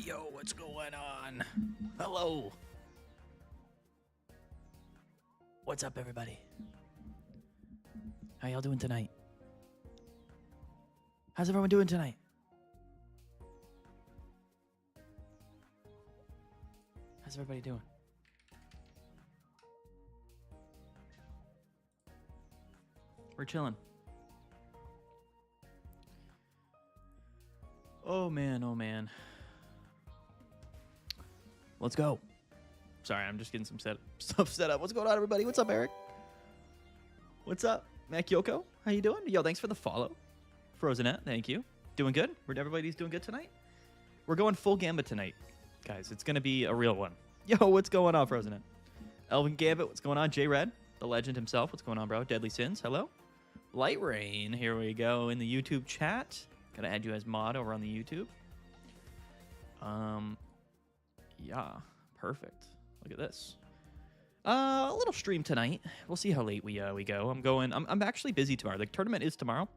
Yo, what's going on? Hello. What's up, everybody? How y'all doing tonight? How's everyone doing tonight? How's everybody doing? We're chilling. Oh man, oh man. Let's go. Sorry, I'm just getting some stuff set up. What's going on, everybody? What's up, Eric? What's up, Mac Yoko? How you doing? Yo, thanks for the follow. Frozenette, thank you. Doing good? Everybody's doing good tonight? We're going full Gambit tonight, guys. It's going to be a real one. Yo, what's going on, Frozenette? Elvin Gambit, what's going on? J-Red, the legend himself. What's going on, bro? Deadly Sins, hello. Light Rain, here we go in the YouTube chat. Gotta add you as mod over on the YouTube. Yeah, perfect. Look at this. A little stream tonight. We'll see how late we go. I'm actually busy tomorrow. The tournament is tomorrow.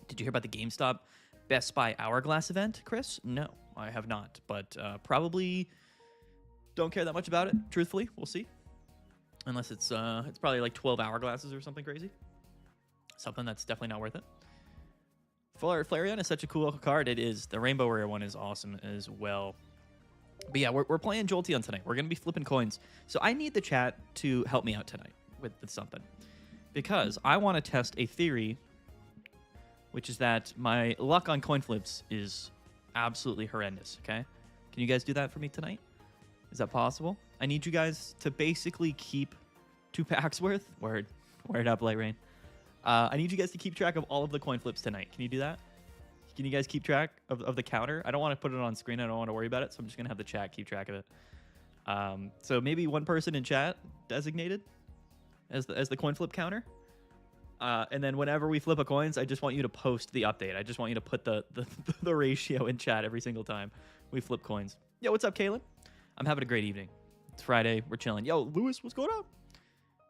Did you hear about the GameStop Best Buy Hourglass event, Chris? No, I have not. But probably don't care that much about it. Truthfully, we'll see. Unless it's probably like 12 hourglasses or something crazy. Something that's definitely not worth it. Flareon is such a cool card. It is. The Rainbow Rare one is awesome as well. But yeah, we're playing Jolteon tonight. We're going to be flipping coins. So I need the chat to help me out tonight with something. Because I want to test a theory, which is that my luck on coin flips is absolutely horrendous, okay? Can you guys do that for me tonight? Is that possible? I need you guys to basically keep 2 packs worth. Word up, Light Rain. I need you guys to keep track of all of the coin flips tonight. Can you do that? Can you guys keep track of the counter? I don't want to put it on screen. I don't want to worry about it, so I'm just going to have the chat keep track of it. So maybe one person in chat designated as the coin flip counter. And then whenever we flip a coins, I just want you to post the update. I just want you to put the ratio in chat every single time we flip coins. Yo, what's up, Kaylin? I'm having a great evening. It's Friday. We're chilling. Yo, Lewis, what's going on?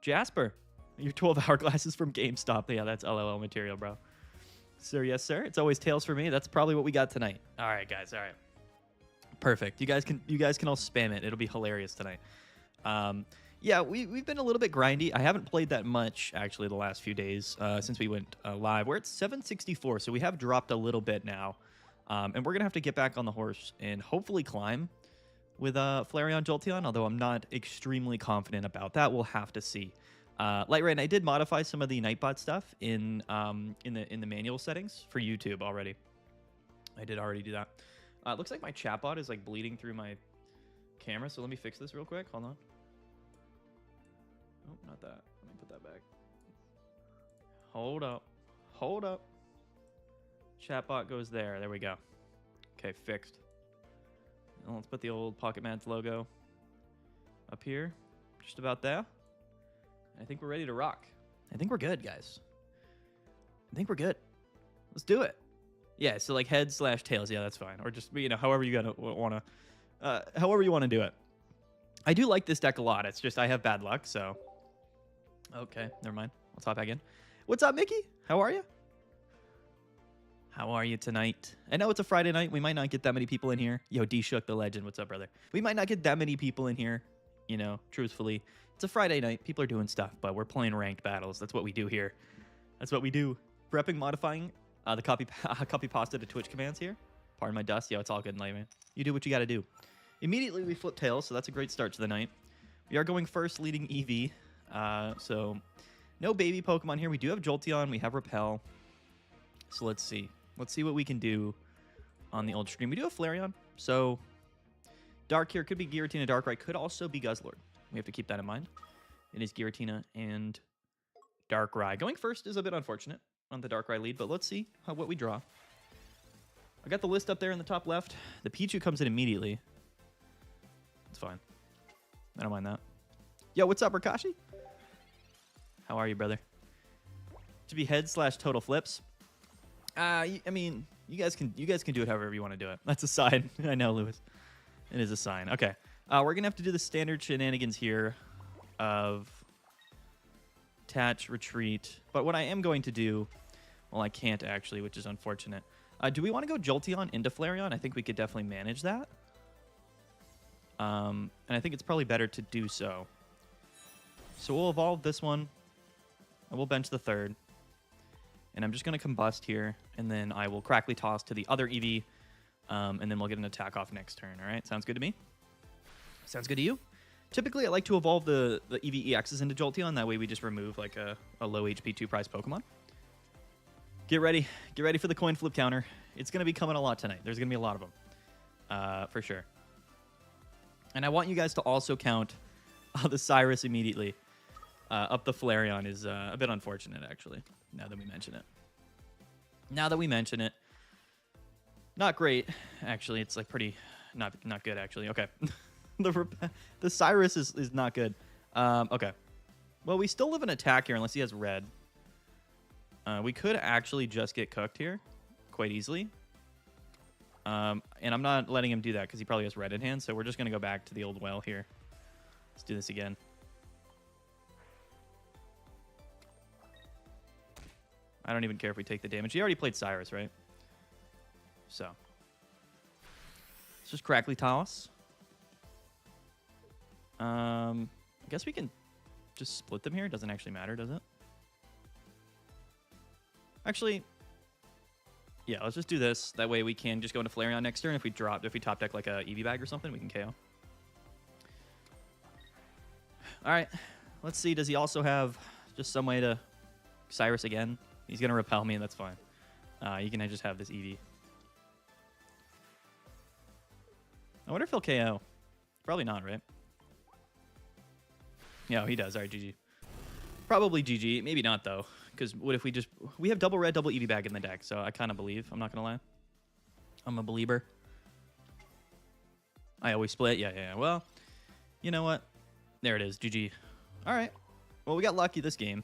Jasper, your 12 hourglasses from GameStop. Yeah, that's LOL material, bro. Sir, yes, sir. It's always tails for me. That's probably what we got tonight. All right, guys. All right. Perfect. You guys can all spam it. It'll be hilarious tonight. Yeah, we've been a little bit grindy. I haven't played that much, actually, the last few days since we went live. We're at 764, so we have dropped a little bit now. And we're going to have to get back on the horse and hopefully climb with Flareon Jolteon, although I'm not extremely confident about that. We'll have to see. Light Rain, I did modify some of the Nightbot stuff in the manual settings for YouTube already. I did already do that. It looks like my chatbot is like bleeding through my camera, so let me fix this real quick. Hold on. Oh, not that. Let me put that back. Hold up. Hold up. Chatbot goes there. There we go. Okay, fixed. Now let's put the old Pocket Mats logo up here. Just about there. I think we're ready to rock. I think we're good, guys. I think we're good. Let's do it. Yeah, so like heads/tails. Yeah, that's fine. Or just, however you want to do it. I do like this deck a lot. It's just I have bad luck, so. Okay, never mind. Let's hop back in. What's up, Mickey? How are you? How are you tonight? I know it's a Friday night. We might not get that many people in here. Yo, D-Shook the legend. What's up, brother? We might not get that many people in here, truthfully. It's a Friday night. People are doing stuff, but we're playing ranked battles. That's what we do here. That's what we do. Prepping, modifying the copy pasta to Twitch commands here. Pardon my dust. Yo, it's all good, man. You do what you got to do. Immediately, we flip tails, so that's a great start to the night. We are going first, leading EV. So no baby Pokemon here. We do have Jolteon. We have Repel. So let's see. Let's see what we can do on the old stream. We do have Flareon. So Dark here could be Giratina, Darkrai. Could also be Guzzlord. We have to keep that in mind. It is Giratina and Darkrai. Going first is a bit unfortunate on the Darkrai lead, but let's see what we draw. I got the list up there in the top left. The Pichu comes in immediately. It's fine. I don't mind that. Yo, what's up, Rakashi? How are you, brother? To be head/total flips. I mean, you guys can do it however you want to do it. That's a sign. I know, Lewis. It is a sign. Okay. We're going to have to do the standard shenanigans here of attach, retreat. But what I am going to do, well, I can't actually, which is unfortunate. Do we want to go Jolteon into Flareon? I think we could definitely manage that. And I think it's probably better to do so. So we'll evolve this one, and we'll bench the third. And I'm just going to combust here, and then I will Crackly Toss to the other EV, and then we'll get an attack off next turn. All right, sounds good to me? Sounds good to you? Typically, I like to evolve the EV-EXs into Jolteon. That way we just remove like a low HP 2-prize Pokemon. Get ready. Get ready for the coin flip counter. It's going to be coming a lot tonight. There's going to be a lot of them, for sure. And I want you guys to also count the Cyrus immediately. Up the Flareon is a bit unfortunate, actually, now that we mention it. Now that we mention it. Not great, actually. It's like pretty not good, actually. Okay. The Cyrus is not good. Okay. Well, we still live an attack here unless he has red. We could actually just get cooked here quite easily. And I'm not letting him do that because he probably has red in hand. So we're just going to go back to the old well here. Let's do this again. I don't even care if we take the damage. He already played Cyrus, right? So. Let's just Crackly Toss. I guess we can just split them here. It doesn't actually matter, does it? Actually, yeah, let's just do this. That way we can just go into Flareon next turn. If we top deck like a Eevee bag or something, we can KO. All right, let's see. Does he also have just some way to Cyrus again? He's going to repel me, and that's fine. You can just have this Eevee. I wonder if he'll KO. Probably not, right? Yeah, he does. All right, GG. Probably GG. Maybe not, though. Because what if we have double red, double Eevee bag in the deck, so I kind of believe. I'm not going to lie. I'm a believer. I always split. Yeah. Well, you know what? There it is. GG. All right. Well, we got lucky this game.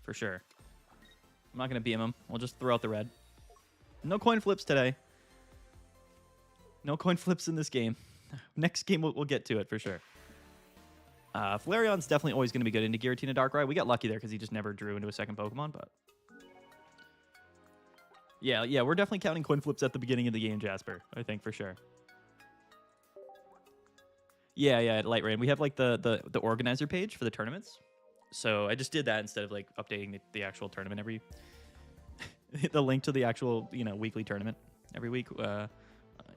For sure. I'm not going to BM him. We'll just throw out the red. No coin flips today. No coin flips in this game. Next game, we'll get to it for sure. Flareon's definitely always going to be good into Giratina Darkrai. We got lucky there because he just never drew into a second Pokemon, but... Yeah, we're definitely counting coin flips at the beginning of the game, Jasper. I think, for sure. Yeah, at Light Rain. We have, like, the organizer page for the tournaments. So I just did that instead of, like, updating the actual tournament every... the link to the actual, weekly tournament every week,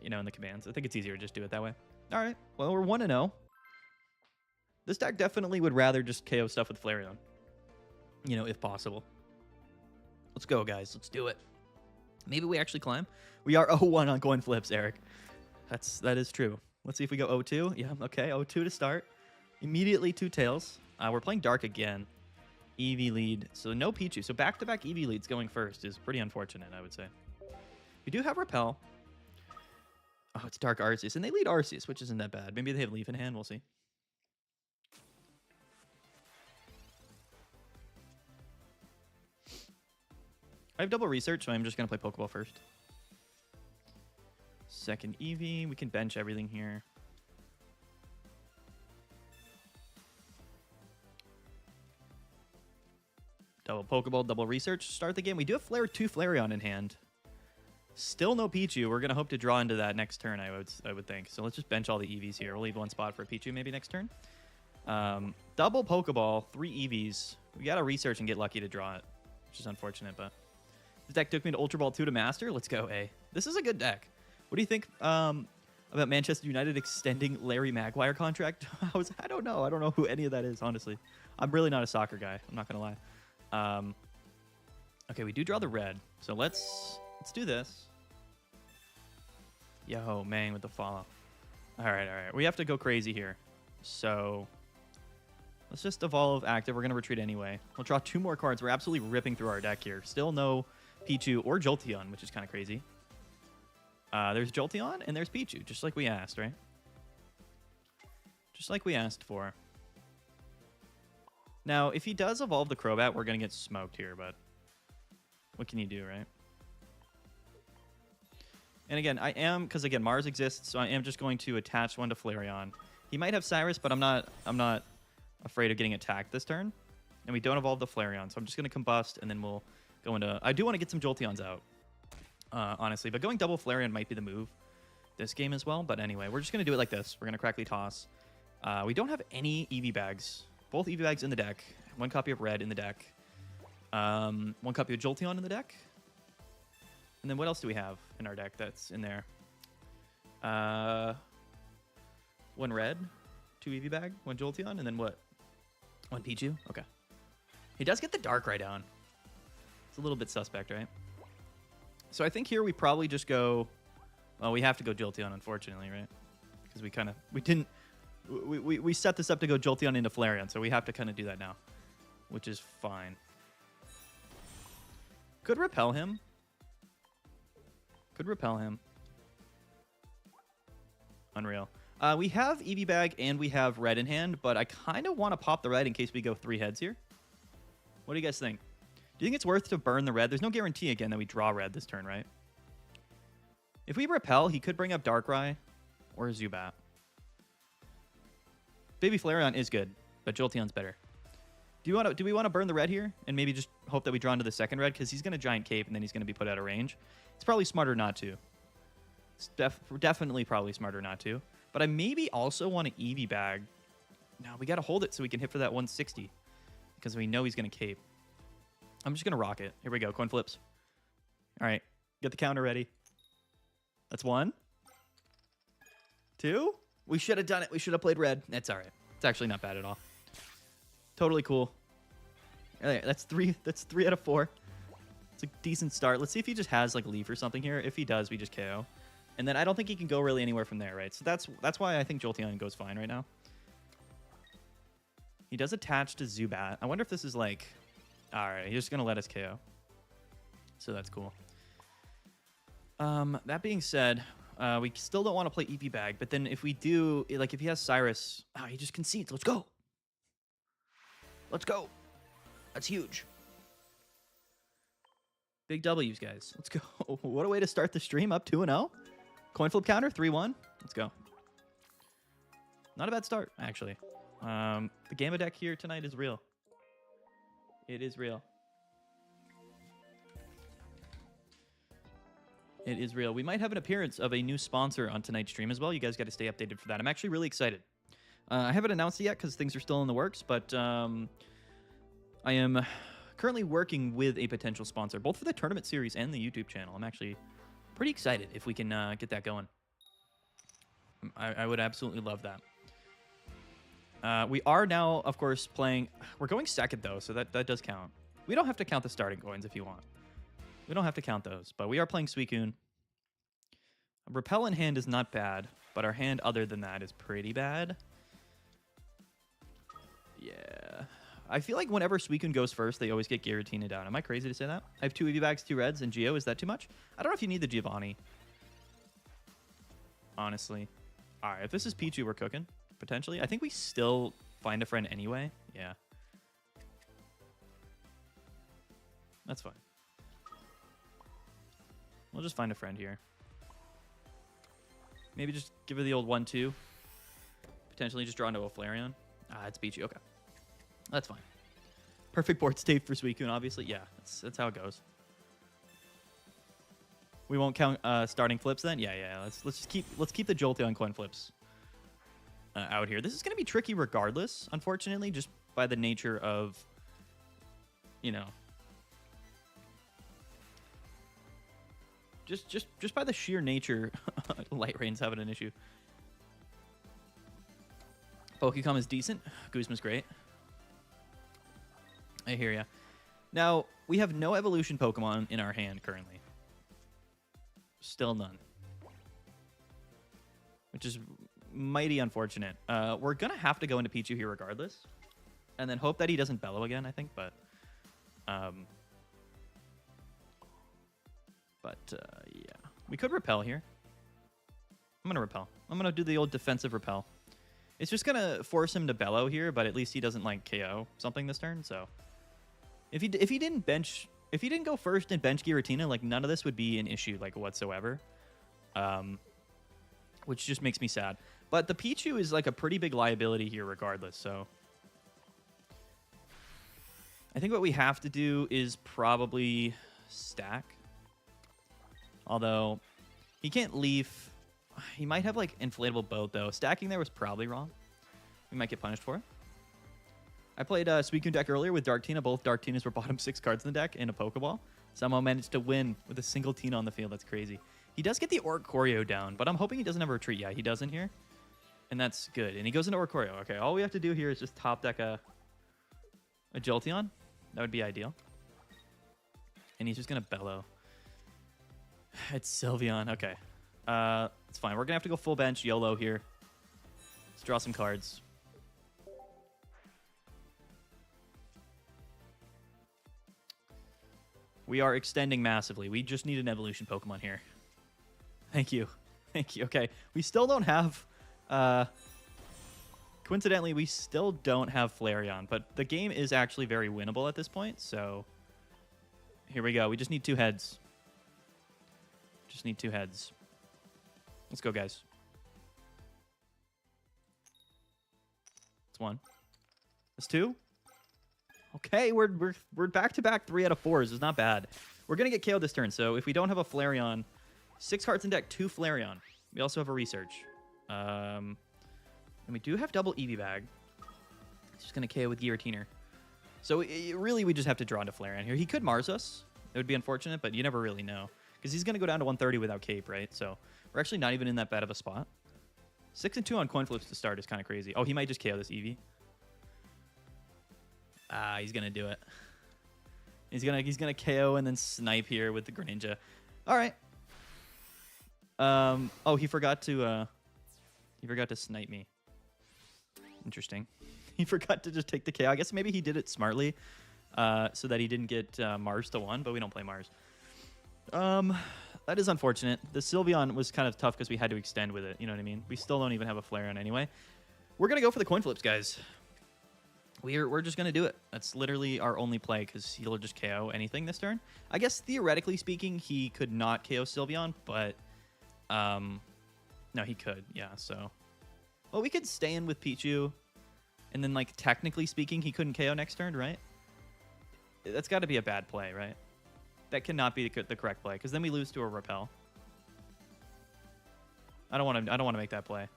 in the commands. I think it's easier to just do it that way. All right. Well, we're 1-0. This deck definitely would rather just KO stuff with Flareon. If possible. Let's go, guys. Let's do it. Maybe we actually climb. We are 0-1 on coin flips, Eric. That is true. Let's see if we go 0-2. Yeah, okay. 0-2 to start. Immediately 2 tails. We're playing Dark again. Eevee lead. So no Pichu. So back-to-back Eevee leads going first is pretty unfortunate, I would say. We do have Repel. Oh, it's Dark Arceus. And they lead Arceus, which isn't that bad. Maybe they have Leaf in hand. We'll see. I have double research, so I'm just going to play Pokeball first. Second Eevee. We can bench everything here. Double Pokeball, double research. Start the game. We do have 2 Flareon in hand. Still no Pichu. We're going to hope to draw into that next turn, I would think. So let's just bench all the Eevees here. We'll leave 1 spot for Pichu maybe next turn. Double Pokeball, 3 Eevees. We got to research and get lucky to draw it, which is unfortunate, but... This deck took me to Ultra Ball 2 to Master. Let's go, A. This is a good deck. What do you think about Manchester United extending Larry Maguire contract? I don't know. I don't know who any of that is, honestly. I'm really not a soccer guy. I'm not going to lie. Okay, we do draw the red. So let's do this. Yo, man, with the follow. All right. We have to go crazy here. So let's just evolve active. We're going to retreat anyway. We'll draw 2 more cards. We're absolutely ripping through our deck here. Still no Pichu or Jolteon, which is kind of crazy. There's Jolteon and there's Pichu, just like we asked, right? Just like we asked for. Now, if he does evolve the Crobat, we're going to get smoked here, but what can you do, right? And again, because again, Mars exists, so I am just going to attach 1 to Flareon. He might have Cyrus, but I'm not afraid of getting attacked this turn. And we don't evolve the Flareon, so I'm just going to combust, and then we'll go into... I do want to get some Jolteons out, honestly, but going double Flareon might be the move. this game as well. But anyway, we're just going to do it like this. We're going to Crackly Toss. We don't have any EV bags. Both EV bags in the deck. 1 copy of red in the deck. 1 copy of Jolteon in the deck. And then what else do we have in our deck that's in there? 1 red, 2 EV bag, 1 Jolteon, and then what? 1 Pichu? Okay. He does get the Darkrai down. It's a little bit suspect, right? So I think here we probably just go... Well, we have to go Jolteon, unfortunately, right? Because we set this up to go Jolteon into Flareon, so we have to kind of do that now, which is fine. Could repel him. Could repel him. Unreal. We have EV bag and we have red in hand, but I kind of want to pop the red in case we go 3 heads here. What do you guys think? Do you think it's worth to burn the red? There's no guarantee, again, that we draw red this turn, right? If we repel, he could bring up Darkrai or Zubat. Baby Flareon is good, but Jolteon's better. Do we want to burn the red here and maybe just hope that we draw into the second red? Because he's going to Giant Cape and then he's going to be put out of range. It's probably smarter not to. It's definitely probably smarter not to. But I maybe also want to EV bag. Now we got to hold it so we can hit for that 160. Because we know he's going to Cape. I'm just going to rock it. Here we go. Coin flips. All right. Get the counter ready. That's 1. 2. We should have done it. We should have played red. That's all right. It's actually not bad at all. Totally cool. All right, that's 3. That's 3 out of 4. It's a decent start. Let's see if he just has like Leaf or something here. If he does, we just KO. And then I don't think he can go really anywhere from there, right? So that's why I think Jolteon goes fine right now. He does attach to Zubat. I wonder if this is like... All right, he's just going to let us KO. So that's cool. That being said, we still don't want to play EV bag. But then if we do, like if he has Cyrus, he just concedes. Let's go. Let's go. That's huge. Big W's, guys. Let's go. What a way to start the stream. Up 2-0. Coin flip counter, 3-1. Let's go. Not a bad start, actually. The Gamma deck here tonight is real. It is real. It is real. We might have an appearance of a new sponsor on tonight's stream as well. You guys got to stay updated for that. I'm actually really excited. I haven't announced it yet because things are still in the works, but I am currently working with a potential sponsor, both for the tournament series and the YouTube channel. I'm actually pretty excited if we can get that going. I would absolutely love that. We are now, of course, playing... We're going second, though, so that does count. We don't have to count the starting coins if you want. We don't have to count those, but we are playing Suicune. Repel in hand is not bad, but our hand other than that is pretty bad. Yeah. I feel like whenever Suicune goes first, they always get Giratina down. Am I crazy to say that? I have 2 EV bags, 2 reds, and Geo. Is that too much? I don't know if you need the Giovanni. Honestly. All right, if this is Pichu, we're cooking, potentially. I think we still find a friend anyway. Yeah. That's fine. We'll just find a friend here. Maybe just give her the old 1-2. Potentially just draw into a Flareon. It's Pichu. Okay. That's fine. Perfect board state for Suicune, obviously. Yeah, that's how it goes. We won't count starting flips then. Yeah. Let's keep the Jolteon coin flips out here. This is going to be tricky regardless, unfortunately, just by the nature of, you know, just by the sheer nature. Light Rain's having an issue. Pokecom is decent. Guzma's great. I hear ya. Now, we have no evolution Pokemon in our hand currently. Still none. Which is mighty unfortunate. We're going to have to go into Pichu here regardless. And then hope that he doesn't bellow again, I think. But yeah. We could repel here. I'm going to repel. I'm going to do the old defensive repel. It's just going to force him to bellow here, but at least he doesn't, like, KO something this turn, so... If he didn't go first and bench Giratina, like, none of this would be an issue, like, whatsoever. Which just makes me sad. But the Pichu is, like, a pretty big liability here regardless, so... I think what we have to do is probably stack. Although, he can't leaf... He might have like inflatable boat though. Stacking there was probably wrong. We might get punished for it. I played Suicune deck earlier with Dark Tina. Both Dark Tinas were bottom 6 cards in the deck in a Pokeball. Somehow managed to win with a single Tina on the field. That's crazy. He does get the Oricorio down, but I'm hoping he doesn't have a retreat. Yeah, he does in here. And that's good. And he goes into Oricorio. Okay, all we have to do here is just top deck a Jolteon. That would be ideal. And he's just going to Bellow. It's Sylveon. Okay. It's fine. We're going to have to go full bench, YOLO here. Let's draw some cards. We are extending massively. We just need an evolution Pokemon here. Thank you. Thank you. Okay. We still don't have... coincidentally, we still don't have Flareon, but the game is actually very winnable at this point, so... Here we go. We just need 2 heads. Just need 2 heads. Let's go, guys. That's 1. That's 2. Okay, we're back to back 3 out of 4s. It's not bad. We're gonna get KO'd this turn. So if we don't have a Flareon, 6 cards in deck, 2 Flareon. We also have a research. And we do have double Eevee bag. It's just gonna KO with Giratina. So really, we just have to draw into Flareon here. He could Mars us. It would be unfortunate, but you never really know because he's gonna go down to 130 without Cape, right? So we're actually not even in that bad of a spot. 6 and 2 on coin flips to start is kind of crazy. Oh, he might just KO this Eevee. Ah, he's gonna do it. He's gonna KO and then snipe here with the Greninja. All right. Oh, he forgot to snipe me. Interesting. He forgot to just take the KO. I guess maybe he did it smartly, so that he didn't get Mars to 1. But we don't play Mars. That is unfortunate. The Sylveon was kind of tough because we had to extend with it. You know what I mean? We still don't even have a Flareon anyway. We're gonna go for the coin flips, guys. We're just going to do it. That's literally our only play because he'll just KO anything this turn. I guess theoretically speaking, he could not KO Sylveon, but no, he could. Yeah, so. Well, we could stay in with Pichu, and then, like, technically speaking, he couldn't KO next turn, right? That's got to be a bad play, right? That cannot be the correct play because then we lose to a Repel. I don't want to make that play.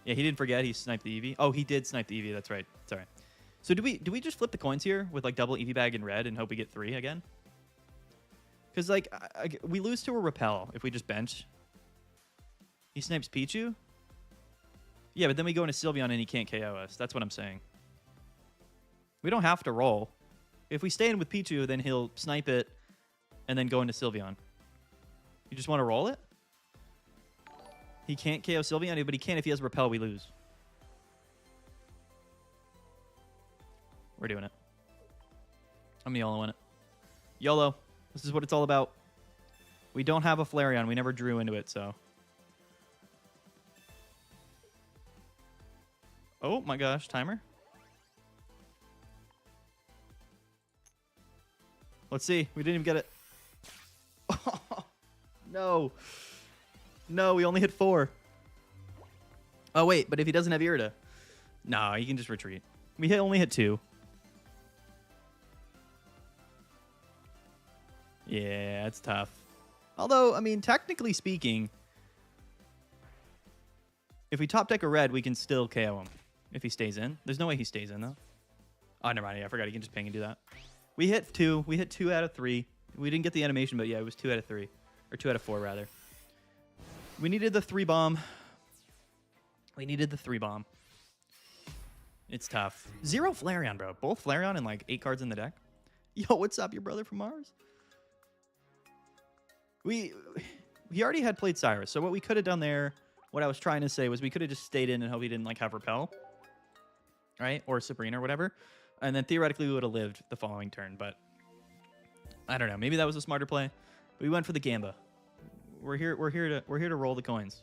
Yeah, he didn't forget he sniped the Eevee. Oh, he did snipe the Eevee. That's right. Sorry. So do we just flip the coins here with like double Eevee bag in red and hope we get 3 again? Because like we lose to a Repel if we just bench. He snipes Pichu. Yeah, but then we go into Sylveon and he can't KO us. That's what I'm saying. We don't have to roll. If we stay in with Pichu, then he'll snipe it and then go into Sylveon. You just want to roll it? He can't KO Sylveon, but he can if he has Repel, we lose. We're doing it. I'm YOLOing it. YOLO. This is what it's all about. We don't have a Flareon. We never drew into it, so. Oh my gosh, timer. Let's see. We didn't even get it. Oh, no. No, we only hit 4. Oh, wait, but if he doesn't have Irida. No, he can just retreat. We only hit 2. Yeah, it's tough. Although, I mean, technically speaking, if we top deck a red, we can still KO him if he stays in. There's no way he stays in, though. Oh, never mind. Yeah, I forgot he can just ping and do that. We hit 2. We hit 2 out of 3. We didn't get the animation, but yeah, it was 2 out of 3. Or 2 out of 4, rather. We needed the 3 bomb. We needed the 3 bomb. It's tough. 0 Flareon, bro. Both Flareon and like 8 cards in the deck. Yo, what's up, your brother from Mars? He already had played Cyrus, so what we could have done there, what I was trying to say was we could have just stayed in and hope he didn't like have Repel. Right? Or Sabrina or whatever. And then theoretically we would have lived the following turn, but I don't know. Maybe that was a smarter play. But we went for the Gamba. We're here to roll the coins.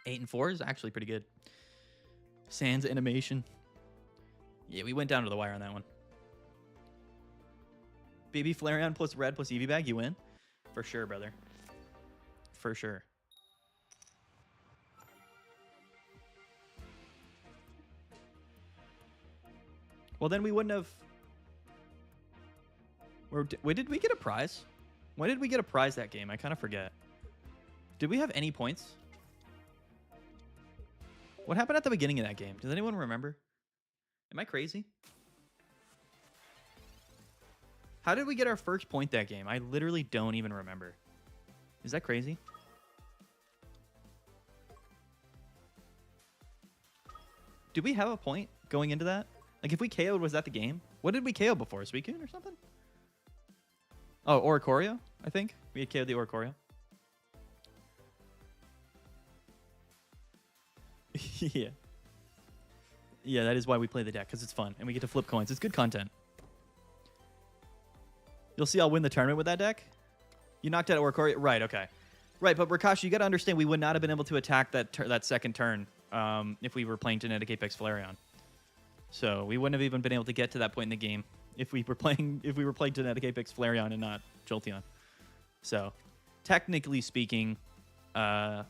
8 and 4 is actually pretty good. Sans animation. Yeah, we went down to the wire on that one. Baby Flareon plus red plus Eevee bag, you win? For sure, brother. For sure. Well, then we wouldn't have... Wait, did we get a prize? When did we get a prize that game? I kind of forget. Did we have any points? What happened at the beginning of that game? Does anyone remember? Am I crazy? How did we get our first point that game? I literally don't even remember. Is that crazy? Did we have a point going into that? Like, if we KO'd, was that the game? What did we KO before? Suicune or something? Oh, Oricorio, I think. We had KO'd the Oricorio. Yeah. Yeah, that is why we play the deck, because it's fun, and we get to flip coins. It's good content. You'll see I'll win the tournament with that deck. You knocked out Oricorio. Right, okay. Right, but Rakashi, you got to understand we would not have been able to attack that second turn if we were playing Genetic Apex Flareon. So we wouldn't have even been able to get to that point in the game if we were playing Genetic Apex Flareon and not Jolteon. So technically speaking, Jolteon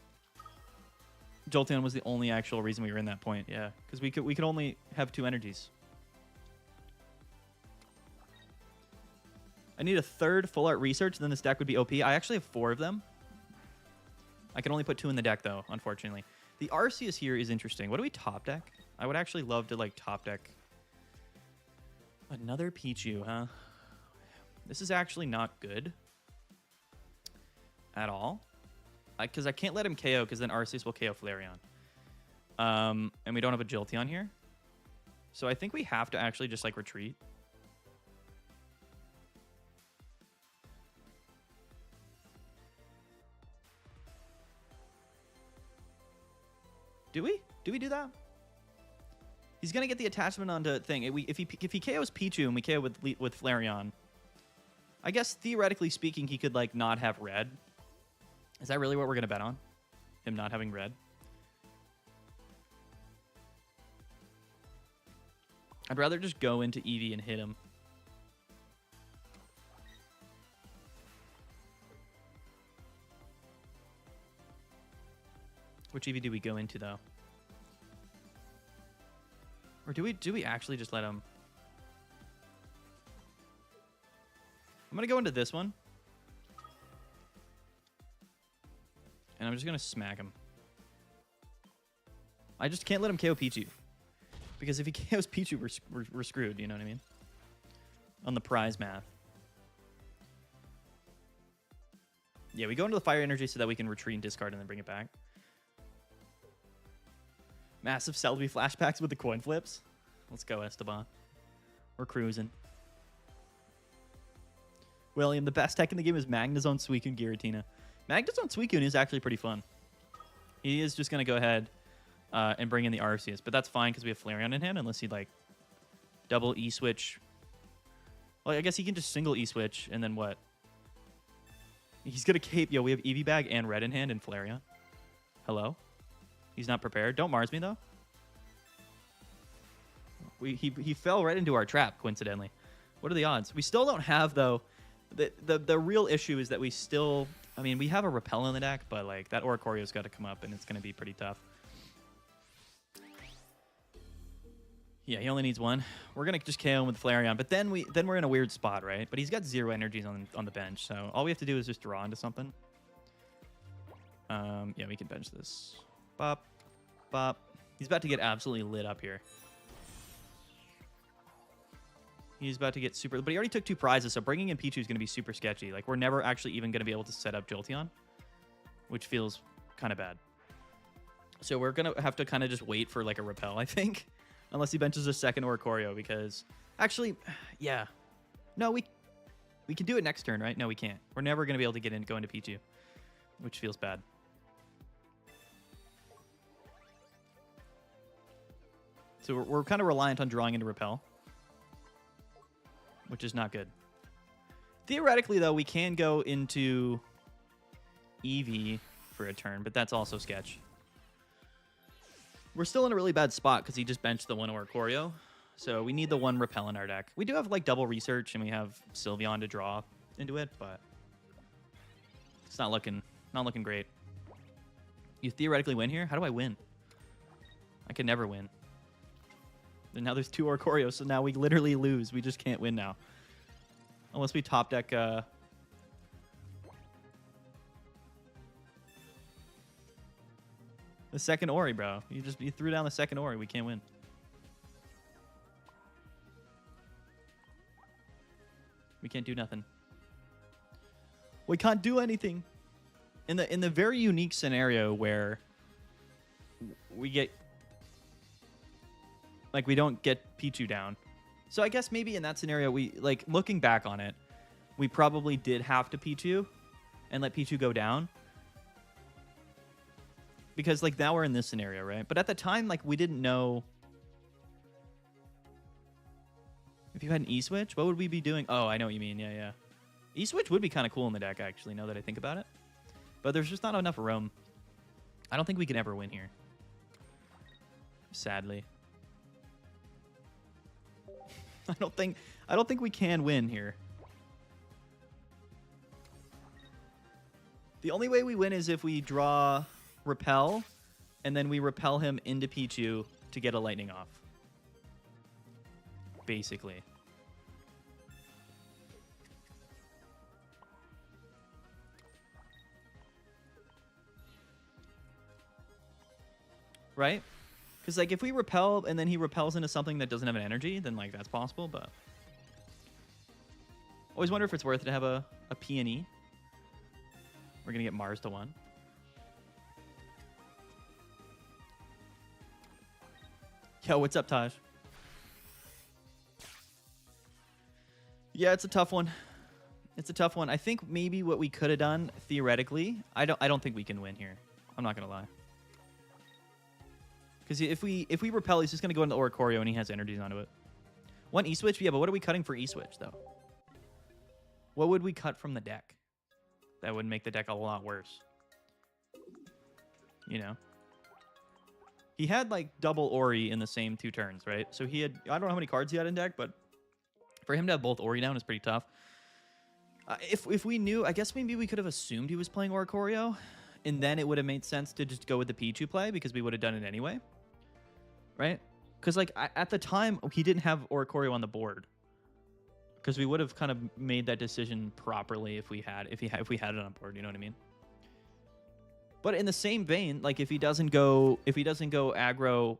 was the only actual reason we were in that point. Yeah, because we could only have 2 energies. I need a third full art research, then this deck would be OP. I actually have 4 of them. I can only put 2 in the deck, though, unfortunately. The Arceus here is interesting. What do we top deck? I would actually love to, like, top deck another Pichu, huh? This is actually not good at all. Because I can't let him KO, because then Arceus will KO Flareon. And we don't have a Jolteon here. So I think we have to actually just, like, retreat. Do we? Do we do that? He's gonna get the attachment onto thing. If he KOs Pichu and we KO with Flareon, I guess theoretically speaking, he could like not have red. Is that really what we're gonna bet on? Him not having red? I'd rather just go into Eevee and hit him. Which Eevee do we go into, though? Or do we actually just let him? I'm going to go into this one. And I'm just going to smack him. I just can't let him KO Pichu. Because if he KOs Pichu, we're screwed, you know what I mean? On the prize math. Yeah, we go into the fire energy so that we can retreat and discard and then bring it back. Massive Celebi flashbacks with the coin flips. Let's go, Esteban. We're cruising. William, the best tech in the game is Magnezone, Suicune, Giratina. Magnezone, Suicune is actually pretty fun. He is just going to go ahead and bring in the Arceus. But that's fine because we have Flareon in hand unless he like double E-switch. Well, I guess he can just single E-switch and then what? He's going to cape. Yo, we have Eevee Bag and Red in hand and Flareon. Hello? He's not prepared. Don't Mars me, though. He fell right into our trap, coincidentally. What are the odds? We still don't have, though. The real issue is that we still... I mean, we have a Repel in the deck, but like that Oricorio's got to come up, and it's going to be pretty tough. Yeah, he only needs 1. We're going to just KO him with Flareon, but then we're in a weird spot, right? But he's got 0 energies on the bench, so all we have to do is just draw into something. Yeah, we can bench this. Bop. Bop. He's about to get absolutely lit up here. He's about to get super... But he already took 2 prizes, so bringing in Pichu is going to be super sketchy. Like, we're never actually even going to be able to set up Jolteon, which feels kind of bad. So we're going to have to kind of just wait for, like, a Repel, I think. Unless he benches a second Oricorio, because... Actually, yeah. No, we can do it next turn, right? No, we can't. We're never going to be able to go into Pichu, which feels bad. So we're kind of reliant on drawing into Repel, which is not good. Theoretically, though, we can go into Eevee for a turn, but that's also sketch. We're still in a really bad spot because he just benched the 1 Oricorio, so we need the 1 Repel in our deck. We do have like double research, and we have Sylveon to draw into it, but it's not looking great. You theoretically win here? How do I win? I can never win. And now there's 2 Oricorios, so now we literally lose. We just can't win now. Unless we top deck... The second Ori, bro. You threw down the second Ori. We can't win. We can't do nothing. We can't do anything. In the very unique scenario where we get like we don't get Pichu down. So I guess maybe in that scenario we like looking back on it, we probably did have to Pichu and let Pichu go down. Because like now we're in this scenario, right? But at the time, like we didn't know if you had an E-Switch, what would we be doing? Oh, I know what you mean. Yeah. E-Switch would be kind of cool in the deck, actually, now that I think about it. But there's just not enough room. I don't think we can ever win here. Sadly. I don't think we can win here. The only way we win is if we draw Repel, and then we repel him into Pichu to get a lightning off. Basically. Right? Because, like, if we repel and then he repels into something that doesn't have an energy, then, like, that's possible, but... Always wonder if it's worth it to have a P and E. We're going to get Mars to 1. Yo, what's up, Taj? Yeah, it's a tough one. It's a tough one. I think maybe what we could have done, theoretically... I don't think we can win here. I'm not going to lie. Because if we repel, he's just going to go into Oricorio and he has energies onto it. One E-Switch? Yeah, but what are we cutting for E-Switch, though? What would we cut from the deck? That would make the deck a lot worse. You know? He had, like, double Ori in the same 2 turns, right? So he had... I don't know how many cards he had in deck, but for him to have both Ori down is pretty tough. If we knew... I guess maybe we could have assumed he was playing Oricorio, and then it would have made sense to just go with the Pichu play, because we would have done it anyway. Right? Because, like, at the time, he didn't have Oricorio on the board. Because we would have kind of made that decision properly if we had it on board, you know what I mean? But in the same vein, like, if he doesn't go aggro,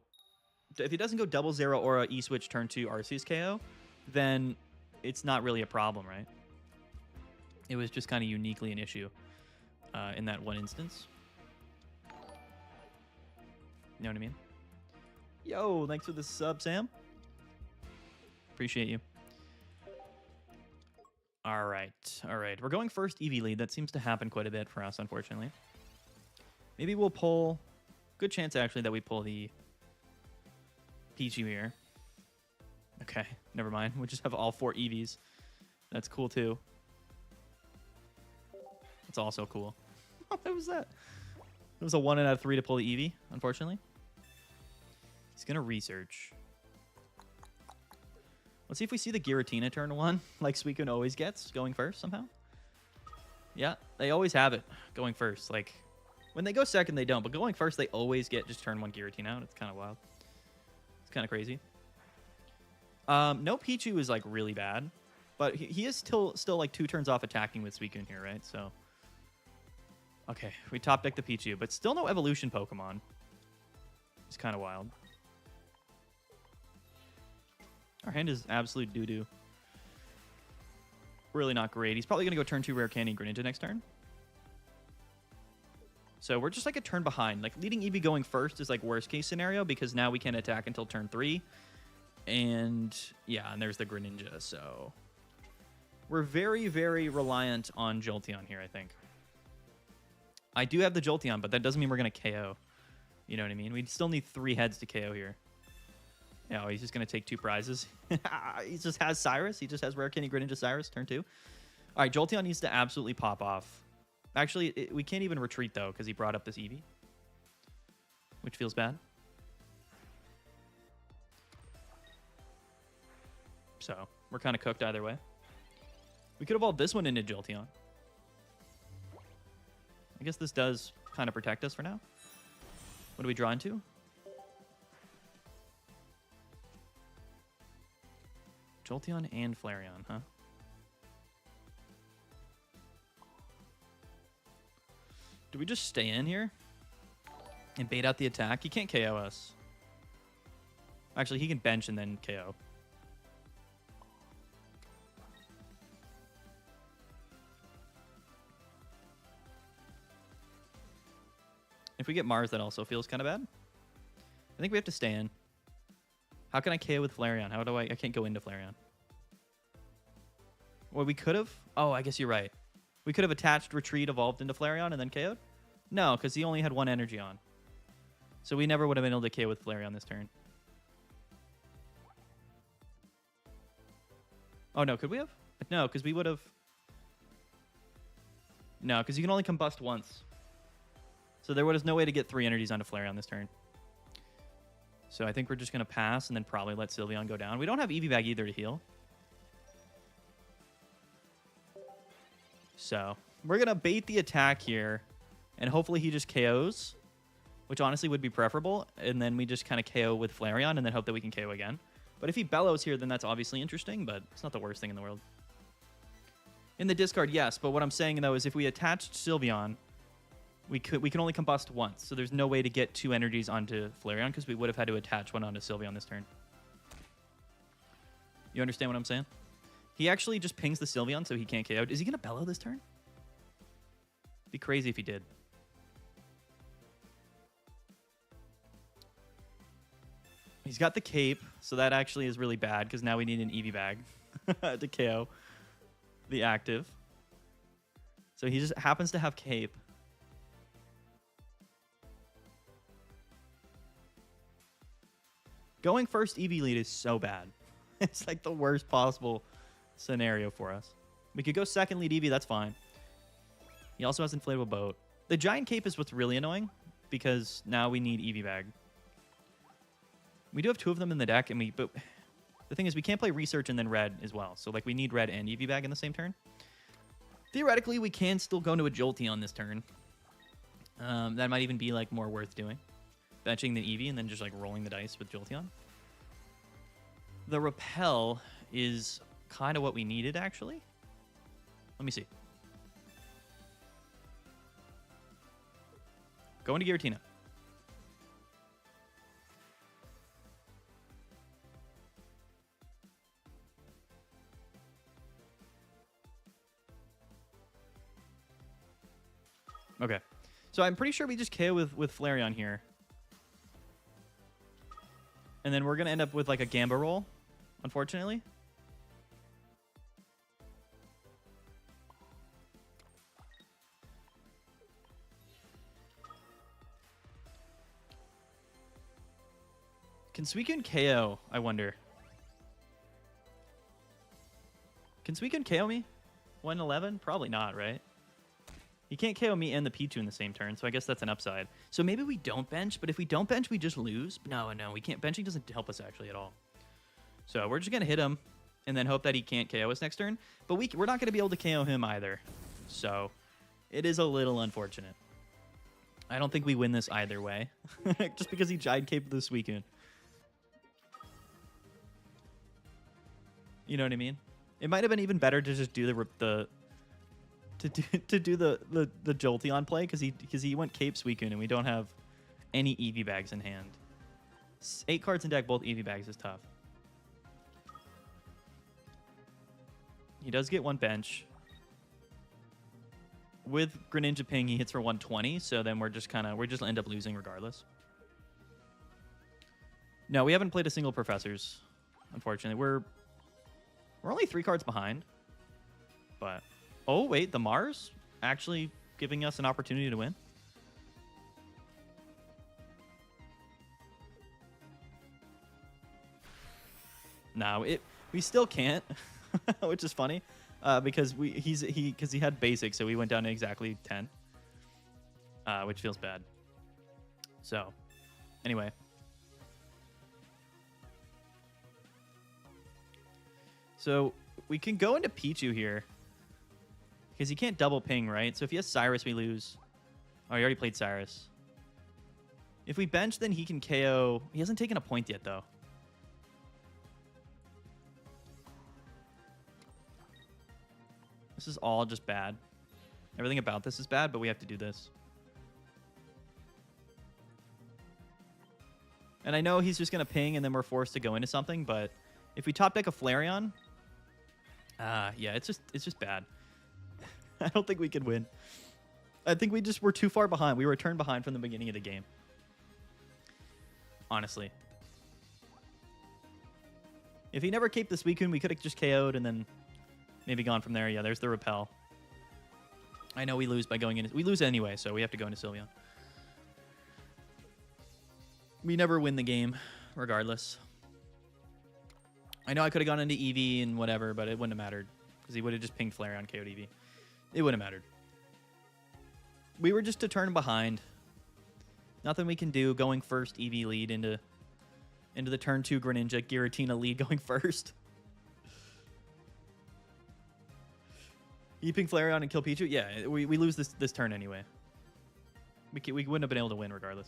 if he doesn't go double zero or a E-Switch turn 2 Arceus KO, then it's not really a problem, right? It was just kind of uniquely an issue in that one instance. You know what I mean? Yo, thanks for the sub, Sam. Appreciate you. All right. We're going first EV lead. That seems to happen quite a bit for us, unfortunately. Maybe we'll pull... Good chance, actually, that we pull the Pichu here. Okay, never mind. We'll just have all 4 EVs. That's cool, too. That's also cool. What was that? It was a 1 out of 3 to pull the EV, unfortunately. He's going to research. Let's see if we see the Giratina turn 1, like Suicune always gets, going first somehow. Yeah, they always have it going first. Like, when they go second, they don't. But going first, they always get just turn 1 Giratina out. It's kind of wild. It's kind of crazy. No Pichu is, like, really bad. But he is still like 2 turns off attacking with Suicune here, right? So, okay, we top deck the Pichu. But still no evolution Pokemon. It's kind of wild. Our hand is absolute doo-doo. Really not great. He's probably going to go turn 2 Rare Candy Greninja next turn. So we're just like a turn behind. Like leading Eevee going first is like worst case scenario because now we can't attack until turn 3. And yeah, and there's the Greninja. So we're very, very reliant on Jolteon here, I think. I do have the Jolteon, but that doesn't mean we're going to KO. You know what I mean? We still need 3 heads to KO here. Yeah, oh, he's just going to take 2 prizes. He just has Cyrus. He just has Rare Candy Greninja Cyrus, turn 2. All right, Jolteon needs to absolutely pop off. Actually, we can't even retreat, though, because he brought up this Eevee. Which feels bad. So, we're kind of cooked either way. We could evolve this one into Jolteon. I guess this does kind of protect us for now. What do we draw into? Jolteon and Flareon, huh? Do we just stay in here? And bait out the attack. He can't KO us. Actually, he can bench and then KO. If we get Mars, that also feels kind of bad. I think we have to stay in. How can I KO with Flareon? How do I can't go into Flareon. Well, we could have. Oh, I guess you're right. We could have attached Retreat, evolved into Flareon, and then KO'd? No, because he only had one energy on. So we never would have been able to KO with Flareon this turn. Oh, no, could we have? No, because we would have... No, because you can only combust once. So there was no way to get 3 energies onto Flareon this turn. So I think we're just going to pass and then probably let Sylveon go down. We don't have Eevee Bag either to heal. So we're going to bait the attack here. And hopefully he just KOs, which honestly would be preferable. And then we just kind of KO with Flareon and then hope that we can KO again. But if he bellows here, then that's obviously interesting, but it's not the worst thing in the world. In the discard, yes. But what I'm saying, though, is if we attached Sylveon, we can only combust once. So there's no way to get 2 energies onto Flareon because we would have had to attach one onto Sylveon this turn. You understand what I'm saying? He actually just pings the Sylveon so he can't KO. Is he going to bellow this turn? Be crazy if he did. He's got the cape, so that actually is really bad because now we need an Eevee Bag to KO the active. So he just happens to have cape. Going first Eevee lead is so bad. It's like the worst possible scenario for us. We could go second lead Eevee, that's fine. He also has Inflatable Boat. The Giant Cape is what's really annoying because now we need Eevee Bag. We do have 2 of them in the deck, and but the thing is we can't play Research and then Red as well. So like we need Red and Eevee Bag in the same turn. Theoretically, we can still go into a Jolteon this turn. That might even be like more worth doing. Benching the Eevee and then just like rolling the dice with Jolteon. The Repel is kind of what we needed, actually. Let me see. Go into Giratina. Okay. So I'm pretty sure we just KO with Flareon here. And then we're going to end up with like a Gamba roll, unfortunately. Can Suicune KO, I wonder? Can Suicune KO me? 111? Probably not, right? He can't KO me and the Pichu in the same turn, so I guess that's an upside. So maybe we don't bench, but if we don't bench, we just lose. No, we can't. Benching doesn't help us actually at all. So we're just going to hit him and then hope that he can't KO us next turn. But we're not going to be able to KO him either. So it is a little unfortunate. I don't think we win this either way. Just because he Giant Caped the Suicune. You know what I mean? It might have been even better to just do the Jolteon play because he went Cape Suicune and we don't have any Eevee Bags in hand. 8 cards in deck, both Eevee Bags is tough. He does get 1 bench. With Greninja Ping, he hits for 120, so then we're just end up losing regardless. No, we haven't played a single Professors, unfortunately. We're only 3 cards behind, but. Oh, wait, the Mars actually giving us an opportunity to win? No, we still can't, which is funny, because he had basic, so we went down to exactly 10, which feels bad. So, anyway. So, we can go into Pichu here. Because he can't double ping, right? So if he has Cyrus, we lose. Oh, he already played Cyrus. If we bench, then he can KO. He hasn't taken a point yet, though. This is all just bad. Everything about this is bad, but we have to do this. And I know he's just going to ping and then we're forced to go into something, but if we top deck a Flareon, yeah, it's just bad. I don't think we can win. I think we're too far behind. We were turned behind from the beginning of the game. Honestly. If he never caped the Suicune, we could have just KO'd and then maybe gone from there. Yeah, there's the repel. I know we lose by going in. We lose anyway, so we have to go into Sylveon. We never win the game, regardless. I know I could have gone into EV and whatever, but it wouldn't have mattered. Because he would have just pinged Flareon, KO'd EV. It wouldn't have mattered. We were just a turn behind. Nothing we can do going first EV lead into the turn 2 Greninja Giratina lead going first. You ping Flareon and kill Pichu? Yeah, we lose this turn anyway. We wouldn't have been able to win regardless.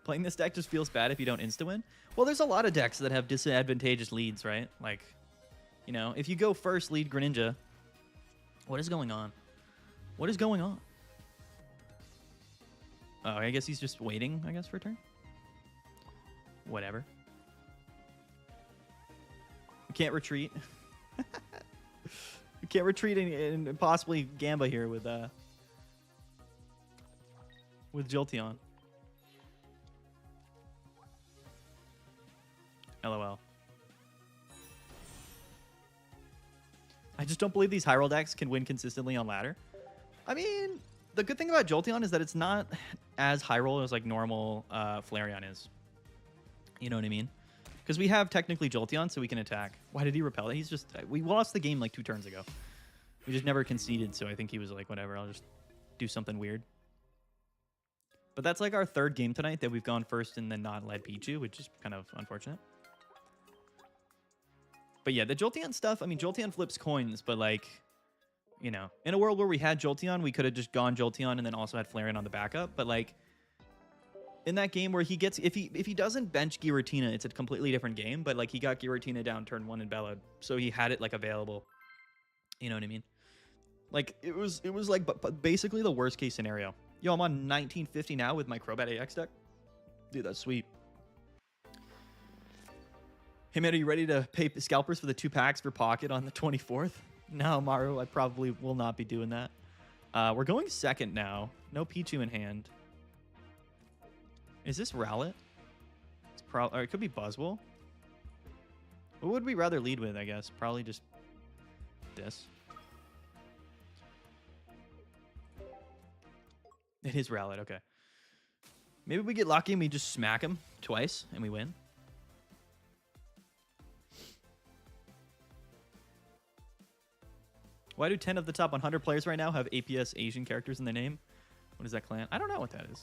Playing this deck just feels bad if you don't insta-win. Well, there's a lot of decks that have disadvantageous leads, right? Like, you know, if you go first lead Greninja, what is going on? What is going on? Oh, I guess he's just waiting, I guess, for a turn? Whatever. We can't retreat. We can't retreat and possibly Gamba here with Jolteon. LOL. I just don't believe these high roll decks can win consistently on ladder. I mean, the good thing about Jolteon is that it's not as high roll as like normal Flareon is. You know what I mean? Because we have technically Jolteon, so we can attack. Why did he repel it? He's just... We lost the game like 2 turns ago. We just never conceded, so I think he was like, whatever, I'll just do something weird. But that's like our 3rd game tonight that we've gone first and then not led Pichu, which is kind of unfortunate. But yeah, the Jolteon stuff, I mean, Jolteon flips coins, but like, you know, in a world where we had Jolteon, we could have just gone Jolteon and then also had Flareon on the backup. But like, in that game where he gets, if he doesn't bench Giratina, it's a completely different game. But like, he got Giratina down turn 1 and Bella, so he had it like available. You know what I mean? Like, it was like but basically the worst case scenario. Yo, I'm on 1950 now with my Crobat AX deck. Dude, that's sweet. Hey, man, are you ready to pay scalpers for the 2 packs for Pocket on the 24th? No, Maru, I probably will not be doing that. We're going 2nd now. No Pichu in hand. Is this Rowlet? It's or it could be Buzzwole. What would we rather lead with, I guess? Probably just this. It is Rowlet, okay. Maybe we get lucky and we just smack him twice and we win. Why do 10 of the top 100 players right now have APS Asian characters in their name? What is that clan? I don't know what that is.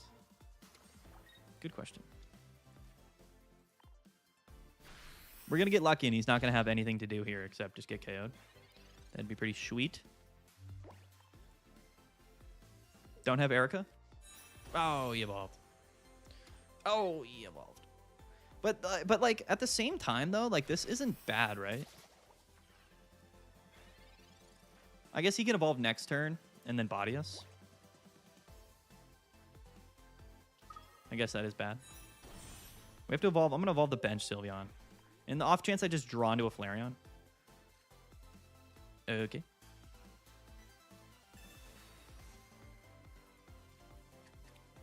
Good question. We're going to get lucky and he's not going to have anything to do here except just get KO'd. That'd be pretty sweet. Don't have Erica? Oh, he evolved. Oh, he evolved. But like, at the same time, though, like, this isn't bad, right? I guess he can evolve next turn and then body us. I guess that is bad. We have to evolve. I'm going to evolve the bench Sylveon. In the off chance I just draw into a Flareon. Okay.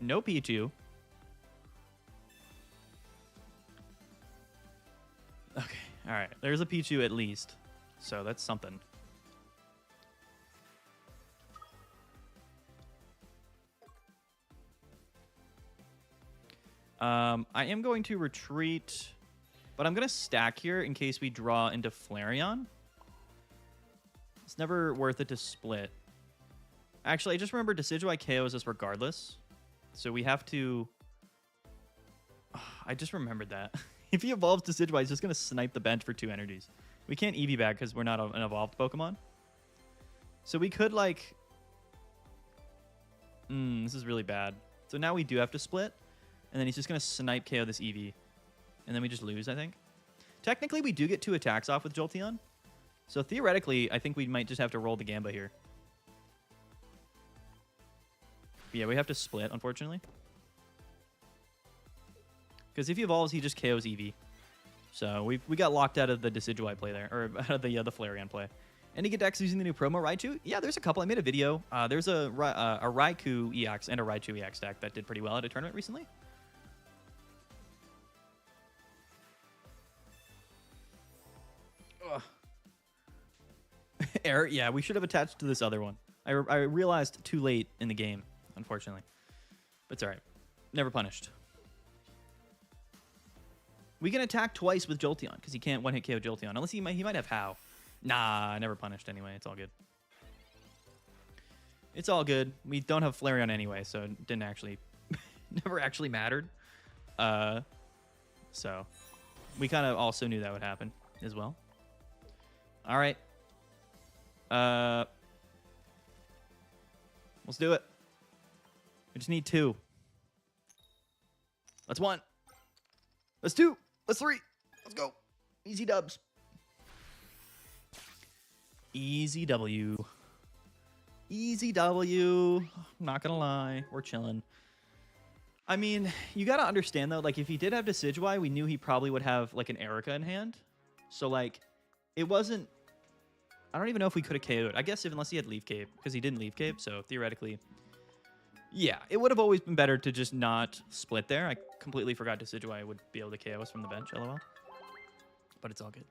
No Pichu. Okay. All right. There's a Pichu at least. So that's something. I am going to retreat, but I'm going to stack here in case we draw into Flareon. It's never worth it to split. Actually, I just remembered Decidueye KOs us regardless. So we have to... I just remembered that. If he evolves Decidueye, he's just going to snipe the bench for 2 energies. We can't EV back because we're not an evolved Pokemon. So we could, like... this is really bad. So now we do have to split. And then he's just going to snipe KO this EV. And then we just lose, I think. Technically, we do get 2 attacks off with Jolteon. So theoretically, I think we might just have to roll the Gamba here. Yeah, we have to split, unfortunately. Because if he evolves, he just KOs Eevee. So we got locked out of the Decidueye play there, or out of the Flareon play. Any good decks using the new promo Raichu? Yeah, there's a couple. I made a video. There's a Raikou EX and a Raichu EX deck that did pretty well at a tournament recently. Error. Yeah, we should have attached to this other one. I realized too late in the game, unfortunately. But it's all right. Never punished. We can attack twice with Jolteon because he can't one-hit KO Jolteon. Unless he might have How. Nah, never punished anyway. It's all good. It's all good. We don't have Flareon anyway, so it didn't actually... never actually mattered. So we kind of also knew that would happen as well. All right. Let's do it. We just need 2. That's 1. That's 2. That's 3. Let's go. Easy dubs. Easy W. Easy W. Not gonna lie. We're chilling. I mean, you gotta understand, though, like, if he did have Decidueye, we knew he probably would have, like, an Erica in hand. So, like, it wasn't... I don't even know if we could have KO'd. I guess unless he had Leaf Cape, because he didn't Leaf Cape, so theoretically... Yeah, it would have always been better to just not split there. I completely forgot Decidueye would be able to KO us from the bench, LOL. But it's all good.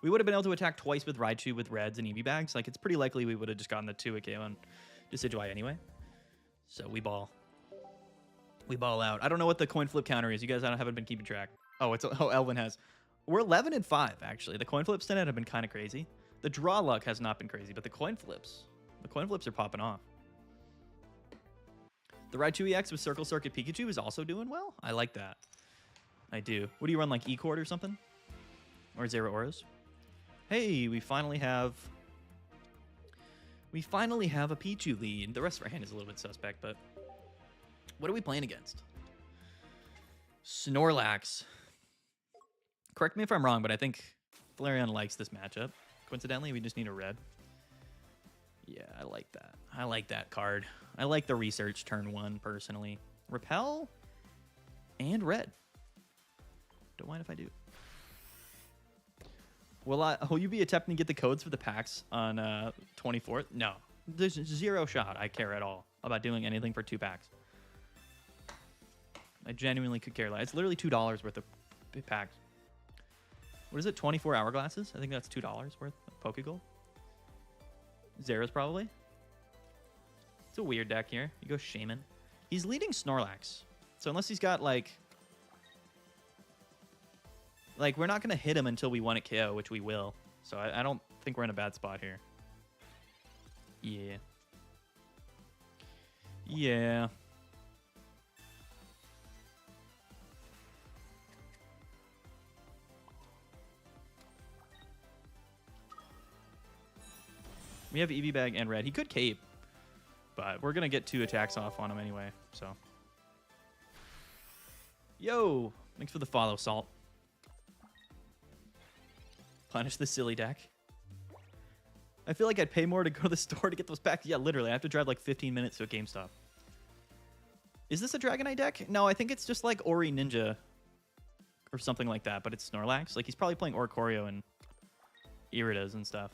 We would have been able to attack twice with Raichu with Reds and Eevee bags. Like, it's pretty likely we would have just gotten the 2 at KO on Decidueye anyway. So we ball. We ball out. I don't know what the coin flip counter is. You guys haven't been keeping track. Oh, Elvin has. We're 11-5, actually. The coin flips tonight have been kind of crazy. The draw luck has not been crazy, but the coin flips are popping off. The Raichu EX with Circle Circuit Pikachu is also doing well. I like that. I do. What do you run, like E-Cord or something? Or Zero Auras? Hey, we finally have a Pichu lead. The rest of our hand is a little bit suspect, but what are we playing against? Snorlax. Correct me if I'm wrong, but I think Flareon likes this matchup. Coincidentally, we just need a red. Yeah, I like that. I like that card. I like the research turn 1, personally. Repel and red. Don't mind if I do. Will you be attempting to get the codes for the packs on 24th? No. There's 0 shot I care at all about doing anything for 2 packs. I genuinely could care less. It's literally $2 worth of packs. What is it? 24 hourglasses? I think that's $2 worth of Pokegold. Zeros probably. It's a weird deck here. You go Shaman. He's leading Snorlax. So unless he's got like we're not going to hit him until we want it KO, which we will. So I don't think we're in a bad spot here. Yeah. Yeah. We have Eevee Bag and Red. He could Cape, but we're going to get 2 attacks off on him anyway, so. Yo! Thanks for the follow, Salt. Punish the silly deck. I feel like I'd pay more to go to the store to get those packs. Yeah, literally. I have to drive like 15 minutes to a GameStop. Is this a Dragonite deck? No, I think it's just like Ori Ninja or something like that, but it's Snorlax. Like, he's probably playing Oricorio and Iridas and stuff.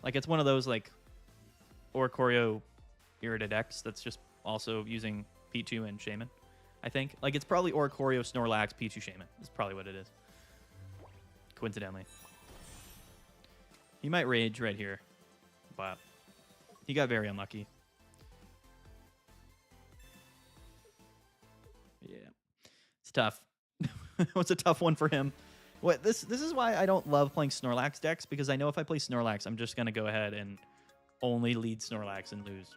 Like, it's one of those, like, Oricorio Irida decks that's just also using Pichu and Shaman, I think. Like, it's probably Oricorio, Snorlax, Pichu, Shaman. That's probably what it is. Coincidentally. He might rage right here, but he got very unlucky. Yeah. It's tough. It's a tough one for him. What this is why I don't love playing Snorlax decks, because I know if I play Snorlax, I'm just gonna go ahead and only lead Snorlax and lose.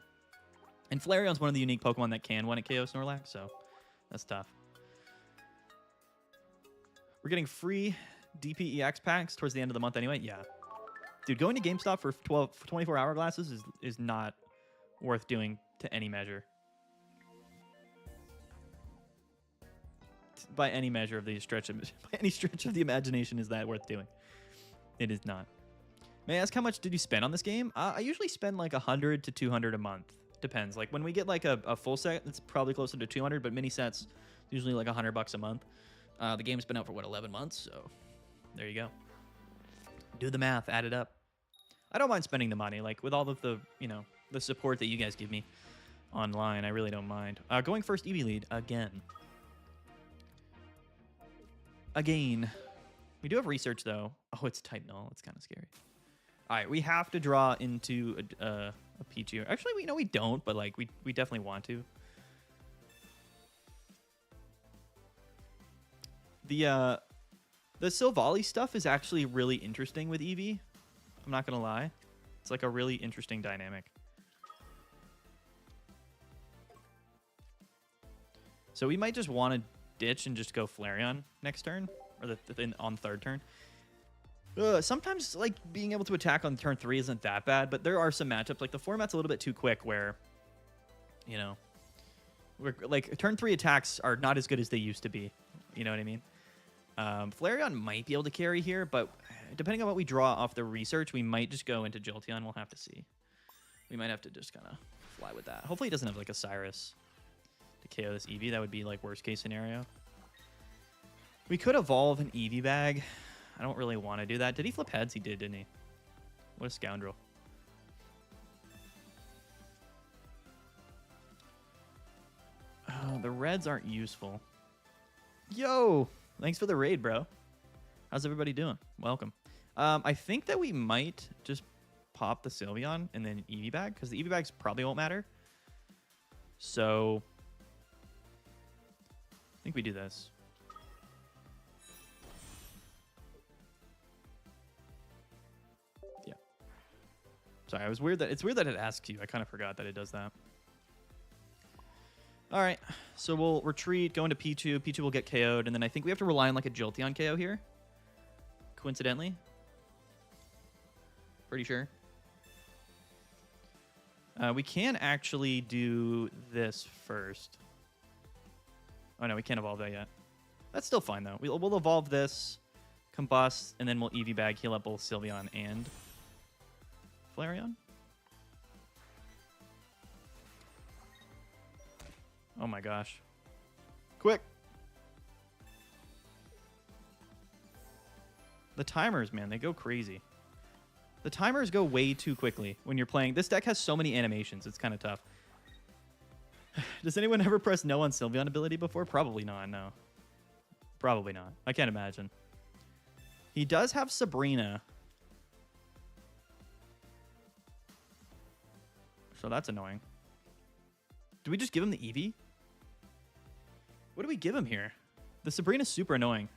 And Flareon's one of the unique Pokemon that can one-hit KO Snorlax, so that's tough. We're getting free DPEX packs towards the end of the month anyway. Yeah, dude, going to GameStop for 24 hour glasses is not worth doing to any measure. By any measure of the stretch of, by any stretch of the imagination, is that worth doing? It is not. May I ask how much did you spend on this game? I usually spend like 100 to 200 a month. Depends. Like when we get like a full set, it's probably closer to 200, but mini sets usually like $100 a month. The game's been out for what, 11 months? So there you go. Do the math, add it up. I don't mind spending the money, like with all of the, you know, the support that you guys give me online. I really don't mind. Going first EV lead again. Again. We do have research though. Oh, it's type null. It's kind of scary. All right, we have to draw into a Pichu. Actually, we don't, but like we definitely want to. The Silvally stuff is actually really interesting with Eevee. I'm not gonna lie. It's like a really interesting dynamic. So we might just want to ditch and just go Flareon next turn, or on third turn. Sometimes like being able to attack on turn 3 isn't that bad, but there are some matchups like the format's a little bit too quick where, you know, like turn 3 attacks are not as good as they used to be. You know what I mean? Flareon might be able to carry here, but depending on what we draw off the research, we might just go into Jolteon. We'll have to see. We might have to just kind of fly with that. Hopefully he doesn't have like a Cyrus to KO this Eevee. That would be like worst case scenario. We could evolve an Eevee bag. I don't really want to do that. Did he flip heads? He did, didn't he? What a scoundrel. Oh, the reds aren't useful. Yo! Thanks for the raid, bro. How's everybody doing? Welcome. I think that we might just pop the Sylveon and then Eevee bag, because the Eevee bags probably won't matter. So I think we do this. Yeah. Sorry, it's weird that it asks you. I kind of forgot that it does that. All right, so we'll retreat, go into Pichu. Pichu will get KO'd, and then I think we have to rely on like a Jolteon KO here. Coincidentally. Pretty sure. We can actually do this first. Oh no, we can't evolve that yet. That's still fine though. We'll evolve this, combust, and then we'll Eevee bag, heal up both Sylveon and Flareon. Oh my gosh. Quick. The timers, man, they go crazy. The timers go way too quickly when you're playing. This deck has so many animations. It's kind of tough. Does anyone ever press no on Sylveon ability before? Probably not, no. Probably not. I can't imagine. He does have Sabrina. So that's annoying. Do we just give him the Eevee? What do we give him here? The Sabrina's super annoying.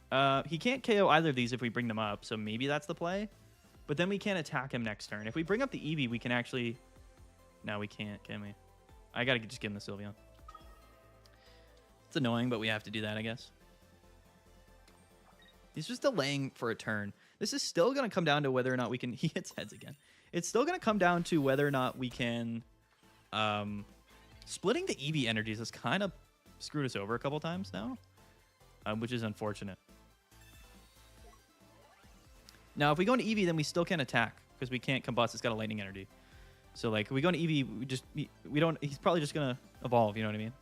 He can't KO either of these if we bring them up, so maybe that's the play. But then we can't attack him next turn. If we bring up the Eevee, we can actually... No, we can't, can we? I gotta just give him the Sylveon. It's annoying, but we have to do that, I guess. He's just delaying for a turn. This is still gonna come down to whether or not we can... He hits heads again. It's still gonna come down to whether or not we can... Splitting the Eevee energies has kind of screwed us over a couple times now, which is unfortunate. Now, if we go into Eevee, then we still can't attack because we can't combust. It's got a lightning energy. So, like, if we go into Eevee, we don't. He's probably just gonna evolve. You know what I mean?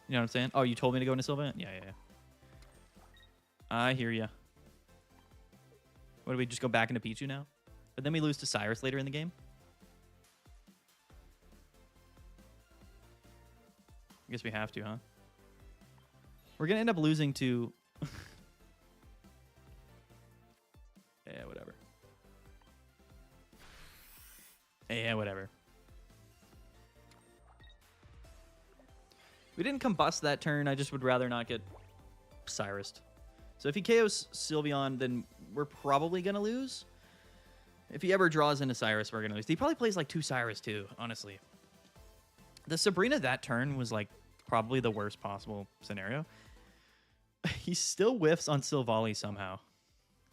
You know what I'm saying? Oh, you told me to go into Sylveon? Yeah. I hear ya. What do we just go back into Pichu now? But then we lose to Cyrus later in the game. I guess we have to, huh? We're going to end up losing to... Yeah, whatever. Yeah, whatever. We didn't combust that turn. I just would rather not get Cyrused. So if he KOs Sylveon, then we're probably going to lose. If he ever draws into Cyrus, we're going to lose. He probably plays like 2 Cyrus too, honestly. The Sabrina that turn was like probably the worst possible scenario. He still whiffs on Silvally somehow.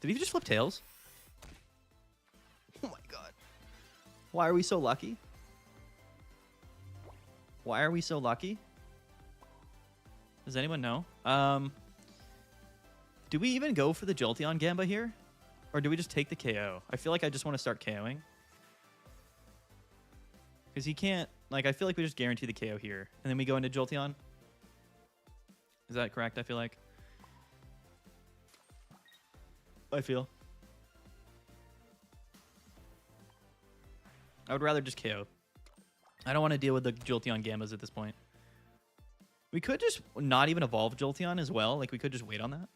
Did he just flip tails? Oh my god. Why are we so lucky? Why are we so lucky? Does anyone know? Do we even go for the Jolteon Gamba here? Or do we just take the KO? I feel like I just want to start KOing. Because he can't... Like, I feel like we just guarantee the KO here. And then we go into Jolteon. Is that correct, I feel like? I feel. I would rather just KO. I don't want to deal with the Jolteon Gambas at this point. We could just not even evolve Jolteon as well. Like, we could just wait on that.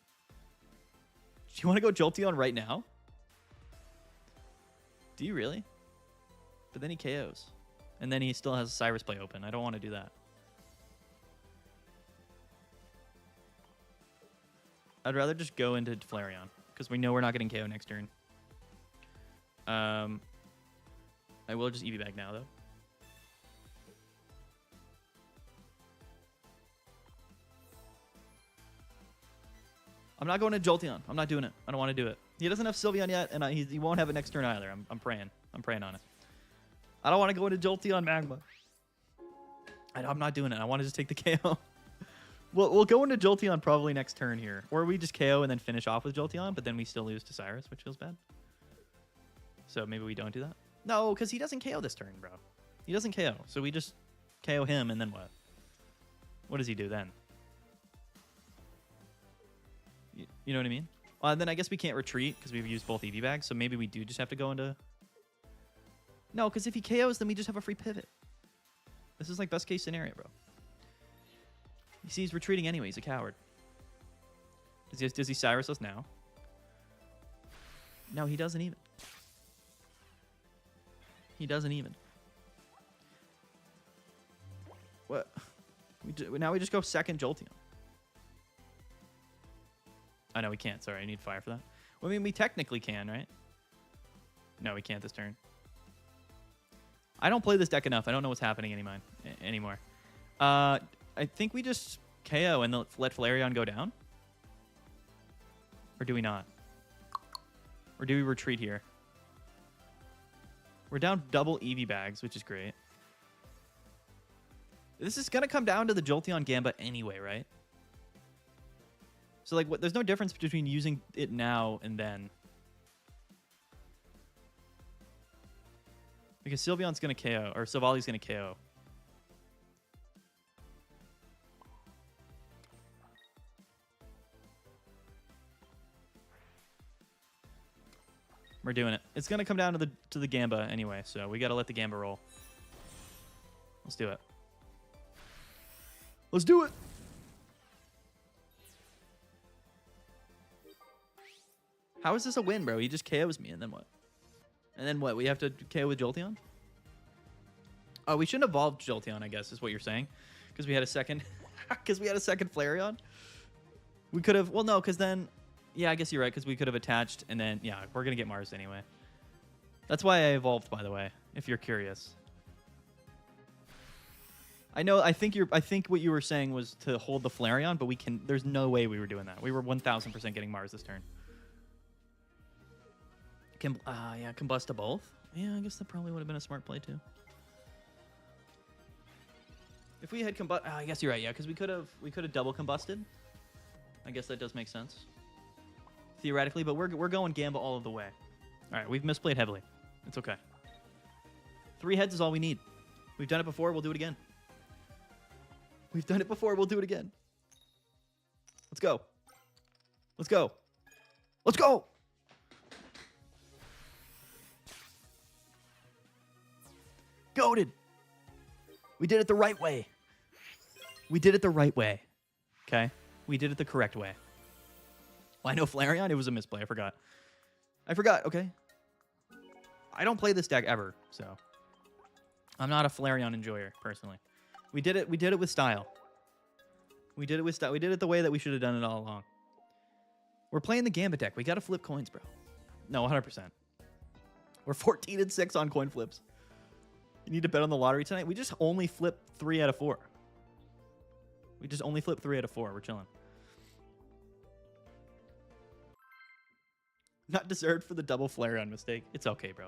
Do you want to go Jolteon right now? Do you really? But then he KOs. And then he still has a Cyrus play open. I don't want to do that. I'd rather just go into Flareon. Because we know we're not getting KO next turn. I will just EV bag now, though. I'm not going to Jolteon. I'm not doing it. I don't want to do it. He doesn't have Sylveon yet, and he won't have it next turn either. I'm praying. I'm praying on it. I don't want to go into Jolteon Magma. I'm not doing it. I want to just take the KO. We'll go into Jolteon probably next turn here. Or we just KO and then finish off with Jolteon, but then we still lose to Cyrus, which feels bad. So maybe we don't do that. No, because he doesn't KO this turn, bro. He doesn't KO. So we just KO him, and then what? What does he do then? You know what I mean? Then I guess we can't retreat because we've used both EV bags. So maybe we do just have to go into... No, because if he KOs, then we just have a free pivot. This is like best case scenario, bro. You see, he's retreating anyway. He's a coward. Does he Cyrus us now? No, he doesn't even. He doesn't even. What? Now we just go second Jolteon. I know we can't. Sorry, I need fire for that. Well, I mean, we technically can, right? No, we can't this turn. I don't play this deck enough. I don't know what's happening anymore. I think we just KO and let Flareon go down. Or do we not? Or do we retreat here? We're down double EV bags, which is great. This is going to come down to the Jolteon Gamba anyway, right? So, like, there's no difference between using it now and then. Because Sylveon's going to KO, or Silvally's going to KO. We're doing it. It's going to come down to the Gamba anyway, so we got to let the Gamba roll. Let's do it. Let's do it! How is this a win, bro? He just KOs me, and then what? And then what? We have to KO with Jolteon? Oh, we shouldn't evolve Jolteon, I guess, is what you're saying. Because we had a second... Because we had a second Flareon? We could have... Well, no, because then... Yeah, I guess you're right, because we could have attached, and then... Yeah, we're going to get Mars anyway. That's why I evolved, by the way, if you're curious. I know, I think what you were saying was to hold the Flareon, but we can... There's no way we were doing that. We were 1,000% getting Mars this turn. Yeah, combust to both. Yeah, I guess that probably would have been a smart play too. If we had I guess you're right. Yeah, because we could have double combusted. I guess that does make sense theoretically, but we're going Gamba all of the way. All right, we've misplayed heavily. It's okay. 3 heads is all we need. We've done it before. We'll do it again. We've done it before. We'll do it again. Let's go. Let's go. Let's go. Goated. We did it the right way. We did it the right way. Okay? We did it the correct way. Well, I know Flareon. It was a misplay. I forgot. Okay. I don't play this deck ever, so I'm not a Flareon enjoyer, personally. We did it with style. We did it with style. We did it the way that we should have done it all along. We're playing the Gambit deck. We got to flip coins, bro. No, 100%. We're 14-6 on coin flips. You need to bet on the lottery tonight? We just only flip 3 out of 4. We just only flip 3 out of 4. We're chilling. Not deserved for the double Flareon mistake. It's okay, bro.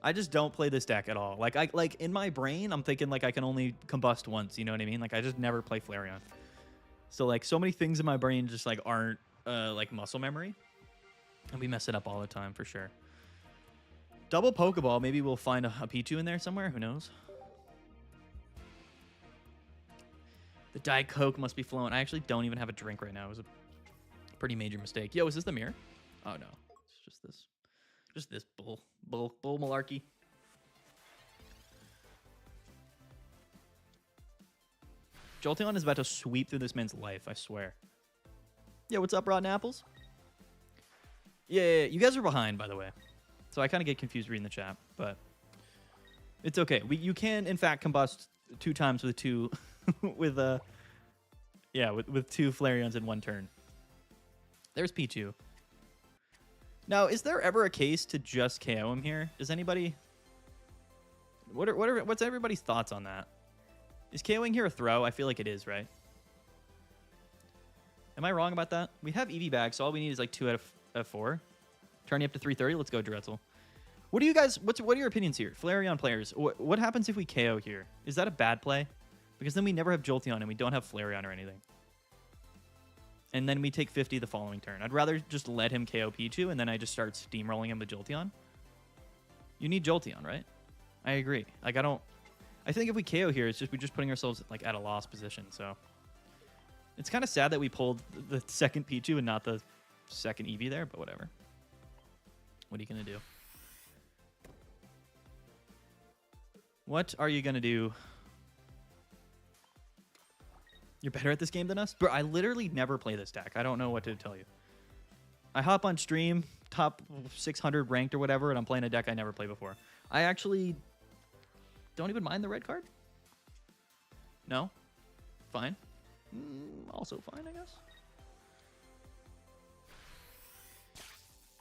I just don't play this deck at all. Like in my brain, I'm thinking like I can only combust once. You know what I mean? Like I just never play Flareon. So like so many things in my brain just like aren't like muscle memory, and we mess it up all the time for sure. Double Pokeball. Maybe we'll find a Pichu in there somewhere. Who knows? The Diet Coke must be flowing. I actually don't even have a drink right now. It was a pretty major mistake. Yo, is this the mirror? Oh no, it's just this. Just this bull malarkey. Jolteon is about to sweep through this man's life, I swear. Yeah, what's up, Rotten Apples? Yeah, you guys are behind, by the way. So I kind of get confused reading the chat, but it's okay. You can, in fact, combust 2 times with 2, with two Flareons in 1 turn. There's Pichu. Now, is there ever a case to just KO him here? Does anybody... What's everybody's thoughts on that? Is KOing here a throw? I feel like it is, right? Am I wrong about that? We have EV back, so all we need is like 2 out of 4. Turning up to 330. Let's go, Dretzel. What do you guys... What are your opinions here? Flareon players. What happens if we KO here? Is that a bad play? Because then we never have Jolteon and we don't have Flareon or anything. And then we take 50 the following turn. I'd rather just let him KO Pichu and then I just start steamrolling him with Jolteon. You need Jolteon, right? I agree. Like, I think if we KO here, we're just putting ourselves like at a loss position. So it's kind of sad that we pulled the second Pichu and not the second Eevee there, but whatever. What are you going to do? What are you going to do? You're better at this game than us? Bro, I literally never play this deck. I don't know what to tell you. I hop on stream, top 600 ranked or whatever, and I'm playing a deck I never played before. I actually don't even mind the red card. No? Fine. Also fine, I guess.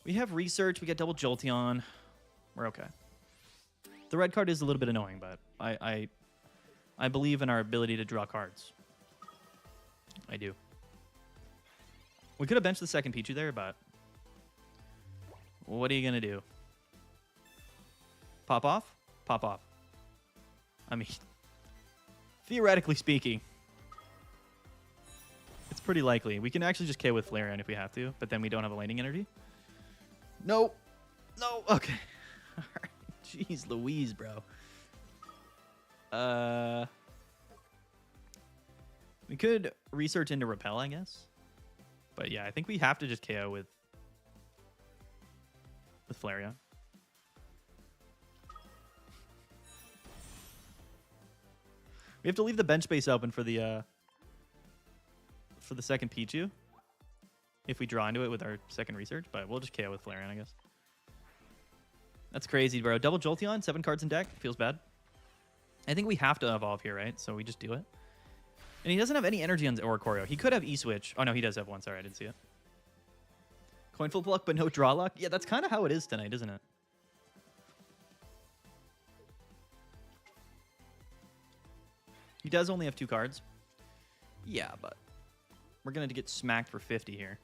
We have research. We get double Jolteon. We're okay. The red card is a little bit annoying, but I believe in our ability to draw cards. I do. We could have benched the second Pichu there, but what are you going to do? Pop off? Pop off. I mean, theoretically speaking, it's pretty likely. We can actually just KO with Flareon if we have to, but then we don't have a lightning energy. No. No. Okay. All right. Jeez Louise, bro. We could research into Repel, I guess. But yeah, I think we have to just KO with Flareon. We have to leave the bench space open for the second Pichu. If we draw into it with our second research, but we'll just KO with Flareon, I guess. That's crazy, bro. Double Jolteon, 7 cards in deck. Feels bad. I think we have to evolve here, right? So we just do it. And he doesn't have any energy on Oricorio. He could have E-Switch. Oh, no, he does have one. Sorry, I didn't see it. Coin flip luck, but no draw luck? Yeah, that's kind of how it is tonight, isn't it? He does only have 2 cards. Yeah, but we're going to get smacked for 50 here.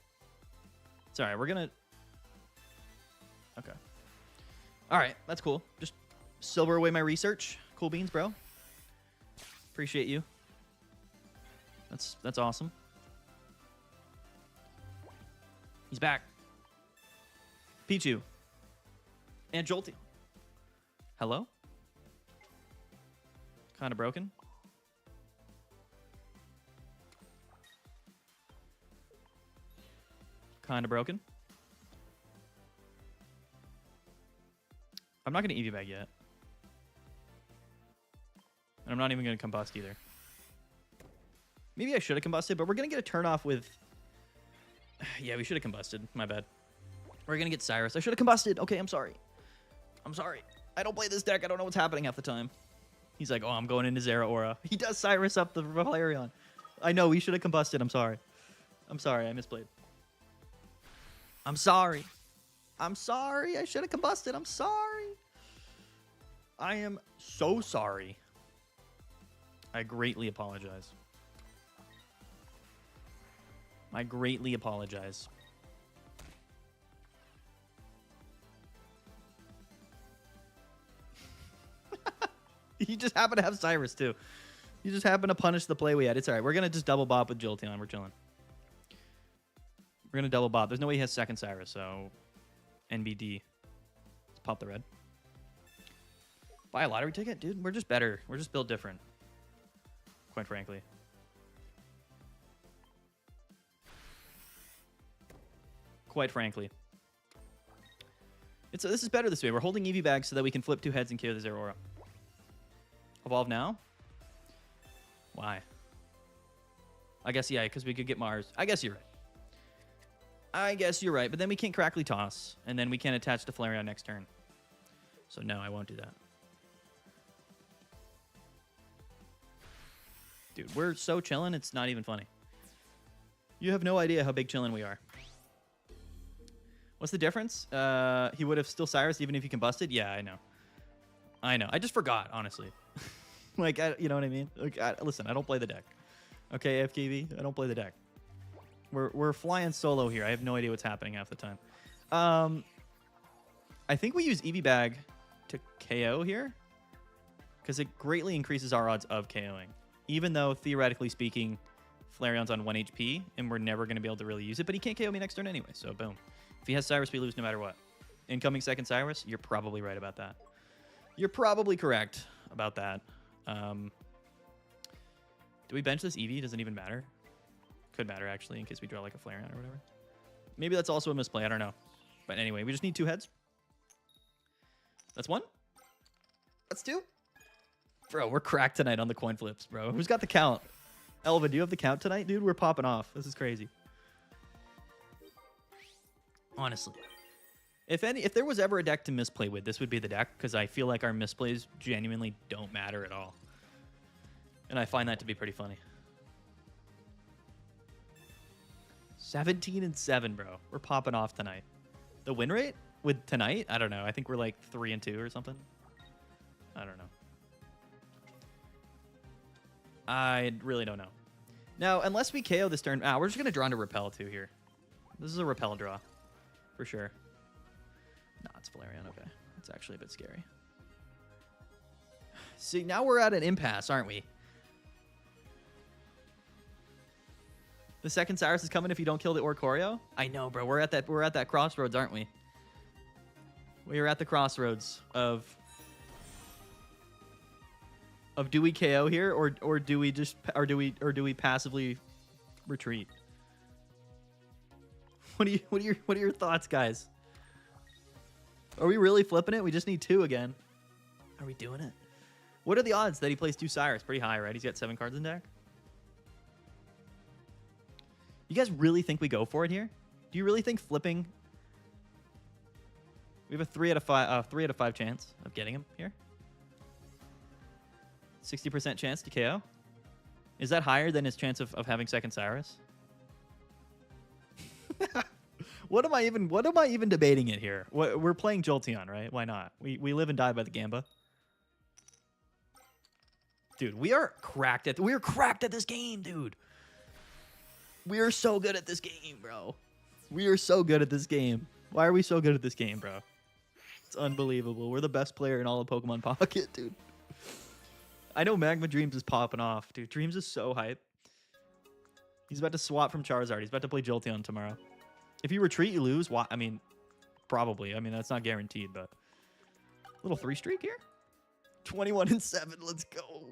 It's all right. We're going to... Okay. All right. That's cool. Just silver away my research. Cool beans, bro. Appreciate you. That's awesome. He's back. Pichu. And Jolteon. Hello? Kind of broken. Kind of broken. I'm not going to EV bag yet. And I'm not even going to combust either. Maybe I should have combusted, but we're going to get a turn off with... Yeah, we should have combusted. My bad. We're going to get Cyrus. I should have combusted. Okay, I'm sorry. I'm sorry. I don't play this deck. I don't know what's happening half the time. He's like, oh, I'm going into Zeraora. He does Cyrus up the Flareon. I know, we should have combusted. I'm sorry. I'm sorry. I misplayed. I'm sorry. I'm sorry. I should have combusted. I'm sorry. I am so sorry. I greatly apologize. I greatly apologize. You just happen to have Cyrus, too. You just happen to punish the play we had. It's all right. We're going to just double bop with Jolteon. We're chilling. We're going to double bop. There's no way he has second Cyrus, so NBD. Let's pop the red. Buy a lottery ticket? Dude, we're just better. We're just built different. Quite frankly. Quite frankly. This is better this way. We're holding EV bags so that we can flip 2 heads and KO the Zeraora. Evolve now? Why? I guess, yeah, because we could get Mars. I guess you're right. But then we can't Crackly Toss. And then we can't attach to Flareon next turn. So no, I won't do that. Dude, we're so chilling, it's not even funny. You have no idea how big chilling we are. What's the difference? He would have still Cyrus even if he combusted? Yeah, I know. I just forgot, honestly. Like, you know what I mean? Like, listen, I don't play the deck. Okay, FKV, I don't play the deck. We're flying solo here. I have no idea what's happening half the time. I think we use EV Bag to KO here because it greatly increases our odds of KOing. Even though, theoretically speaking, Flareon's on 1 HP and we're never going to be able to really use it, but he can't KO me next turn anyway, so boom. If he has Cyrus, we lose no matter what. Incoming second Cyrus, you're probably right about that. You're probably correct about that. Do we bench this Eevee? Doesn't even matter. Could matter, actually, in case we draw like a Flareon or whatever. Maybe that's also a misplay. I don't know. But anyway, we just need 2 heads. That's 1. That's 2. Bro, we're cracked tonight on the coin flips, bro. Who's got the count? Elva, do you have the count tonight? Dude, we're popping off. This is crazy. Honestly. If there was ever a deck to misplay with, this would be the deck, because I feel like our misplays genuinely don't matter at all. And I find that to be pretty funny. 17-7, bro. We're popping off tonight. The win rate with tonight? I don't know. I think we're like 3-2 or something. I don't know. I really don't know. Now, unless we KO this turn... we're just going to draw into Repel, too, here. This is a Repel draw. For sure. No, it's Flareon. Okay. That's actually a bit scary. See, now we're at an impasse, aren't we? The second Cyrus is coming if you don't kill the Oricorio? I know, bro. We're at that crossroads, aren't we? We are at the crossroads of do we KO here or do we just do we passively retreat? What are your thoughts, guys? Are we really flipping it? We just need 2 again. Are we doing it? What are the odds that he plays 2 Cyrus? Pretty high, right? He's got 7 cards in deck. You guys really think we go for it here? Do you really think flipping? We have a 3 out of 5 chance of getting him here. 60% chance to KO. Is that higher than his chance of having second Cyrus? What am I even debating it here? We're playing Jolteon, right? Why not? We live and die by the Gamba. Dude, we are cracked at this game, dude. We are so good at this game, bro. We are so good at this game. Why are we so good at this game, bro? It's unbelievable. We're the best player in all of Pokemon Pocket, dude. I know Magma Dreams is popping off, dude. Dreams is so hype. He's about to swap from Charizard. He's about to play Jolteon tomorrow. If you retreat, you lose. Why? I mean, probably. I mean, that's not guaranteed, but little 3 streak here. 21-7. Let's go.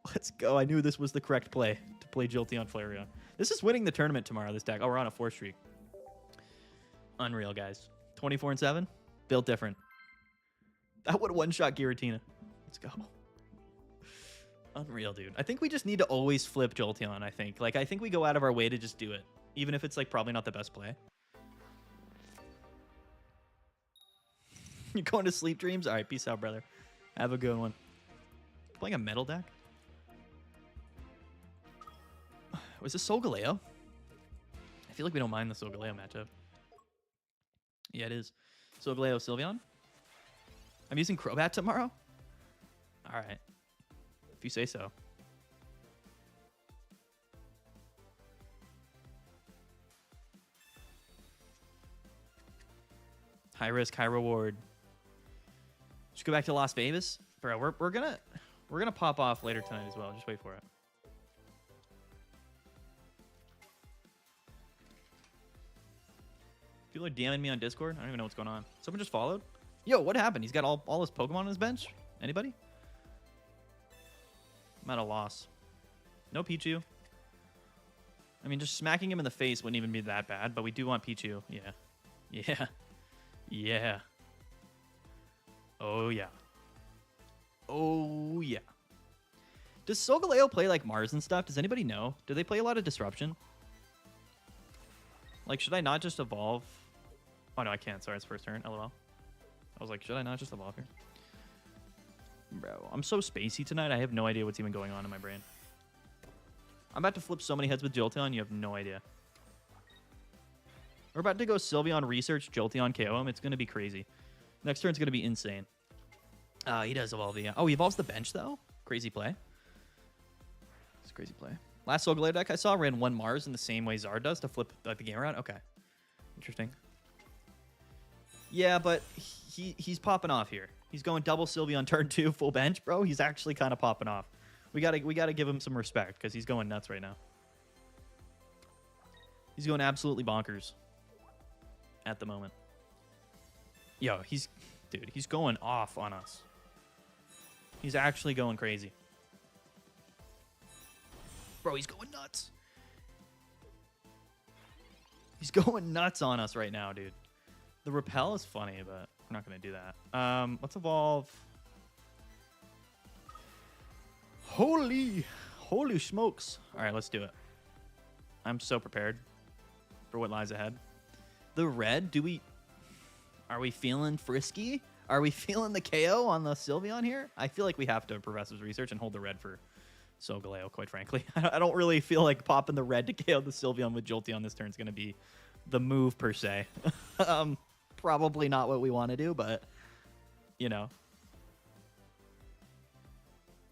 Let's go. I knew this was the correct play to play Jolteon Flareon. This is winning the tournament tomorrow, this deck. Oh, we're on a 4 streak. Unreal, guys. 24-7. Built different. That would one-shot Giratina. Let's go. Unreal, dude. I think we just need to always flip Jolteon, I think. Like, I think we go out of our way to just do it. Even if it's, like, probably not the best play. You're going to sleep, Dreams? All right, peace out, brother. Have a good one. Playing a metal deck? Was this Solgaleo? I feel like we don't mind the Solgaleo matchup. Yeah, it is. Solgaleo, Sylveon? I'm using Crobat tomorrow? All right. If you say so. High risk, high reward. Just go back to Las Vegas, bro. We're gonna pop off later tonight as well. Just wait for it. People are DMing me on Discord. I don't even know what's going on. Someone just followed? Yo, what happened? He's got all his Pokemon on his bench? Anybody? I'm at a loss. No Pichu. I mean, just smacking him in the face wouldn't even be that bad, but we do want Pichu. Yeah. Yeah. Yeah. Oh, yeah. Oh, yeah. Does Solgaleo play like Mars and stuff? Does anybody know? Do they play a lot of Disruption? Like, should I not just evolve? Oh, no, I can't. Sorry, it's first turn. LOL. I was like, should I not just evolve here? Bro, I'm so spacey tonight. I have no idea what's even going on in my brain. I'm about to flip so many heads with Jolteon. You have no idea. We're about to go Sylveon Research, Jolteon KO him. It's going to be crazy. Next turn's going to be insane. He does evolve, yeah. Oh, he evolves the bench, though? Crazy play. It's a crazy play. Last Solgaleo deck I saw ran one Mars in the same way Zard does to flip the game around. Okay. Interesting. Yeah, but he's popping off here. He's going double Sylveon turn 2, full bench, bro. He's actually kind of popping off. We gotta give him some respect because he's going nuts right now. He's going absolutely bonkers at the moment. Yo, he's going off on us. He's actually going crazy. Bro, he's going nuts. He's going nuts on us right now, dude. The repel is funny, but we're not going to do that. Let's evolve. Holy smokes. All right, let's do it. I'm so prepared for what lies ahead. The red, are we feeling frisky? Are we feeling the KO on the Sylveon here? I feel like we have to Professor's Research and hold the red for Solgaleo, quite frankly. I don't really feel like popping the red to KO the Sylveon with Jolteon this turn is going to be the move, per se. Probably not what we want to do, but, you know.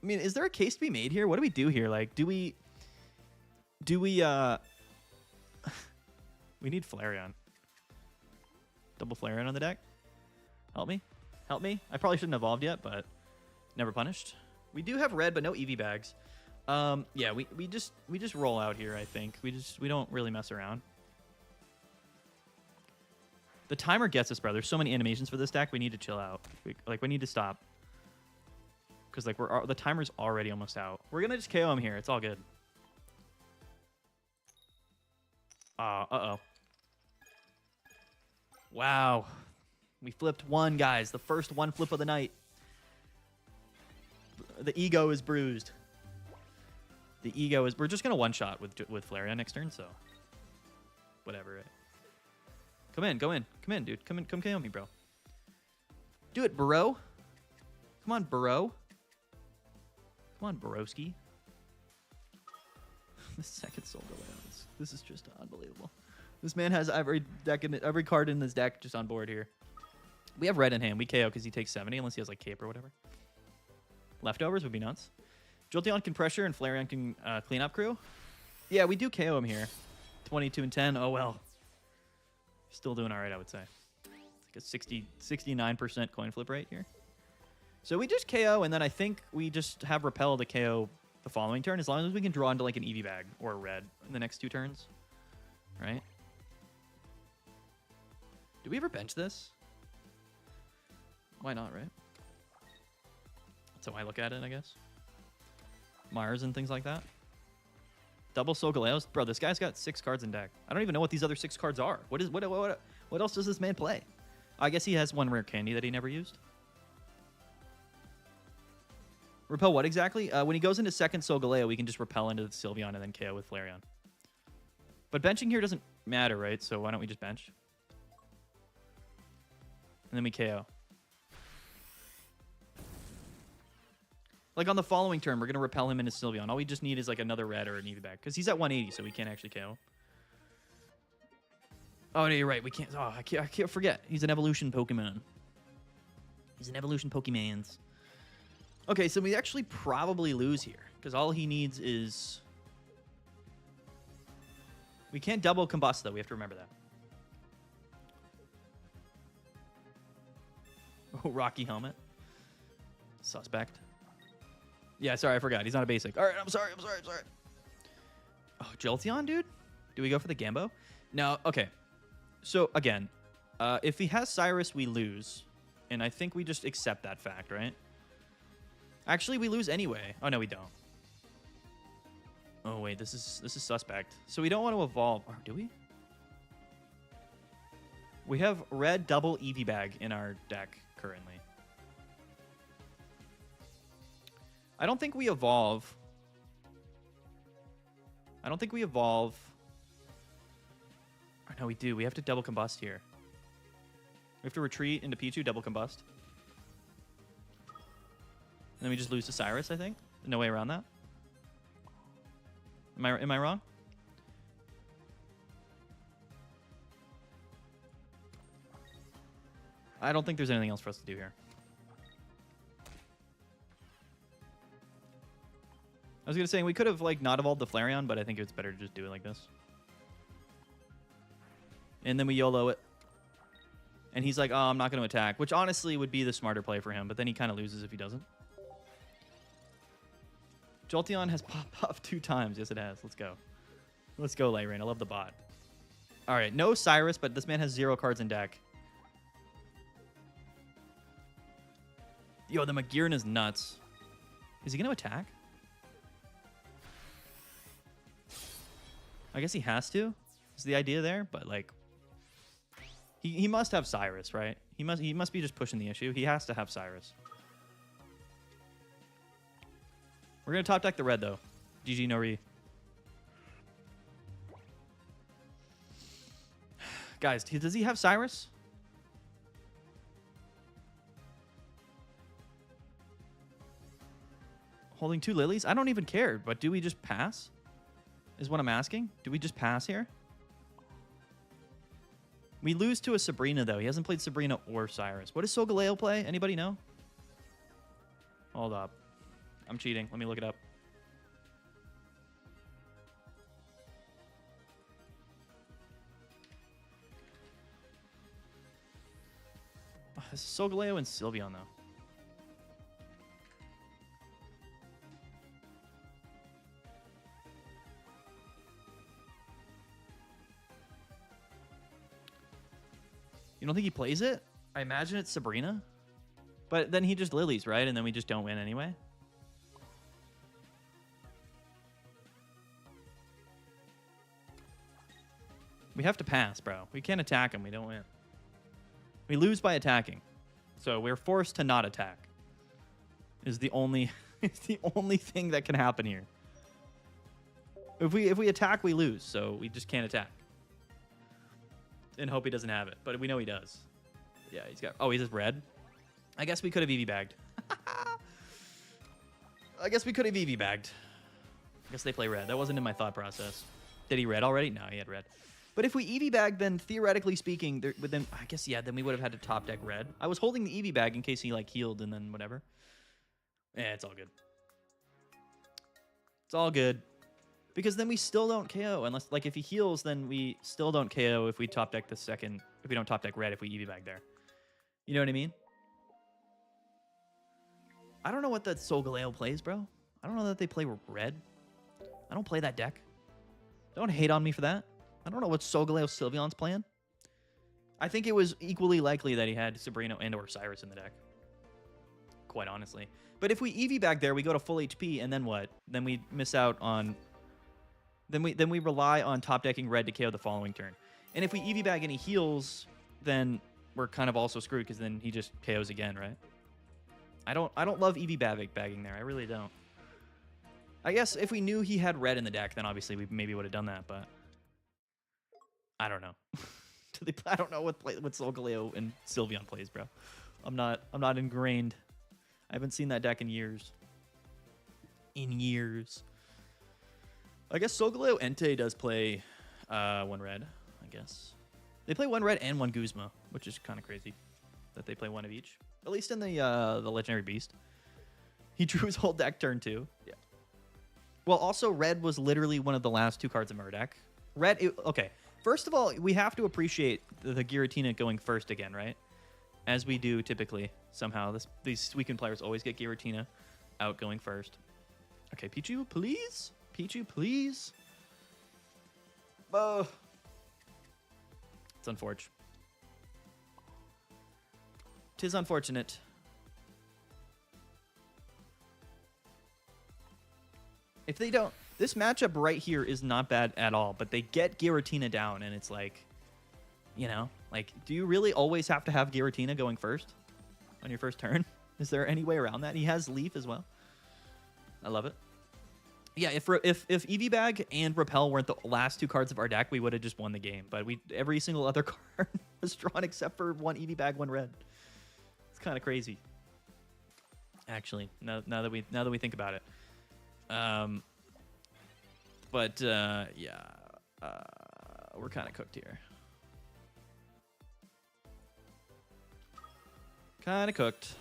I mean, is there a case to be made here? What do we do here? Like, do we, we need Flareon. Double Flareon on the deck. Help me. Help me. I probably shouldn't have evolved yet, but never punished. We do have red, but no EV bags. Yeah, we just roll out here, I think. We don't really mess around. The timer gets us, bro. There's so many animations for this deck. We need to chill out. We need to stop. Because, like, the timer's already almost out. We're going to just KO him here. It's all good. Uh-oh. Wow. We flipped one, guys. The first one flip of the night. The ego is bruised. The ego is... We're just going to one-shot with Flareon next turn, so... Whatever, right? Come in, go in. Come in, dude. Come KO me, bro. Do it, bro. Come on, bro. Come on, broski. The second Solgaleo. This is just unbelievable. This man has every card in his deck just on board here. We have red in hand. We KO because he takes 70 unless he has like cape or whatever. Leftovers would be nuts. Jolteon can pressure and Flareon can clean up crew. Yeah, we do KO him here. 22 and 10. Oh, well. Still doing all right, I would say. It's like a 69% coin flip rate here. So we just KO, and then I think we just have Repel to KO the following turn, as long as we can draw into like an EV bag or a red in the next 2 turns. Right? Do we ever bench this? Why not, right? That's how I look at it, I guess. Mars and things like that. Double Solgaleos. Bro, this guy's got 6 cards in deck. I don't even know what these other 6 cards are. What else does this man play? I guess he has one rare candy that he never used. Repel what exactly? When he goes into second Solgaleo, we can just repel into the Sylveon and then KO with Flareon. But benching here doesn't matter, right? So why don't we just bench? And then we KO. Like on the following turn, we're going to repel him into Sylveon. All we just need is like another red or an EV back. Because he's at 180, so we can't actually KO. Oh, no, you're right. We can't. Oh, I can't forget. He's an evolution Pokemon. He's an evolution Pokemans. Okay, so we actually probably lose here. Because all he needs is... We can't double combust, though. We have to remember that. Oh, Rocky Helmet. Suspect. Yeah, sorry, I forgot. He's not a basic. All right, I'm sorry. Oh, Jolteon, dude? Do we go for the Gambo? No, okay. So, again, If he has Cyrus, we lose. And I think we just accept that fact, right? Actually, we lose anyway. Oh, no, we don't. Oh, wait, this is suspect. So we don't want to evolve. Or do we? We have red double Eevee bag in our deck currently. I don't think we evolve. I don't think we evolve. Oh, no, we do. We have to double combust here. We have to retreat into Pichu, double combust. And then we just lose to Cyrus, I think. No way around that. Am I wrong? I don't think there's anything else for us to do here. I was gonna say we could have like not evolved the Flareon, but I think it's better to just do it like this. And then we YOLO it. And he's like, oh, I'm not going to attack, which honestly would be the smarter play for him, but then he kind of loses if he doesn't. Jolteon has popped off 2 times. Yes, it has. Let's go. Let's go, Lightrain. I love the bot. All right, no Cyrus, but this man has 0 cards in deck. Yo, the Magirin is nuts. Is he going to attack? I guess he has to. Is the idea there, but like... He must have Cyrus, right? He must be just pushing the issue. He has to have Cyrus. We're going to top deck the red, though. GG, no re. Guys, does he have Cyrus? Holding 2 lilies? I don't even care, but do we just pass? Is what I'm asking. Do we just pass here? We lose to a Sabrina, though. He hasn't played Sabrina or Cyrus. What does Solgaleo play? Anybody know? Hold up. I'm cheating. Let me look it up. Oh, this is Solgaleo and Sylveon, though. You don't think he plays it? I imagine it's Sabrina. But then he just lilies, right? And then we just don't win anyway. We have to pass, bro. We can't attack him. We don't win. We lose by attacking. So we're forced to not attack. Is the only it's the only thing that can happen here. If we attack, we lose. So we just can't attack. And hope he doesn't have it. But we know he does. Yeah, he's got... Oh, he's just red? I guess we could have EV bagged. I guess we could have EV bagged. I guess they play red. That wasn't in my thought process. Did he red already? No, he had red. But if we EV bagged, then theoretically speaking, then I guess, yeah, then we would have had to top deck red. I was holding the EV bag in case he, like, healed and then whatever. Yeah, it's all good. It's all good. Because then we still don't KO. Unless, like, if he heals, then we still don't KO if we top deck the second... If we don't top deck red, if we EV bag there. You know what I mean? I don't know what that Solgaleo plays, bro. I don't know that they play red. I don't play that deck. Don't hate on me for that. I don't know what Solgaleo Sylveon's playing. I think it was equally likely that he had Sabrina and or Cyrus in the deck. Quite honestly. But if we EV bag there, we go to full HP, and then what? Then we miss out on... Then we rely on top decking red to KO the following turn. And if we EV bag and he heals, then we're kind of also screwed because then he just KOs again, right? I don't love EV bagging there. I really don't. I guess if we knew he had red in the deck, then obviously we maybe would have done that, but I don't know. I don't know what Solgaleo and Sylveon plays, bro. I'm not ingrained. I haven't seen that deck in years. I guess Solgaleo Entei does play 1 red, I guess. They play 1 red and 1 Guzma, which is kind of crazy that they play 1 of each. At least in the Legendary Beast. He drew his whole deck turn 2. Yeah. Well, also, red was literally one of the last 2 cards in our deck. Okay. First of all, we have to appreciate the Giratina going first again, right? As we do typically, somehow. These Suicune players always get Giratina out going first. Okay, Pichu, please? Pichu, please? It's unfortunate. 'Tis unfortunate. If they don't... This matchup right here is not bad at all, but they get Giratina down, and it's like, you know, like, do you really always have to have Giratina going first on your first turn? Is there any way around that? He has Leaf as well. I love it. Yeah, if EV Bag and Repel weren't the last two cards of our deck, we would have just won the game. But every single other card was drawn except for one EV Bag, one red. It's kind of crazy, actually. Now that we think about it. But yeah, we're kind of cooked here. Kind of cooked.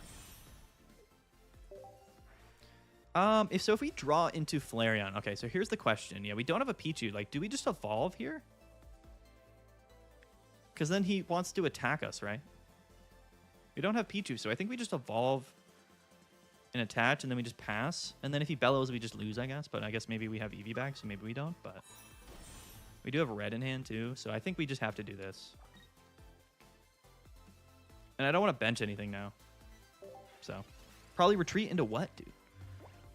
If we draw into Flareon, okay, so here's the question. Yeah, we don't have a Pichu. Like, do we just evolve here? Because then he wants to attack us, right? We don't have Pichu, so I think we just evolve and attach, and then we just pass. And then if he bellows, we just lose, I guess. But I guess maybe we have EV back, so maybe we don't. But we do have red in hand, too, so I think we just have to do this. And I don't want to bench anything now. So, probably retreat into what, dude?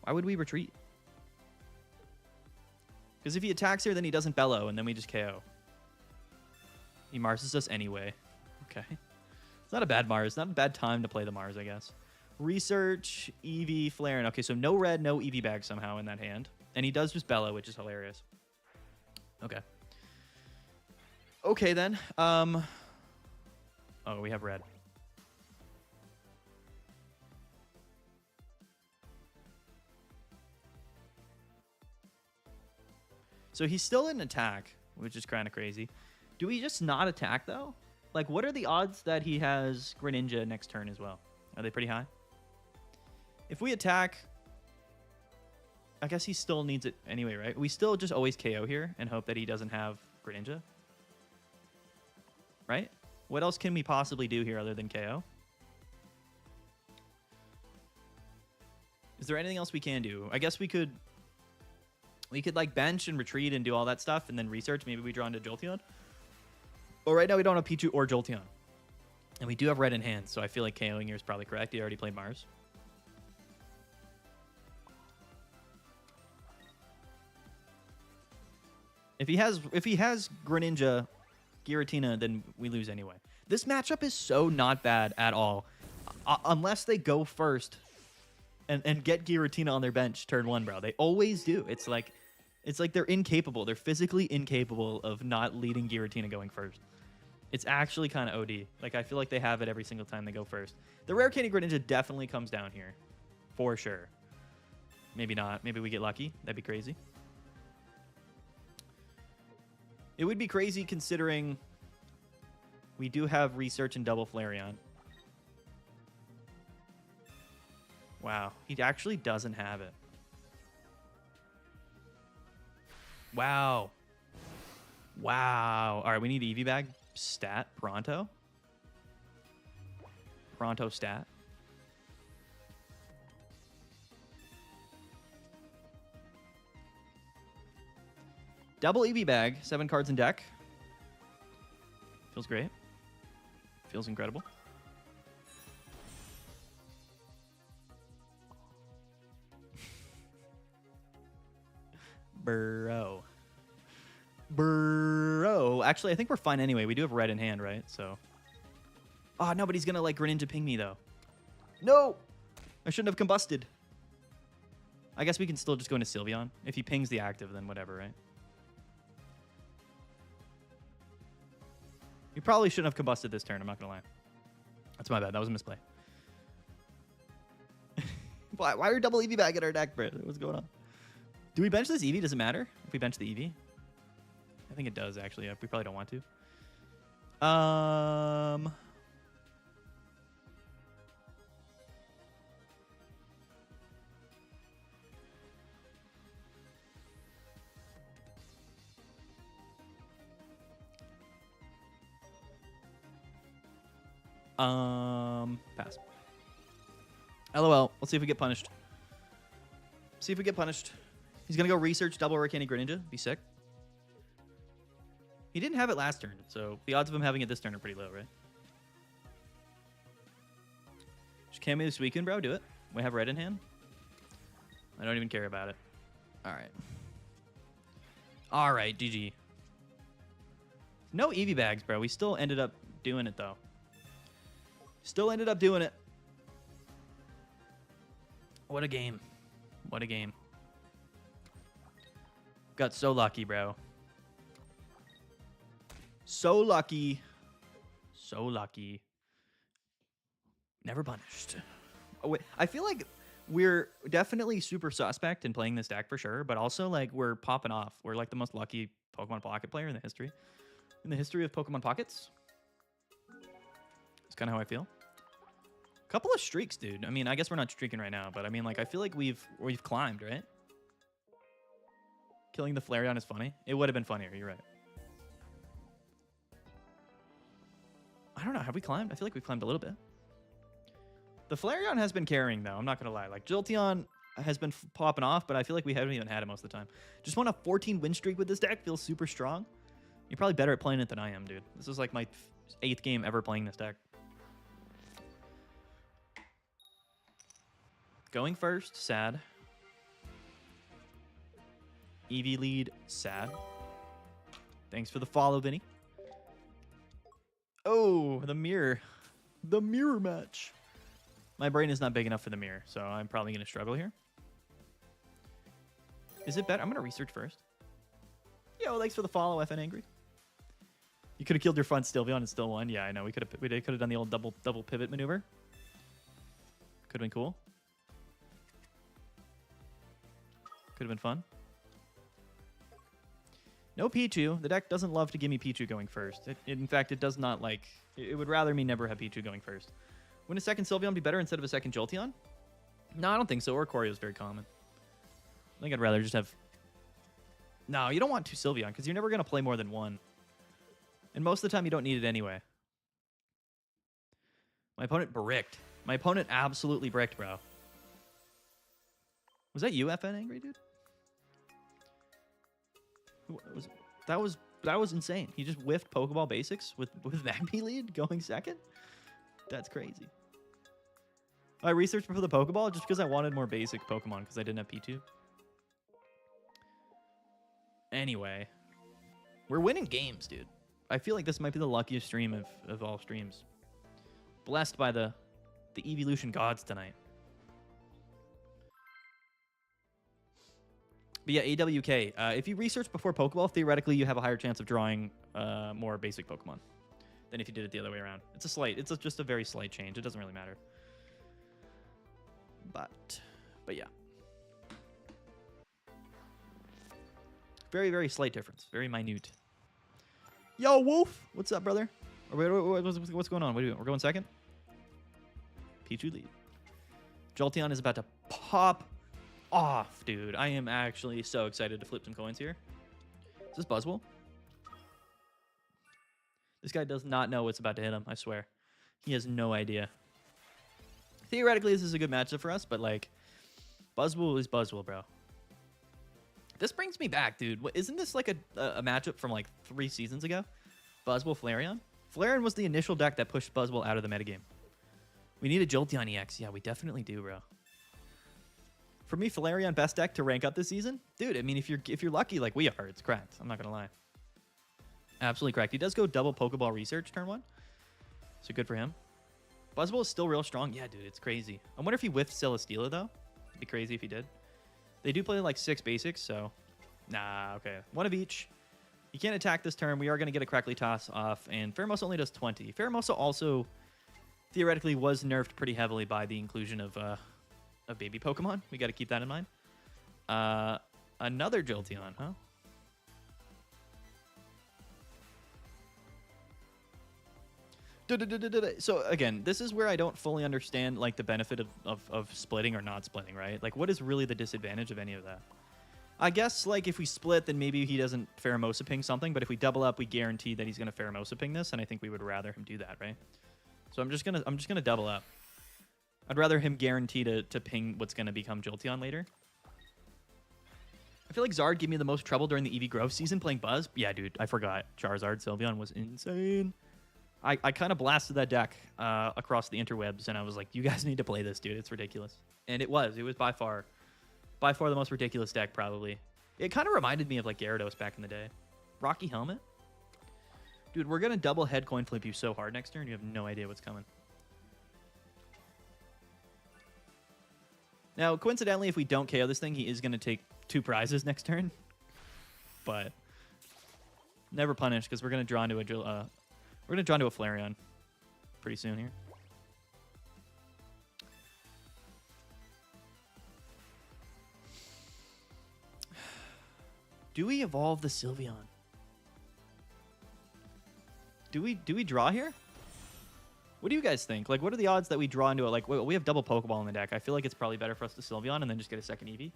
Why would we retreat? Because if he attacks here, then he doesn't bellow, and then we just KO. He Marses us anyway. Okay. It's not a bad Mars. Not a bad time to play the Mars, I guess. Research, EV, Flareon. Okay, so no red, no EV bag somehow in that hand. And he does just bellow, which is hilarious. Okay. Okay, then. Oh, we have red. So he's still in attack, which is kind of crazy. Do we just not attack, though? Like, what are the odds that he has Greninja next turn as well? Are they pretty high? If we attack, I guess he still needs it anyway, right? We still just always KO here and hope that he doesn't have Greninja. Right? What else can we possibly do here other than KO? Is there anything else we can do? I guess we could like bench and retreat and do all that stuff and then research. Maybe we draw into Jolteon. But right now we don't have Pichu or Jolteon. And we do have red in hand, so I feel like KOing here is probably correct. He already played Mars. If he has Greninja, Giratina, then we lose anyway. This matchup is so not bad at all. Unless they go first and get Giratina on their bench turn one, bro. They always do. It's like they're incapable. They're physically incapable of not leading Giratina going first. It's actually kind of OD. Like, I feel like they have it every single time they go first. The rare candy Greninja definitely comes down here. For sure. Maybe not. Maybe we get lucky. That'd be crazy. It would be crazy considering we do have research and double Flareon. Wow. He actually doesn't have it. Wow. Wow. All right, we need EV bag stat pronto. Pronto stat. Double EV bag, 7 cards in deck. Feels great. Feels incredible. Bro. Actually, I think we're fine anyway. We do have red in hand, right? So. Oh, nobody's gonna like Greninja ping me though. No! I shouldn't have combusted. I guess we can still just go into Sylveon. If he pings the active, then whatever, right? We probably shouldn't have combusted this turn, I'm not gonna lie. That's my bad. That was a misplay. Why are double EV back in our deck, bro? What's going on? Do we bench this EV? Does it matter if we bench the EV? I think it does, actually. We probably don't want to. Pass. LOL. Let's see if we get punished. See if we get punished. He's going to go research double Rare Candy Greninja. Be sick. He didn't have it last turn, so the odds of him having it this turn are pretty low, right? cameo the Suicune, bro. Do it. We have red in hand. I don't even care about it. All right. All right, GG. No Eevee bags, bro. We still ended up doing it, though. Still ended up doing it. What a game. What a game. Got so lucky, bro. So lucky. So lucky. Never punished. Oh, wait. I feel like we're definitely super suspect in playing this deck for sure, but also like we're popping off. We're like the most lucky Pokemon Pocket player in the history. In the history of Pokemon Pockets. It's kind of how I feel. Couple of streaks, dude. I mean, I guess we're not streaking right now, but I mean, like, I feel like we've climbed, right? Killing the Flareon is funny. It would have been funnier. You're right. I don't know. Have we climbed? I feel like we've climbed a little bit. The Flareon has been carrying, though. I'm not going to lie. Like, Jolteon has been popping off, but I feel like we haven't even had it most of the time. Just want a 14 win streak with this deck. Feels super strong. You're probably better at playing it than I am, dude. This is like my 8th game ever playing this deck. Going first, sad. Eevee lead, sad. Thanks for the follow, Vinny. Oh, the mirror. The mirror match. My brain is not big enough for the mirror, so I'm probably going to struggle here. Is it better? I'm going to research first. Yo, thanks for the follow, FN Angry. You could have killed your front Sylveon and still won. Yeah, I know. We could have done the old double pivot maneuver. Could have been cool. Could have been fun. No Pichu. The deck doesn't love to give me Pichu going first. In fact, it does not like... It would rather me never have Pichu going first. Wouldn't a second Sylveon be better instead of a second Jolteon? No, I don't think so. Oricorio is very common. I think I'd rather just have... No, you don't want two Sylveon because you're never going to play more than one. And most of the time, you don't need it anyway. My opponent bricked. My opponent absolutely bricked, bro. Was that you, FN Angry, dude? That was insane. He just whiffed Pokeball Basics with Magpie lead going second? That's crazy. I researched for the Pokeball just because I wanted more basic Pokemon because I didn't have P2. Anyway. We're winning games, dude. I feel like this might be the luckiest stream of all streams. Blessed by the evolution gods tonight. But yeah, AWK. If you research before Pokeball, theoretically you have a higher chance of drawing more basic Pokemon than if you did it the other way around. It's just a very slight change. It doesn't really matter. But yeah. Very, very slight difference. Very minute. Yo, Wolf! What's up, brother? What's going on? What are we doing? We're going second? Pichu lead. Jolteon is about to pop off, dude. I am actually so excited to flip some coins here. Is this Buzzwole? This guy does not know what's about to hit him, I swear. He has no idea. Theoretically, this is a good matchup for us, but, like, Buzzwole is Buzzwole, bro. This brings me back, dude. Isn't this, like, a matchup from, like, 3 seasons ago? Buzzwole, Flareon? Flareon was the initial deck that pushed Buzzwole out of the metagame. We need a Jolteon EX. Yeah, we definitely do, bro. For me, Flareon best deck to rank up this season? Dude, I mean, if you're lucky like we are, it's cracked. I'm not going to lie. Absolutely cracked. He does go double Pokeball Research turn 1. So good for him. Buzzwole is still real strong. Yeah, dude, it's crazy. I wonder if he whiffed Celesteela, though. It'd be crazy if he did. They do play like 6 basics, so... Nah, okay. 1 of each. You can't attack this turn. We are going to get a Crackly Toss off, and Pheromosa only does 20. Pheromosa also, theoretically, was nerfed pretty heavily by the inclusion of baby Pokemon. We got to keep that in mind. Another Jolteon, huh? So again, this is where I don't fully understand like the benefit of splitting or not splitting, right? Like, what is really the disadvantage of any of that? I guess like if we split, then maybe he doesn't Pheromosa ping something, but if we double up, we guarantee that he's gonna Pheromosa ping this, and I think we would rather him do that, right? So I'm just gonna double up. I'd rather him guarantee to ping what's gonna become Jolteon later. I feel like Zard gave me the most trouble during the Eevee Grove season playing Buzz. Yeah, dude, I forgot. Charizard Sylveon was insane. I kind of blasted that deck across the interwebs, and I was like, you guys need to play this, dude. It's ridiculous. And it was by far the most ridiculous deck, probably. It kind of reminded me of like Gyarados back in the day. Rocky Helmet? Dude, we're going to double head coin flip you so hard next turn, you have no idea what's coming. Now, coincidentally, if we don't KO this thing, he is going to take 2 prizes next turn. But never punish, because we're going to draw into a Flareon pretty soon here. Do we evolve the Sylveon? Do we draw here? What do you guys think? Like, what are the odds that we draw into it? Like, we have double Pokeball in the deck. I feel like it's probably better for us to Sylveon and then just get a second Eevee.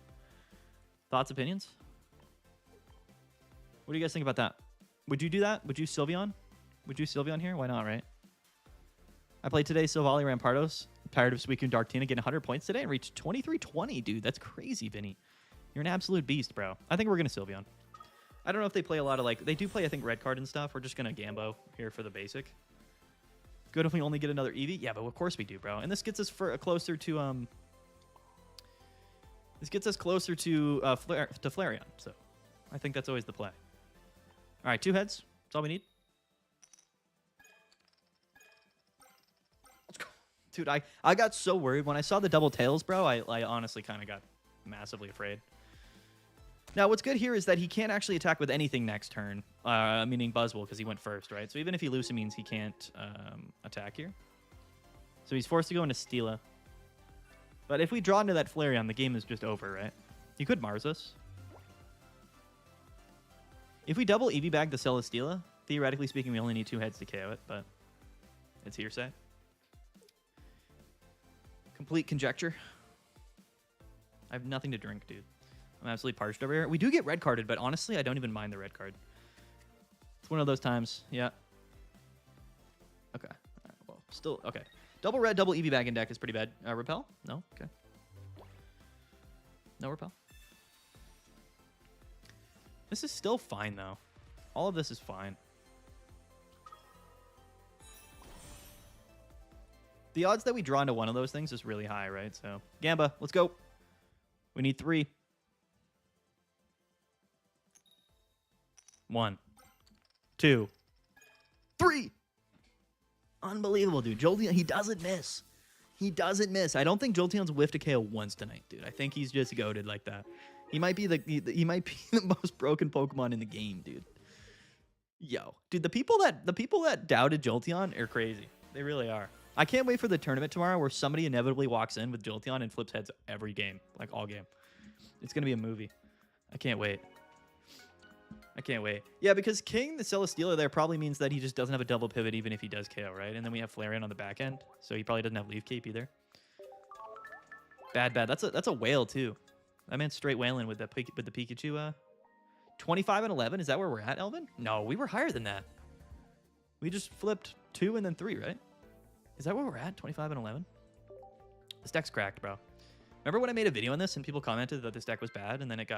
Thoughts, opinions? What do you guys think about that? Would you do that? Would you Sylveon? Would you Sylveon here? Why not, right? I played today Silvally Rampardos. Tired of Suicune Darktina getting 100 points today and reached 2320, dude. That's crazy, Vinny. You're an absolute beast, bro. I think we're going to Sylveon. I don't know if they play a lot of, like... They do play, I think, red card and stuff. We're just going to Gambo here for the basic. Good if we only get another Eevee? Yeah, but of course we do, bro. And this gets us closer to, This gets us closer to Flareon, so... I think that's always the play. All right, 2 heads. That's all we need. Let's go. Dude, I got so worried. When I saw the double tails, bro, I honestly kind of got massively afraid. Now, what's good here is that he can't actually attack with anything next turn, meaning Buzzwole, because he went first, right? So even if he Lucamines, he can't attack here. So he's forced to go into Stila. But if we draw into that Flareon, the game is just over, right? He could Mars us. If we double Eevee bag the Celesteela, theoretically speaking, we only need 2 heads to KO it, but it's hearsay. Complete conjecture. I have nothing to drink, dude. I'm absolutely parched over here. We do get red carded, but honestly, I don't even mind the red card. It's one of those times. Yeah. Okay. All right, well, still, okay. Double red, double Eevee bag in deck is pretty bad. Repel? No? Okay. No repel. This is still fine, though. All of this is fine. The odds that we draw into one of those things is really high, right? So, Gamba, let's go. We need 3. 1, 2, 3. Unbelievable, dude. Jolteon, he doesn't miss. He doesn't miss. I don't think Jolteon's whiffed a KO once tonight, dude. I think he's just goated like that. He might be the most broken Pokemon in the game, dude. Yo, dude, the people that doubted Jolteon are crazy. They really are. I can't wait for the tournament tomorrow where somebody inevitably walks in with Jolteon and flips heads every game, like all game. It's gonna be a movie. I can't wait. I can't wait. Yeah, because King the Celesteela there probably means that he just doesn't have a double pivot even if he does KO, right? And then we have Flareon on the back end, so he probably doesn't have Leaf Cape either. Bad. That's a whale too. That man's straight whaling with the Pikachu. 25 and 11. Is that where we're at, Elvin? No, we were higher than that. We just flipped 2 and then 3, right? Is that where we're at? 25 and 11. This deck's cracked, bro. Remember when I made a video on this and people commented that this deck was bad, and then it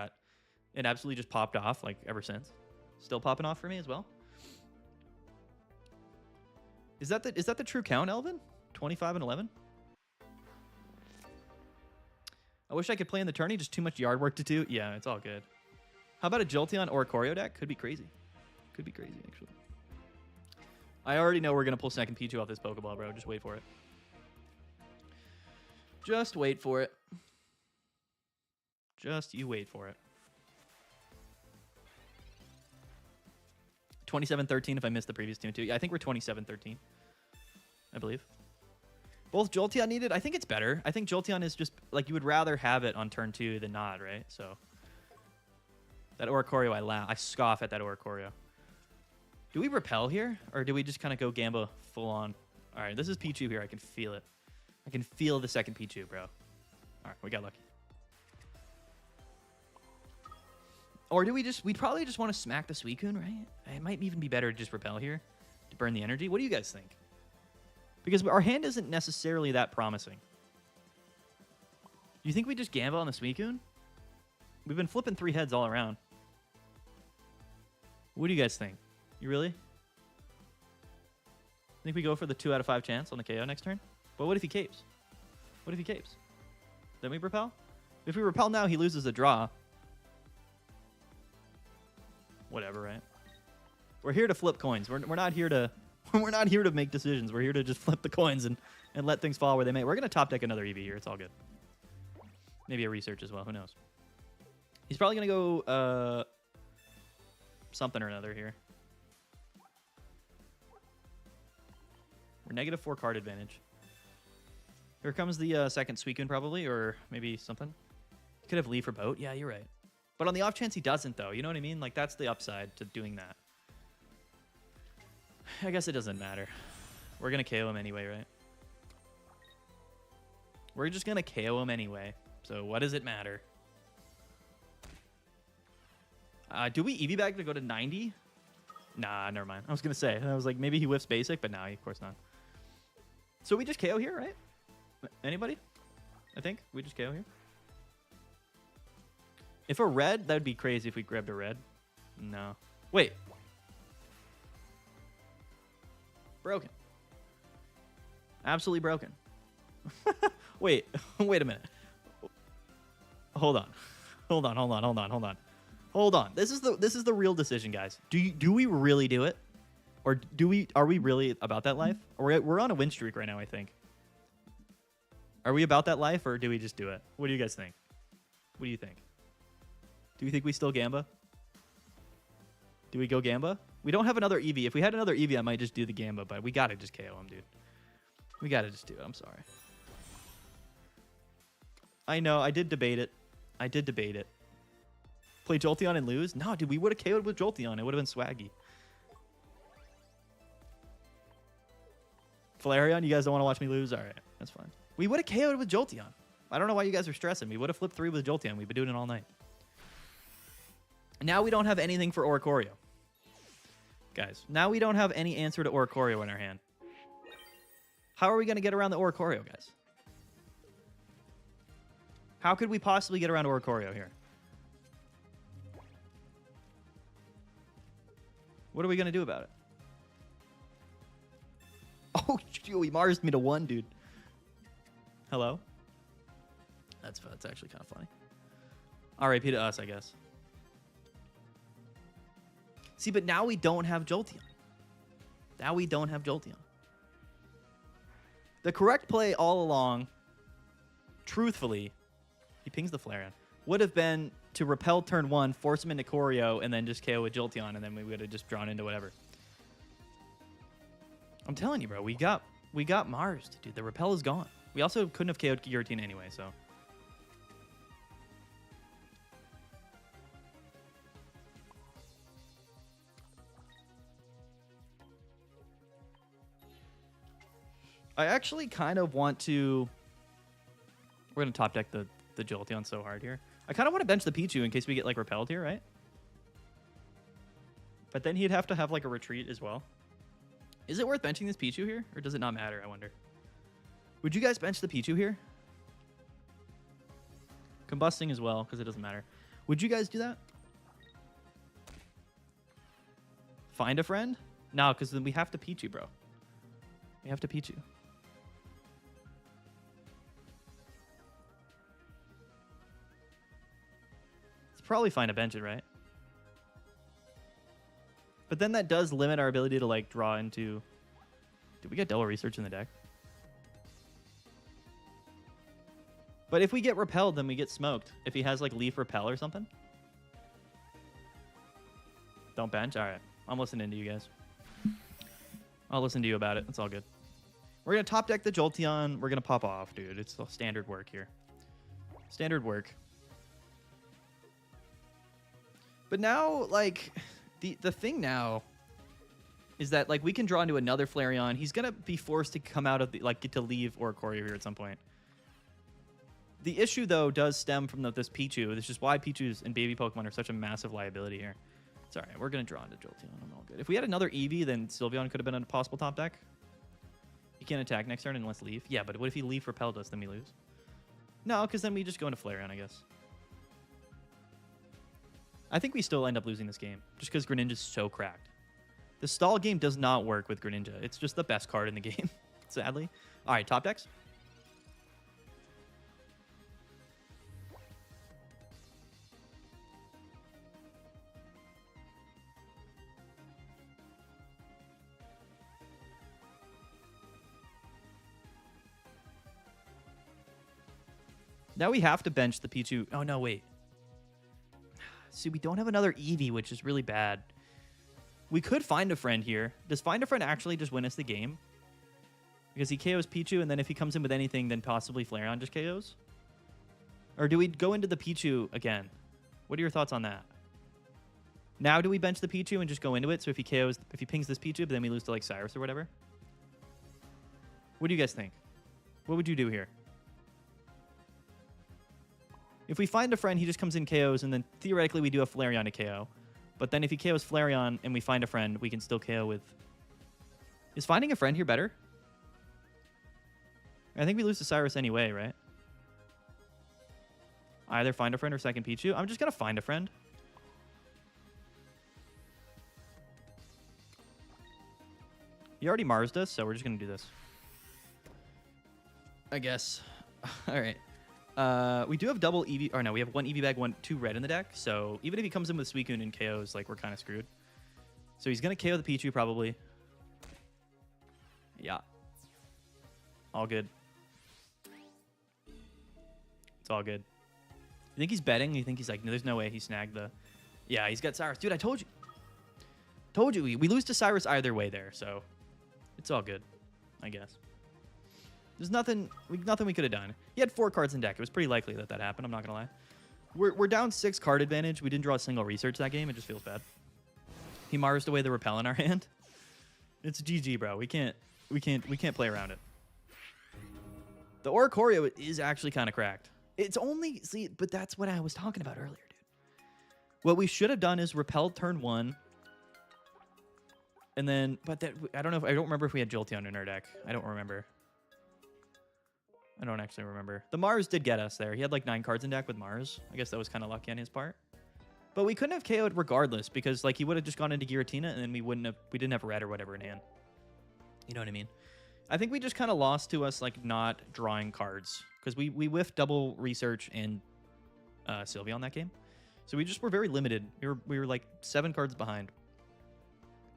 absolutely just popped off like ever since. Still popping off for me as well. Is that the true count, Elvin? 25 and 11. I wish I could play in the tourney. Just too much yard work to do. Yeah, it's all good. How about a Jolteon or a Choreo deck? Could be crazy. Could be crazy, actually. I already know we're going to pull second Pichu off this Pokeball, bro. Just wait for it. Just wait for it. Just you wait for it. 27-13 if I missed the previous two, too. Yeah, I think we're 27-13. I believe. Both Jolteon needed. I think it's better. I think Jolteon is just, like, you would rather have it on turn 2 than not, right? So, that Oricorio, I scoff at that Oricorio. Do we repel here? Or do we just kind of go Gamba full on? All right, this is Pichu here. I can feel it. I can feel the second Pichu, bro. All right, we got lucky. Or do we'd probably just want to smack the Suicune, right? It might even be better to just repel here to burn the energy. What do you guys think? Because our hand isn't necessarily that promising. Do you think we just Gamba on the Suicune? We've been flipping 3 heads all around. What do you guys think? You really? Think we go for the 2 out of 5 chance on the KO next turn? But what if he capes? What if he capes? Then we repel? If we repel now, he loses the draw. Whatever, right? We're here to flip coins. We're not here to we're not here to make decisions. We're here to just flip the coins and let things fall where they may. We're gonna top deck another EV here. It's all good. Maybe a research as well. Who knows? He's probably gonna go something or another here. We're -4 card advantage. Here comes the second Suicune probably, or maybe something. He could have Leaf or Boat. Yeah, you're right. But on the off chance he doesn't, though, you know what I mean? Like, that's the upside to doing that. I guess it doesn't matter. We're going to KO him anyway, right? We're just going to KO him anyway. So what does it matter? Do we EV bag to go to 90? Nah, never mind. I was going to say. I was like, maybe he whiffs basic, but nah, of course not. So we just KO here, right? Anybody? I think we just KO here. If a red, that would be crazy if we grabbed a red. No. Wait. Broken. Absolutely broken. Wait. Wait a minute. Hold on. Hold on. Hold on. Hold on. Hold on. Hold on. This is the real decision, guys. Do we really do it? Or are we really about that life? Or we're on a win streak right now, I think. Are we about that life, or do we just do it? What do you guys think? What do you think? Do you think we still Gamba? Do we go Gamba? We don't have another EV. If we had another EV, I might just do the Gamba, but we gotta just KO him, dude. We gotta just do it. I'm sorry. I know. I did debate it. I did debate it. Play Jolteon and lose? No, dude. We would have KO'd with Jolteon. It would have been swaggy. Flareon, you guys don't want to watch me lose? All right. That's fine. We would have KO'd with Jolteon. I don't know why you guys are stressing. We would have flipped 3 with Jolteon. We've been doing it all night. Now we don't have anything for Oricorio. Guys, now we don't have any answer to Oricorio in our hand. How are we going to get around the Oricorio, guys? How could we possibly get around Oricorio here? What are we going to do about it? Oh, he Mars'd me to 1, dude. Hello? That's actually kind of funny. RIP to us, I guess. See, but now we don't have Jolteon. Now we don't have Jolteon. The correct play all along, truthfully, he pings the Flareon, would have been to repel turn 1, force him into Choreo, and then just KO with Jolteon, and then we would have just drawn into whatever. I'm telling you, bro, we got Mars'd, dude. The repel is gone. We also couldn't have KO'd Giratina anyway, so. I actually kind of want to... We're going to top deck the Jolteon so hard here. I kind of want to bench the Pichu in case we get, like, repelled here, right? But then he'd have to have, like, a retreat as well. Is it worth benching this Pichu here? Or does it not matter, I wonder? Would you guys bench the Pichu here? Combusting as well, because it doesn't matter. Would you guys do that? Find a friend? No, because then we have to Pichu, bro. We have to Pichu. Probably find a bench it, right? But then that does limit our ability to like draw into... Did we get Double Research in the deck? But if we get repelled, then we get smoked. If he has like Leaf Repel or something. Don't bench? Alright. I'm listening to you guys. I'll listen to you about it. It's all good. We're going to top deck the Jolteon. We're going to pop off, dude. It's standard work here. Standard work. But now, like, the thing now is that, like, we can draw into another Flareon. He's going to be forced to come out of the, like, get to leave Oricorio here at some point. The issue, though, does stem from this Pichu. This is why Pichus and baby Pokemon are such a massive liability here. It's all right. We're going to draw into Jolteon. I'm all good. If we had another Eevee, then Sylveon could have been a possible top deck. He can't attack next turn unless Leaf. Yeah, but what if he Leaf repelled us, then we lose? No, because then we just go into Flareon, I guess. I think we still end up losing this game, just because Greninja's so cracked. The stall game does not work with Greninja. It's just the best card in the game, sadly. All right, top decks. Now we have to bench the Pichu. Oh, no, wait. See, we don't have another Eevee, which is really bad. We could find a friend here. Does find a friend actually just win us the game? Because he KOs Pichu, and then if he comes in with anything, then possibly Flareon just KOs? Or do we go into the Pichu again? What are your thoughts on that? Now do we bench the Pichu and just go into it? So if he KOs, if he pings this Pichu, but then we lose to like Cyrus or whatever? What do you guys think? What would you do here? If we find a friend, he just comes in KOs, and then theoretically we do have Flareon to KO. But then if he KOs Flareon and we find a friend, we can still KO with... Is finding a friend here better? I think we lose to Cyrus anyway, right? Either find a friend or second Pichu. I'm just going to find a friend. He already Mars'd us, so we're just going to do this. I guess. All right. We do have double Eevee, or no, we have one Eevee bag, two red in the deck. So even if he comes in with Suicune and KOs, like, we're kind of screwed. So he's going to KO the Pichu probably. Yeah. All good. It's all good. You think he's betting? You think he's like, no, there's no way he snagged the... Yeah, he's got Cyrus. Dude, I told you. Told you. We lose to Cyrus either way there, so it's all good, I guess. There's nothing we could have done. He had 4 cards in deck. It was pretty likely that happened. I'm not going to lie. We're down 6 card advantage. We didn't draw a single research that game. It just feels bad. He Mars'd away the Repel in our hand. It's GG, bro. We can't play around it. The Oricorio is actually kind of cracked. It's only... See, but that's what I was talking about earlier, dude. What we should have done is Repel turn 1. And then... But that... I don't remember if we had Jolteon in our deck. I don't remember. I don't actually remember. The Mars did get us there. He had like 9 cards in deck with Mars. I guess that was kind of lucky on his part. But we couldn't have KO'd regardless because like he would have just gone into Giratina and then we didn't have red or whatever in hand. You know what I mean? I think we just kind of lost to us like not drawing cards because we whiffed double research and Sylvie on that game. So we just were very limited. We were like 7 cards behind.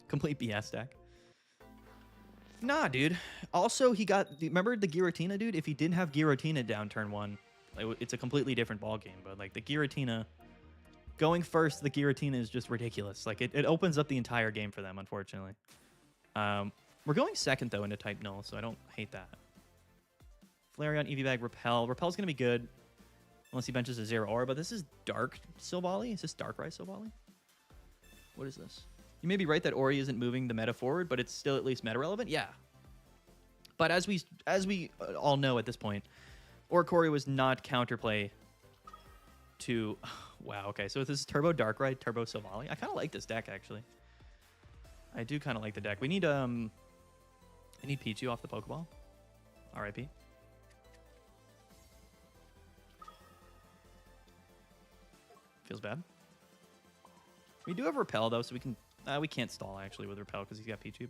Complete BS deck. Nah, dude. Also, he got... Remember the Giratina, dude? If he didn't have Giratina down turn 1, it's a completely different ball game. But, like, the Giratina... Going first, the Giratina is just ridiculous. Like, it opens up the entire game for them, unfortunately. We're going second, though, into type null, so I don't hate that. Flareon, Eevee Bag, Repel. Repel's going to be good. Unless he benches a 0 aura. But this is Dark Silvally? Is this Darkrai Silvally? What is this? You may be right that Ori isn't moving the meta forward, but it's still at least meta relevant. Yeah. But as we all know at this point, Oricorio was not counterplay to... Wow, okay. So this is Turbo Darkrai, Turbo Silvally. I kind of like this deck, actually. I do kind of like the deck. We need Pichu off the Pokeball. RIP. Feels bad. We do have Repel, though, so we can... we can't stall, actually, with Repel because he's got Pichu,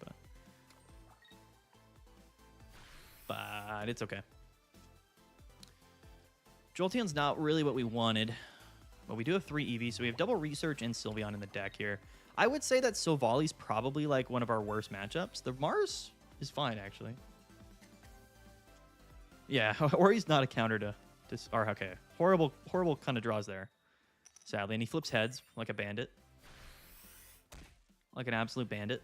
but it's okay. Jolteon's not really what we wanted, but we do have 3 EVs, so we have double Research and Sylveon in the deck here. I would say that Silvally's probably, like, one of our worst matchups. The Mars is fine, actually. Yeah, or he's not a counter to or okay. Horrible kind of draws there, sadly. And he flips heads like a bandit. Like an absolute bandit.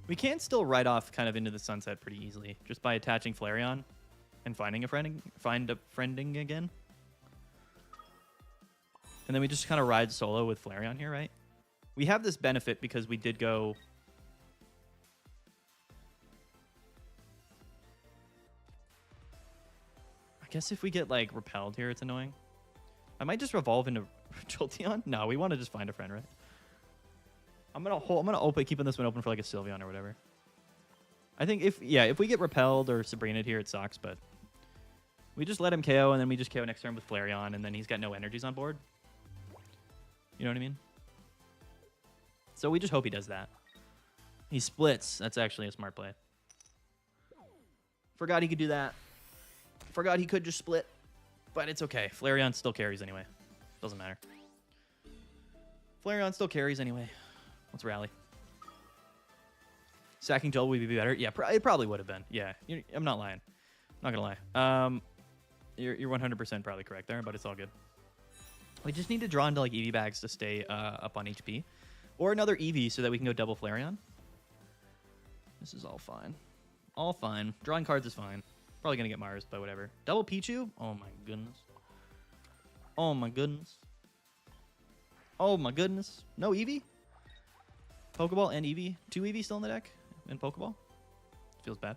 We can still ride off kind of into the sunset pretty easily just by attaching Flareon and finding a friending again. And then we just kind of ride solo with Flareon here, right? We have this benefit because we did go... I guess if we get like repelled here, it's annoying. I might just revolve into Jolteon. No, we want to just find a friend, right? I'm gonna keeping this one open for like a Sylveon or whatever. I think if we get repelled or Sabrina here, it sucks, but we just let him KO and then we just KO next turn with Flareon and then he's got no energies on board. You know what I mean? So we just hope he does that. He splits. That's actually a smart play. Forgot he could do that. Forgot he could just split. But it's okay. Flareon still carries anyway. Doesn't matter. Flareon still carries anyway. Let's rally. Sacking Gel would be better. Yeah, it probably would have been. Yeah, I'm not lying. Not gonna lie. You're 100% probably correct there, but it's all good. We just need to draw into like EV bags to stay up on HP, or another EV so that we can go double Flareon. This is all fine. All fine. Drawing cards is fine. Probably gonna get Mars, but whatever. Double Pichu. Oh my goodness. Oh my goodness. Oh my goodness. No Eevee? Pokeball and Eevee. 2 Eevee still in the deck? In Pokeball? Feels bad.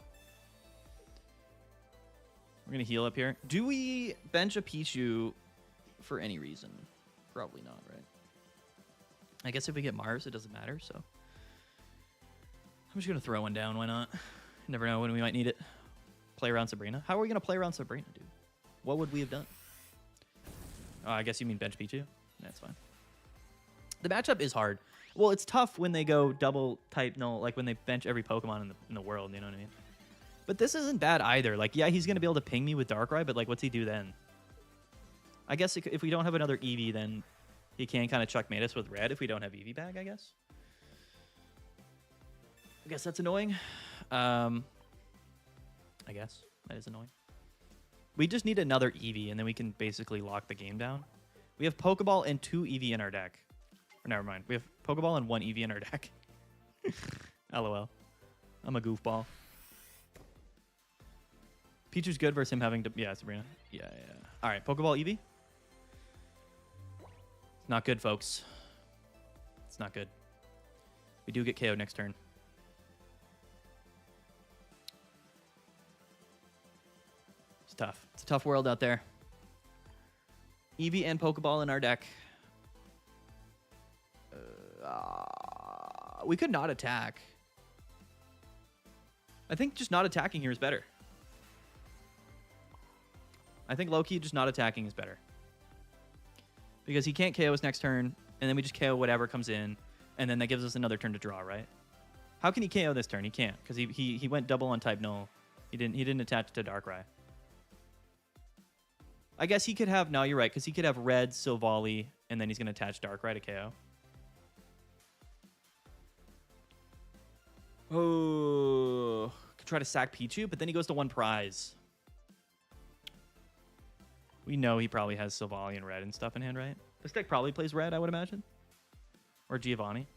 We're going to heal up here. Do we bench a Pichu for any reason? Probably not, right? I guess if we get Mars, it doesn't matter, so. I'm just going to throw one down. Why not? Never know when we might need it. Play around Sabrina. How are we going to play around Sabrina, dude? What would we have done? Oh, I guess you mean bench Pichu? That's fine. The matchup is hard. Well, it's tough when they go double type null, like when they bench every Pokemon in the world, you know what I mean? But this isn't bad either. Like, yeah, he's going to be able to ping me with Darkrai, but like, what's he do then? I guess if we don't have another Eevee, then he can kind of checkmate us with red if we don't have Eevee bag, I guess. I guess that's annoying. I guess that is annoying. We just need another Eevee, and then we can basically lock the game down. We have Pokeball and 2 Eevee in our deck. Or never mind. We have Pokeball and 1 Eevee in our deck. LOL. I'm a goofball. Pichu's good versus him having to... Yeah, Sabrina. Yeah. All right, Pokeball Eevee. It's not good, folks. It's not good. We do get KO'd next turn. It's tough. It's a tough world out there. Eevee and Pokeball in our deck. We could not attack. I think just not attacking here is better. I think low-key just not attacking is better. Because he can't KO us next turn, and then we just KO whatever comes in, and then that gives us another turn to draw, right? How can he KO this turn? He can't, because he went double on type null. He didn't attach to Darkrai. I guess he could have... No, you're right, because he could have red, Silvally, and then he's going to attach Darkrai to KO. Oh, could try to sack Pichu, but then he goes to 1 prize. We know he probably has Silvally and red and stuff in hand, right? This deck probably plays red, I would imagine. Or Giovanni.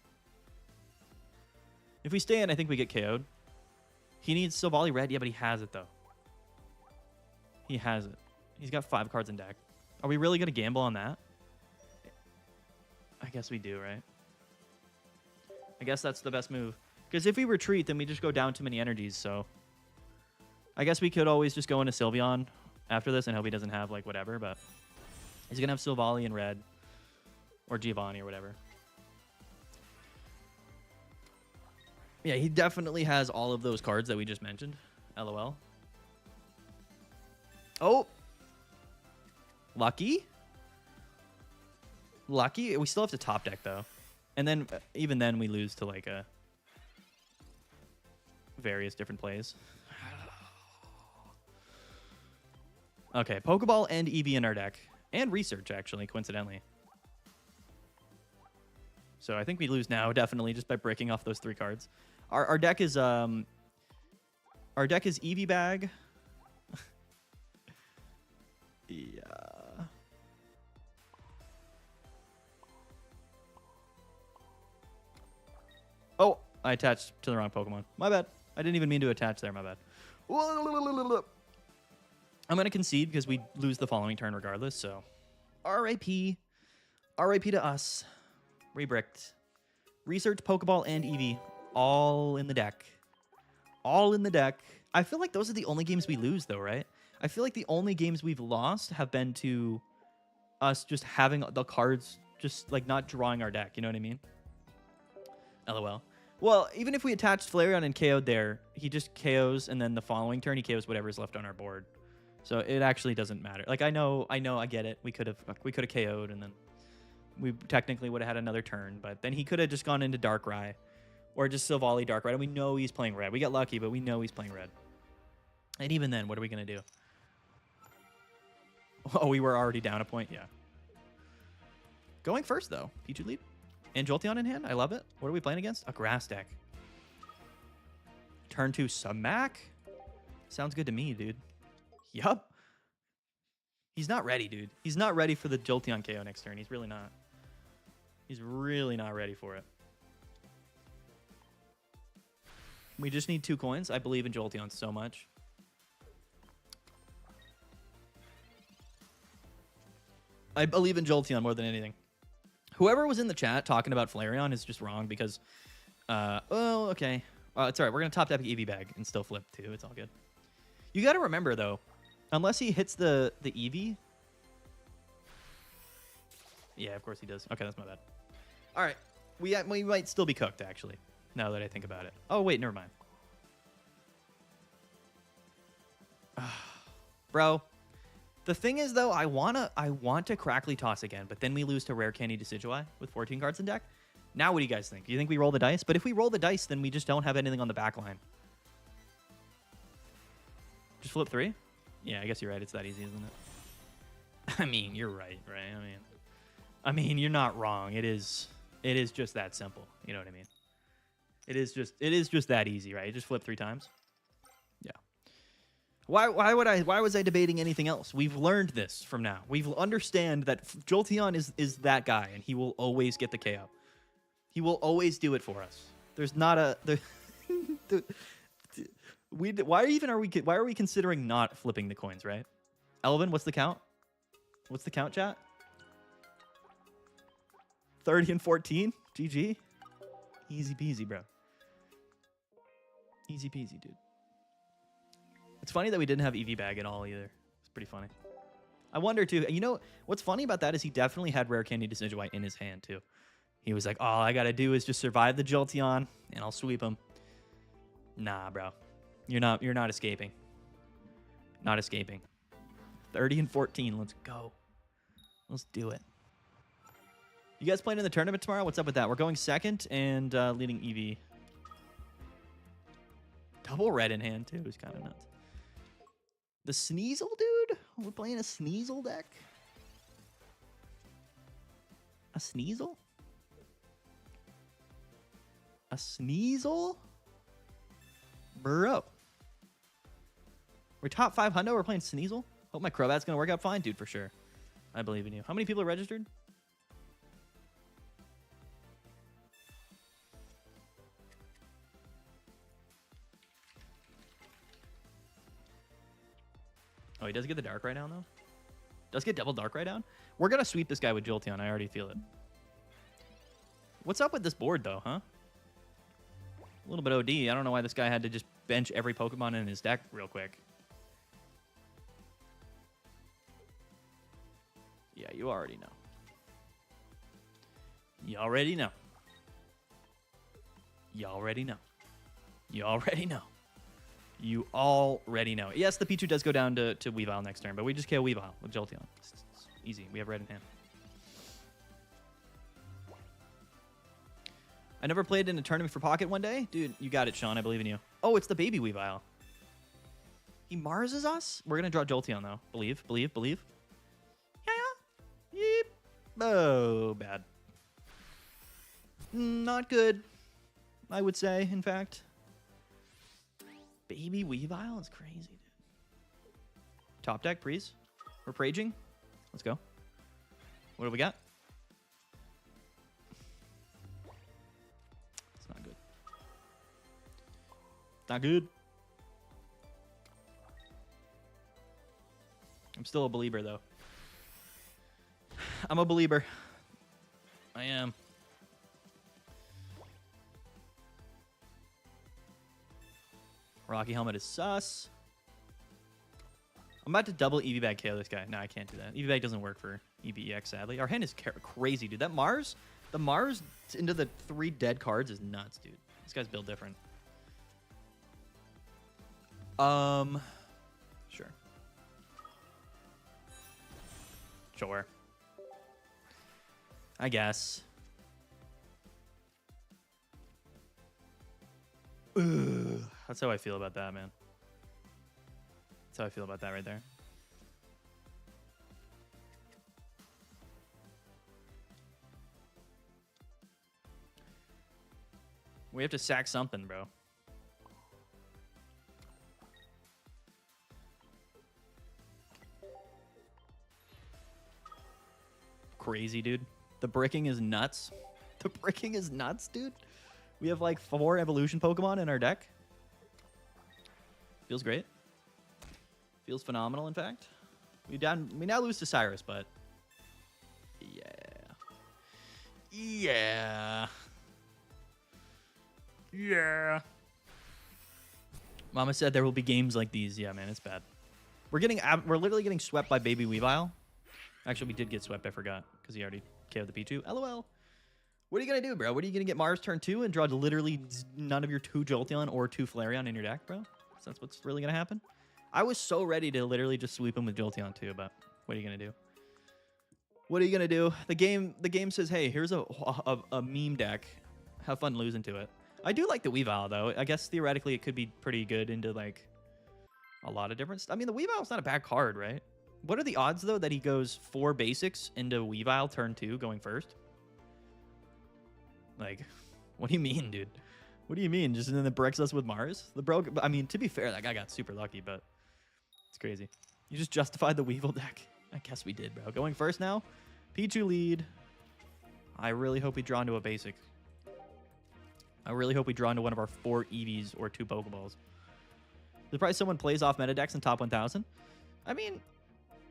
If we stay in, I think we get KO'd. He needs Silvally red. Yeah, but he has it, though. He has it. He's got 5 cards in deck. Are we really going to gamble on that? I guess we do, right? I guess that's the best move. Because if we retreat, then we just go down too many energies, so... I guess we could always just go into Sylveon after this and hope he doesn't have, like, whatever, but... He's going to have Silvally in red. Or Giovanni or whatever. Yeah, he definitely has all of those cards that we just mentioned. LOL. Oh! Lucky? Lucky? We still have to top deck, though. And then, even then, we lose to, like, a... various different plays. Okay, Pokeball and Eevee in our deck. And Research, actually, coincidentally. So I think we lose now, definitely, just by breaking off those 3 cards. Our deck is Eevee bag. Yeah. Oh, I attached to the wrong Pokemon. My bad. I didn't even mean to attach there. My bad. I'm going to concede because we lose the following turn regardless, so... R.I.P. R.I.P. to us. Rebricked. Research, Pokeball, and Eevee. All in the deck. All in the deck. I feel like those are the only games we lose, though, right? I feel like the only games we've lost have been to us just having the cards, just, like, not drawing our deck. You know what I mean? LOL. Well, even if we attached Flareon and KO'd there, he just KOs, and then the following turn he KOs whatever's left on our board. So it actually doesn't matter. Like, I know, I get it. We could have KO'd, and then we technically would have had another turn, but then he could have just gone into Darkrai or just Silvally Darkrai, and we know he's playing red. We got lucky, but we know he's playing red. And even then, what are we going to do? Oh, we were already down a point? Yeah. Going first, though. Pichu lead. And Jolteon in hand. I love it. What are we playing against? A grass deck. Turn 2 Samac. Sounds good to me, dude. Yup. He's not ready, dude. He's not ready for the Jolteon KO next turn. He's really not. He's really not ready for it. We just need 2 coins. I believe in Jolteon so much. I believe in Jolteon more than anything. Whoever was in the chat talking about Flareon is just wrong because... oh, okay. It's all right. We're going to top Epic EV bag and still flip, too. It's all good. You got to remember, though, unless he hits the EV... Yeah, of course he does. Okay, that's my bad. All right. We might still be cooked, actually, now that I think about it. Oh, wait, never mind. Bro, the thing is, though, I want to Crackly Toss again, but then we lose to Rare Candy Decidueye with 14 cards in deck. Now what do you guys think? Do you think we roll the dice? But if we roll the dice, then we just don't have anything on the back line. Just flip 3? Yeah, I guess you're right. It's that easy, isn't it? I mean, you're right? I mean, you're not wrong. It is just that simple. You know what I mean? It is just that easy, right? You just flip 3 times. Yeah. Why was I debating anything else? We've learned this from now. We've understand that Jolteon is that guy, and he will always get the KO. He will always do it for us. There's not a why are we considering not flipping the coins, right? Elvin, what's the count? What's the count, chat? 30 and 14? GG? Easy peasy, bro. Easy peasy, dude. It's funny that we didn't have EV bag at all either. It's pretty funny. I wonder, too. You know, what's funny about that is he definitely had Rare Candy Decidueye in his hand, too. He was like, all I got to do is just survive the Jolteon, and I'll sweep him. Nah, bro. You're not escaping. Not escaping. 30 and 14. Let's go. Let's do it. You guys playing in the tournament tomorrow? What's up with that? We're going second and leading EV. Double red in hand, too. It's kind of nuts. The Sneasel, dude? We're playing a Sneasel deck? A Sneasel? A Sneasel? Bro. We're top 500. We're playing Sneasel. Hope my Crobat's going to work out fine, dude, for sure. I believe in you. How many people are registered? Oh, he does get the Darkrai down, though? Does get double Darkrai down? We're going to sweep this guy with Jolteon. I already feel it. What's up with this board, though, huh? A little bit OD. I don't know why this guy had to just bench every Pokemon in his deck real quick. Yeah, you already know. You already know. You already know. You already know. You already know. Yes, the Pichu does go down to Weavile next turn, but we just KO Weavile with Jolteon. It's easy. We have red in hand. I never played in a tournament for Pocket one day. Dude, you got it, Sean. I believe in you. Oh, it's the baby Weavile. He Marses us? We're going to draw Jolteon, though. Believe. Yeah. Yep. Oh, bad. Not good, I would say, in fact. Baby Weavile is crazy, dude. Top deck, please. We're Praging. Let's go. What do we got? It's not good. Not good. I'm still a believer, though. I'm a believer. I am. Rocky Helmet is sus. I'm about to double EV Bag KO this guy. No, I can't do that. EV Bag doesn't work for EVEX, sadly. Our hand is crazy, dude. That Mars, the Mars into the 3 dead cards is nuts, dude. This guy's built different. Sure. I guess. Ugh. That's how I feel about that, man. That's how I feel about that right there. We have to sack something, bro. Crazy, dude. The bricking is nuts. The bricking is nuts, dude. We have like 4 evolution Pokemon in our deck. Feels great. Feels phenomenal, in fact. We now lose to Cyrus, but yeah. Yeah. Yeah. Mama said there will be games like these. Yeah, man, it's bad. We're literally getting swept by Baby Weavile. Actually, we did get swept. I forgot because he already KO'd the P2. LOL. What are you gonna do, bro? What are you gonna get Mars turn 2 and draw literally none of your 2 Jolteon or 2 Flareon in your deck, bro? So that's what's really gonna happen. I was so ready to literally just sweep him with Jolteon too, but what are you gonna do? What are you gonna do? The game says, hey, here's a meme deck. Have fun losing to it. I do like the Weavile though. I guess theoretically it could be pretty good into like a lot of different stuff. I mean, the Weavile's not a bad card, right? What are the odds though that he goes 4 basics into Weavile turn 2 going first? Like, what do you mean, dude? What do you mean? Just then it bricks us with Mars? The bro, I mean, to be fair, that guy got super lucky, but it's crazy. You just justified the Weevil deck. I guess we did, bro. Going first now. Pichu lead. I really hope we draw into a basic. I really hope we draw into one of our 4 Eevees or 2 Pokeballs. Surprised someone plays off meta decks in top 1000. I mean,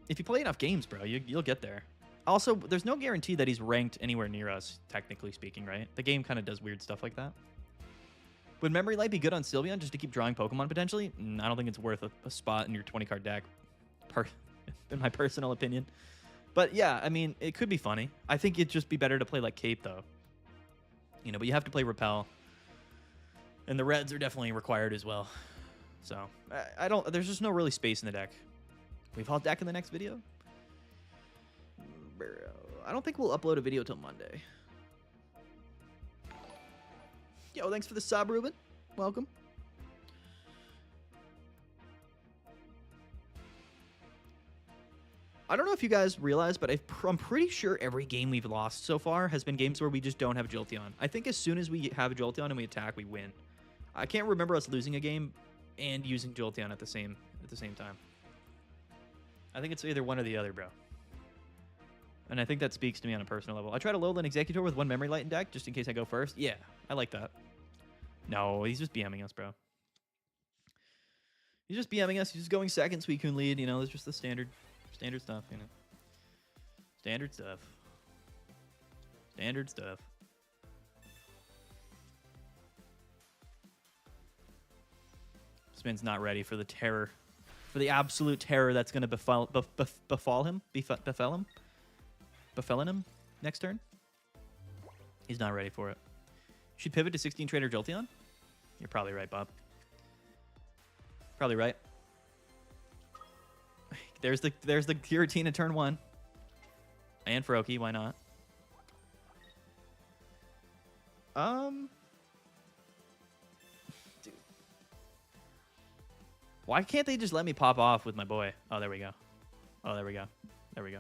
if you play enough games, bro, you'll get there. Also, there's no guarantee that he's ranked anywhere near us, technically speaking, right? The game kind of does weird stuff like that. Would Memory Light be good on Sylveon just to keep drawing Pokemon potentially? I don't think it's worth a spot in your 20-card deck, in my personal opinion. But yeah, I mean, it could be funny. I think it'd just be better to play like Cape, though. You know, but you have to play Repel. And the Reds are definitely required as well. So, there's just no really space in the deck. We've hauled deck in the next video? I don't think we'll upload a video till Monday. Yo, thanks for the sub, Ruben. Welcome. I don't know if you guys realize, but I'm pretty sure every game we've lost so far has been games where we just don't have Jolteon. I think as soon as we have a Jolteon and we attack, we win. I can't remember us losing a game and using Jolteon at the same time. I think it's either one or the other, bro. And I think that speaks to me on a personal level. I tried a Lowland Executor with 1 Memory Light in deck just in case I go first. Yeah, I like that. No, he's just BMing us, bro. He's just BMing us. He's just going second, Suicune lead. You know, it's just the standard stuff, you know. Standard stuff. Standard stuff. This man's not ready for the terror. For the absolute terror that's going to befell him next turn. He's not ready for it. Should pivot to 16 Trainer Jolteon? You're probably right, Bob. Probably right. There's the Giratina turn 1. And Froakie, why not? Dude. Why can't they just let me pop off with my boy? Oh, there we go. Oh, there we go. There we go.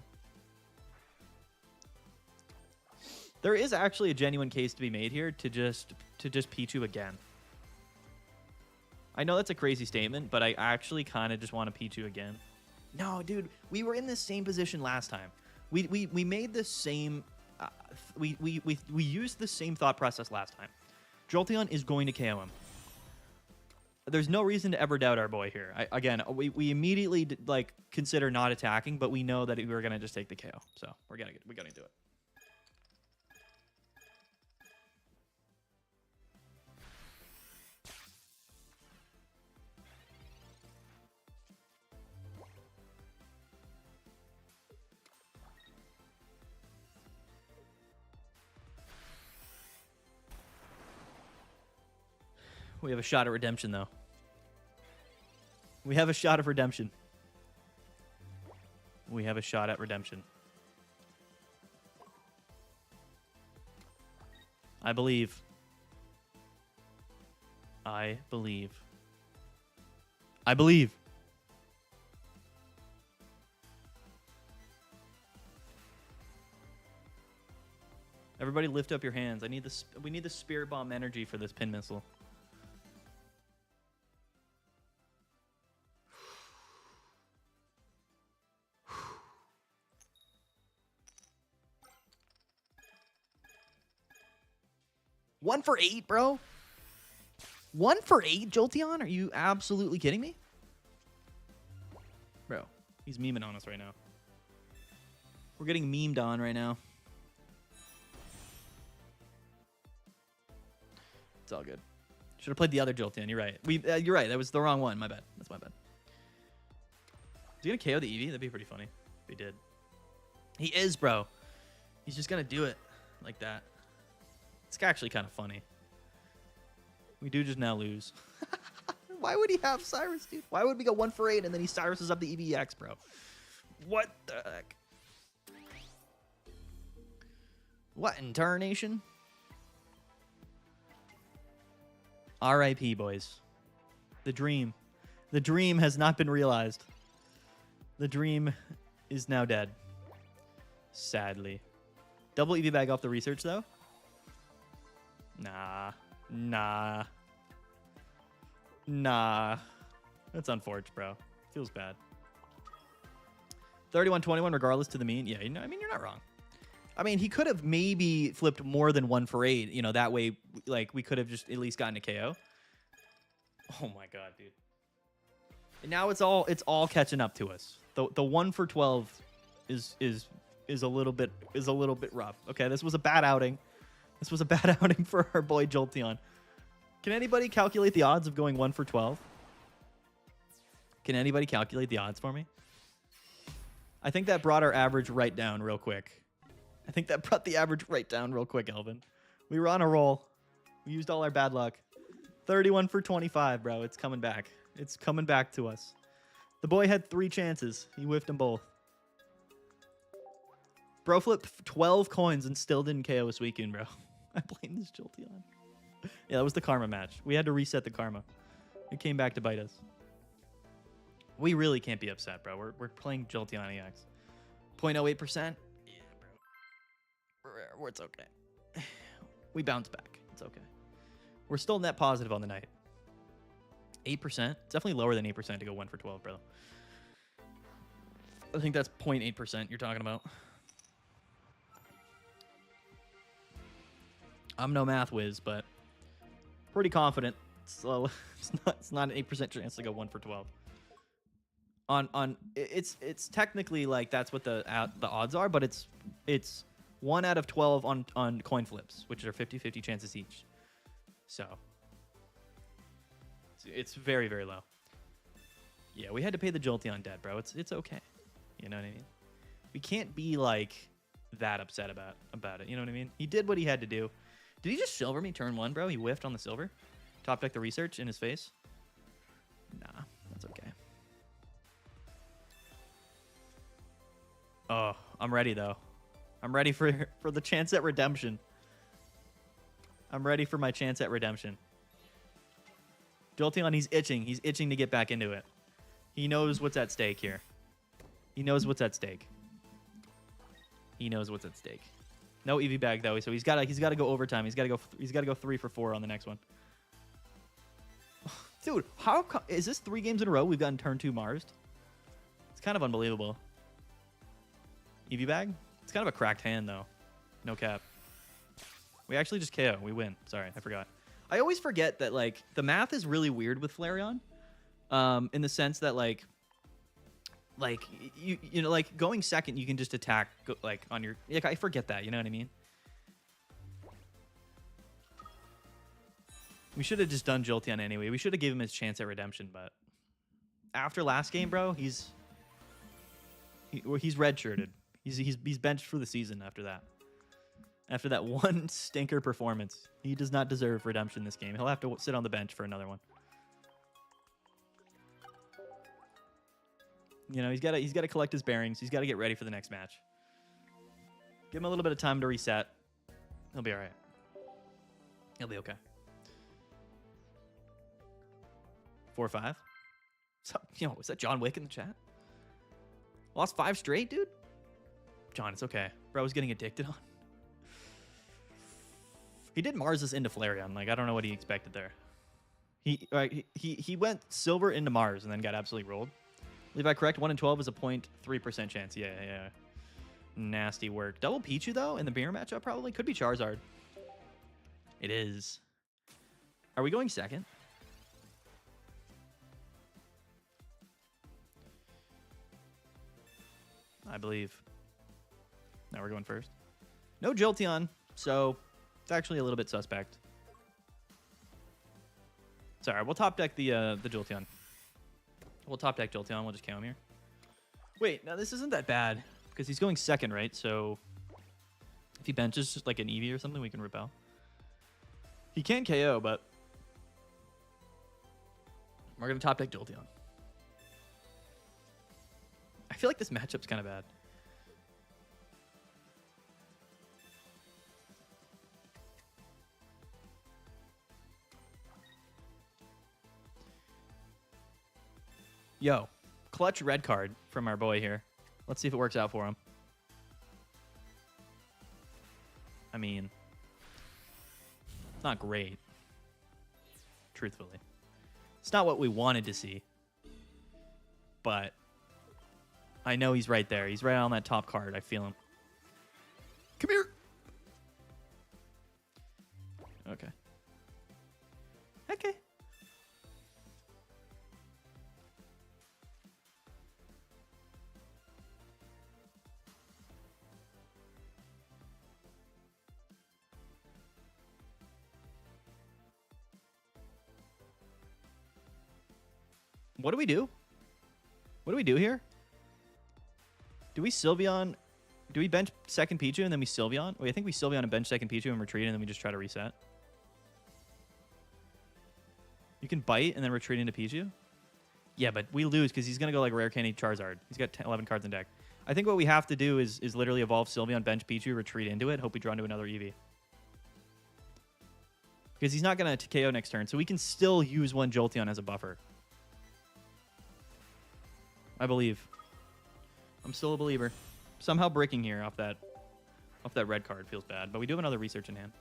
There is actually a genuine case to be made here to just Pichu again. I know that's a crazy statement, but I actually kind of just want to Pichu again. No, dude, we were in the same position last time. We made the same. We used the same thought process last time. Jolteon is going to KO him. There's no reason to ever doubt our boy here. Again, we immediately consider not attacking, but we know that we were gonna just take the KO. So we gotta do it. We have a shot at redemption, though. We have a shot of redemption. We have a shot at redemption. I believe. I believe. I believe. Everybody lift up your hands. I need this. We need the spirit bomb energy for this pin missile. One for 8, bro. 1 for 8, Jolteon? Are you absolutely kidding me? Bro, he's memeing on us right now. We're getting memed on right now. It's all good. Should have played the other Jolteon. You're right. You're right. That was the wrong one. My bad. That's my bad. Is he going to KO the Eevee? That'd be pretty funny if he did. He is, bro. He's just going to do it like that. It's actually kind of funny. We do just now lose. Why would he have Cyrus, dude? Why would we go 1 for 8 and then he Cyruses up the EVX, bro? What the heck? What in tarnation? R.I.P. boys. The dream. The dream has not been realized. The dream is now dead. Sadly. Double EV bag off the research, though? Nah. Nah. Nah. That's unfortunate, bro. Feels bad. 31-21 regardless to the mean. Yeah, I mean, you're not wrong. I mean, he could have maybe flipped more than 1 for 8. You know, that way, like, we could have just at least gotten a KO. Oh my god, dude. And now it's all catching up to us. The 1 for 12 is a little bit rough. Okay, this was a bad outing. This was a bad outing for our boy Jolteon. Can anybody calculate the odds of going 1 for 12? Can anybody calculate the odds for me? I think that brought our average right down real quick. I think that brought the average right down real quick, Elvin. We were on a roll. We used all our bad luck. 31 for 25, bro. It's coming back. It's coming back to us. The boy had 3 chances. He whiffed them both. Bro flipped 12 coins and still didn't KO a Suicune, bro. I blame this Jolteon. Yeah, that was the karma match. We had to reset the karma. It came back to bite us. We really can't be upset, bro. We're playing Jolteon EX. 0.08%? Yeah, bro. It's okay. We bounce back. It's okay. We're still net positive on the night. 8%? It's definitely lower than 8% to go 1 for 12, bro. I think that's 0.8% you're talking about. I'm no math whiz, but pretty confident. So it's not an 8% chance to go 1 for 12. It's technically like that's what the odds are, but it's 1 out of 12 on coin flips, which are 50-50 chances each. So it's very, very low. Yeah, we had to pay the Jolteon debt, bro. It's okay. You know what I mean? We can't be like that upset about it. You know what I mean? He did what he had to do. Did he just silver me turn 1, bro? He whiffed on the silver? Top deck the research in his face? Nah, that's okay. Oh, I'm ready, though. I'm ready for the chance at redemption. I'm ready for my chance at redemption. Jolteon, he's itching. He's itching to get back into it. He knows what's at stake here. He knows what's at stake. He knows what's at stake. No EV bag though, so he's got to go overtime. He's got to go 3 for 4 on the next one. Dude, is this 3 games in a row we've gotten turn 2 Mars'd? It's kind of unbelievable. EV bag? It's kind of a cracked hand though. No cap. We actually just KO. We win. Sorry, I forgot. I always forget that like the math is really weird with Flareon. In the sense that like you know, like going second, you can just attack like on your, like, I forget that, you know what I mean? We should have just done Jolteon anyway. We should have given him his chance at redemption, but after last game, bro, he's redshirted. He's benched for the season after that. After that one stinker performance, he does not deserve redemption this game. He'll have to sit on the bench for another one. You know, he's got to collect his bearings. He's got to get ready for the next match. Give him a little bit of time to reset. He'll be all right. He'll be okay. 4-5. Yo, is that John Wick in the chat? Lost 5 straight, dude? John, it's okay. Bro, I was getting addicted on. He did Mars's into Flareon. Like, I don't know what he expected there. He went silver into Mars and then got absolutely rolled. Levi correct, 1 in 12 is a 0.3% chance. Yeah. Nasty work. Double Pichu, though, in the mirror matchup probably. Could be Charizard. It is. Are we going second? I believe. Now we're going first. No Jolteon, so it's actually a little bit suspect. Sorry, we'll top deck the Jolteon. We'll top deck Jolteon. We'll just KO him here. Wait, now this isn't that bad because he's going second, right? So if he benches just like an Eevee or something, we can repel. He can KO, but we're gonna top deck Jolteon. I feel like this matchup's kind of bad. Yo, clutch red card from our boy here. Let's see if it works out for him. I mean, it's not great, truthfully. It's not what we wanted to see, but I know he's right there. He's right on that top card. I feel him. Come here. Okay. Okay. What do we do? What do we do here? Do we Sylveon? Do we bench second Pichu and then we Sylveon? Wait, I think we Sylveon and bench second Pichu and retreat and then we just try to reset. You can bite and then retreat into Pichu? Yeah, but we lose because he's going to go like Rare Candy Charizard. He's got 11 cards in deck. I think what we have to do is literally evolve Sylveon, bench Pichu, retreat into it, hope we draw into another Eevee. Because he's not going to KO next turn, so we can still use one Jolteon as a buffer. I believe. I'm still a believer. Somehow breaking here off that red card feels bad, but we do have another research in hand.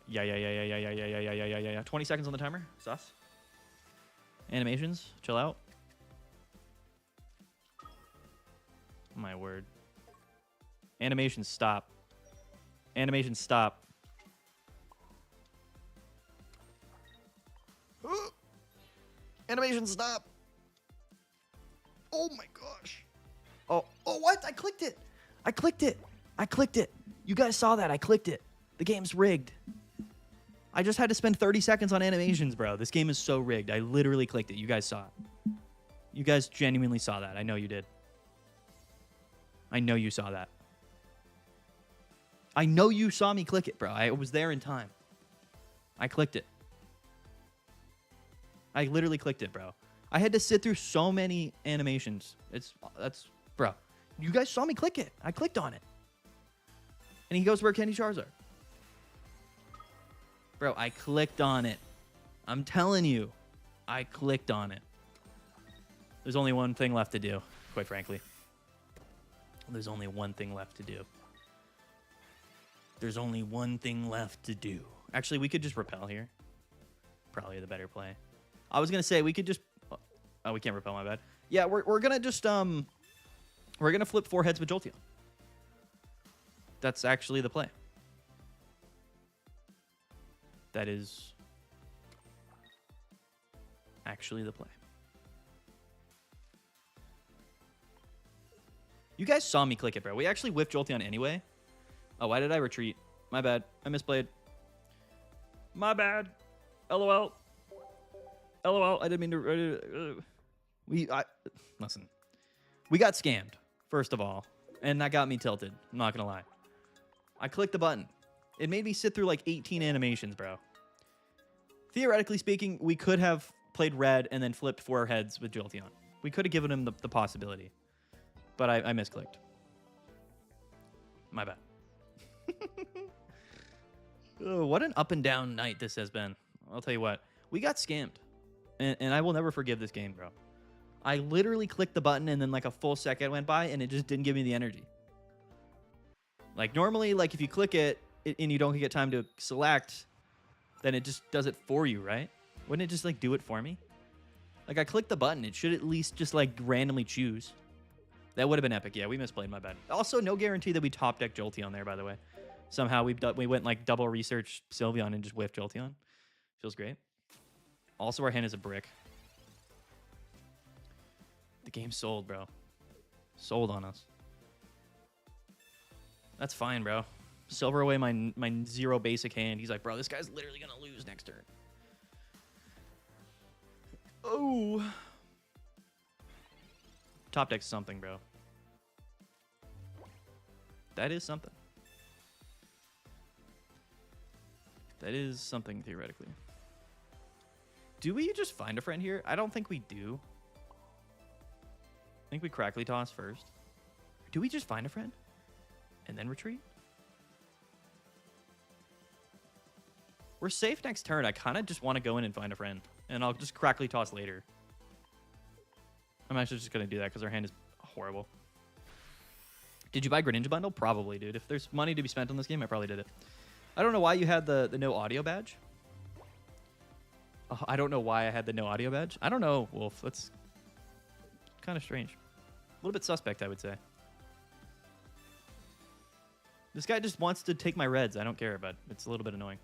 Yeah. 20 seconds on the timer. Sus. Animations. Chill out. My word. Animations stop. Animations stop. Animations stop. Oh my gosh. Oh, what? I clicked it. I clicked it. You guys saw that. I clicked it. The game's rigged. I just had to spend 30 seconds on animations, bro. This game is so rigged. I literally clicked it. You guys saw it. You guys genuinely saw that. I know you did. I know you saw that. I know you saw me click it, bro. I was there in time. I clicked it. I literally clicked it, bro. I had to sit through so many animations. Bro. You guys saw me click it. I clicked on it. And he goes, Rare Candy Charizard. Bro, I clicked on it. I'm telling you. I clicked on it. There's only one thing left to do, quite frankly. There's only one thing left to do. There's only one thing left to do. Actually, we could just repel here. Probably the better play. I was going to say we could just... Oh, we can't repel, my bad. Yeah, we're going to just... We're going to flip 4 heads with Jolteon. That's actually the play. That is actually the play. You guys saw me click it, bro. We actually whiffed Jolteon anyway. Oh, why did I retreat? My bad. I misplayed. My bad. LOL. LOL. I didn't mean to... Listen. We got scammed, first of all. And that got me tilted. I'm not going to lie. I clicked the button. It made me sit through like 18 animations, bro. Theoretically speaking, we could have played red and then flipped 4 heads with Jolteon. We could have given him the possibility. But I misclicked. My bad. Oh, what an up and down night this has been. I'll tell you what. We got scammed. And I will never forgive this game, bro. I literally clicked the button and then like a full second went by and it just didn't give me the energy. Like normally, like if you click it and you don't get time to select, then it just does it for you, right? Wouldn't it just like do it for me? Like I clicked the button, it should at least just like randomly choose. That would have been epic. Yeah, we misplayed, my bad. Also, no guarantee that we top deck Jolteon there, by the way. Somehow we went like double research Sylveon and just whiffed Jolteon. Feels great. Also, our hand is a brick. The game sold, bro. Sold on us. That's fine, bro. Silver away my 0 basic hand. He's like, bro, this guy's literally gonna lose next turn. Oh. Top deck's something, bro. That is something. That is something, theoretically. Do we just find a friend here? I don't think we do. I think we crackly toss first. Do we just find a friend? And then retreat? We're safe next turn. I kind of just want to go in and find a friend. And I'll just crackly toss later. I'm actually just going to do that because our hand is horrible. Did you buy Greninja bundle? Probably, dude. If there's money to be spent on this game, I probably did it. I don't know why you had the no audio badge. I don't know why I had the no audio badge. I don't know, Wolf. That's kind of strange. A little bit suspect, I would say. This guy just wants to take my reds. I don't care, but it's a little bit annoying.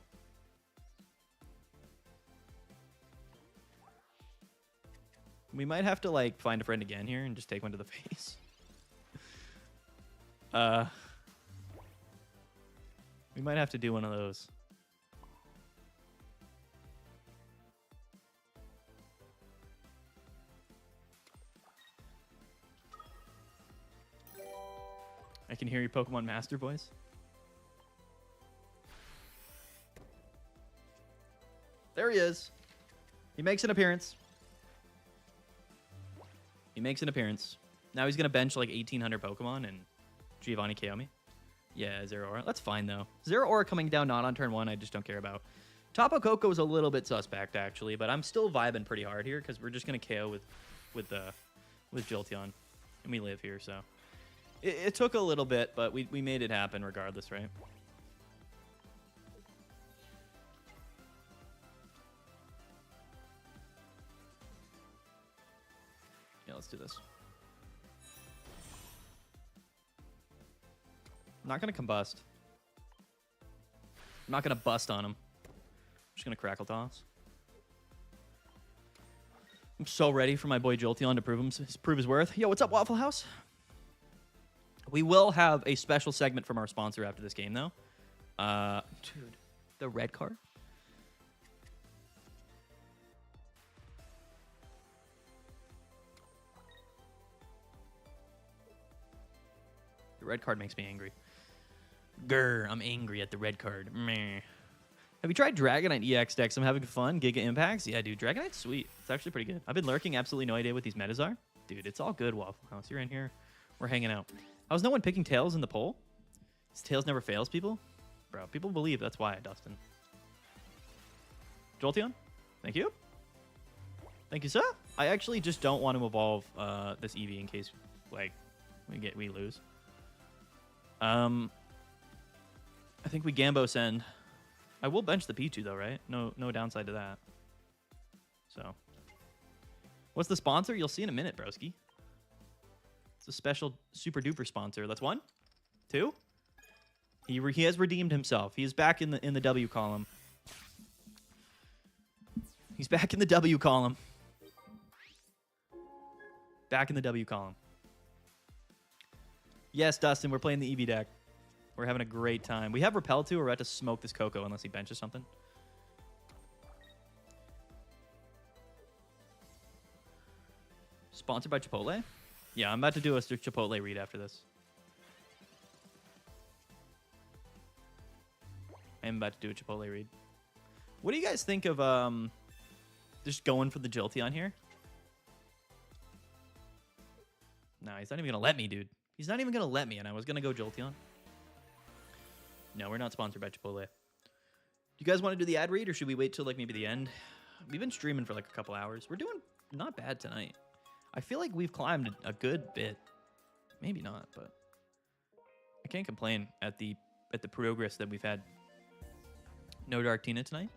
We might have to, like, find a friend again here and just take one to the face. We might have to do one of those. I can hear your Pokemon Master voice. There he is. He makes an appearance. He makes an appearance. Now he's going to bench like 1,800 Pokemon and Giovanni KO me. Yeah, Zero Aura. That's fine, though. Zero Aura coming down not on turn 1, I just don't care about. Tapu Koko is a little bit suspect, actually, but I'm still vibing pretty hard here because we're just going to KO with Jolteon. And we live here, so. It took a little bit, but we made it happen regardless, right? Yeah, let's do this. I'm not going to combust. I'm not going to bust on him. I'm just going to crackle toss. I'm so ready for my boy Jolteon to prove his worth. Yo, what's up, Waffle House? We will have a special segment from our sponsor after this game, though. Dude, the red card. The red card makes me angry. Grr, I'm angry at the red card. Meh. Have you tried Dragonite EX decks? I'm having fun. Giga Impacts? Yeah, dude, Dragonite's sweet. It's actually pretty good. I've been lurking. Absolutely no idea what these metas are. Dude, it's all good, Waffle House. You're in here. We're hanging out. How's no one picking Tails in the poll? His Tails never fails people? Bro, people believe that's why, Dustin. Jolteon? Thank you. Thank you, sir. I actually just don't want to evolve this Eevee in case, like, we lose. I think we Gambo send. I will bench the Pichu though, right? No downside to that. So, what's the sponsor? You'll see in a minute, broski. It's a special super duper sponsor. That's 1, 2. He has redeemed himself. He is back in the W column. He's back in the W column. Back in the W column. Yes, Dustin, we're playing the EV deck. We're having a great time. We have Repel too, or we're about to smoke this Coco unless he benches something. Sponsored by Chipotle? Yeah, I'm about to do a Chipotle read after this. I'm about to do a Chipotle read. What do you guys think of just going for the Jolteon here? No, he's not even going to let me, dude. He's not even going to let me, and I was going to go Jolteon. No, we're not sponsored by Chipotle. you guys want to do the ad read, or should we wait till like maybe the end? We've been streaming for like a couple hours. We're doing not bad tonight. I feel like we've climbed a good bit. Maybe not, but I can't complain at the progress that we've had. No Dark Tina tonight.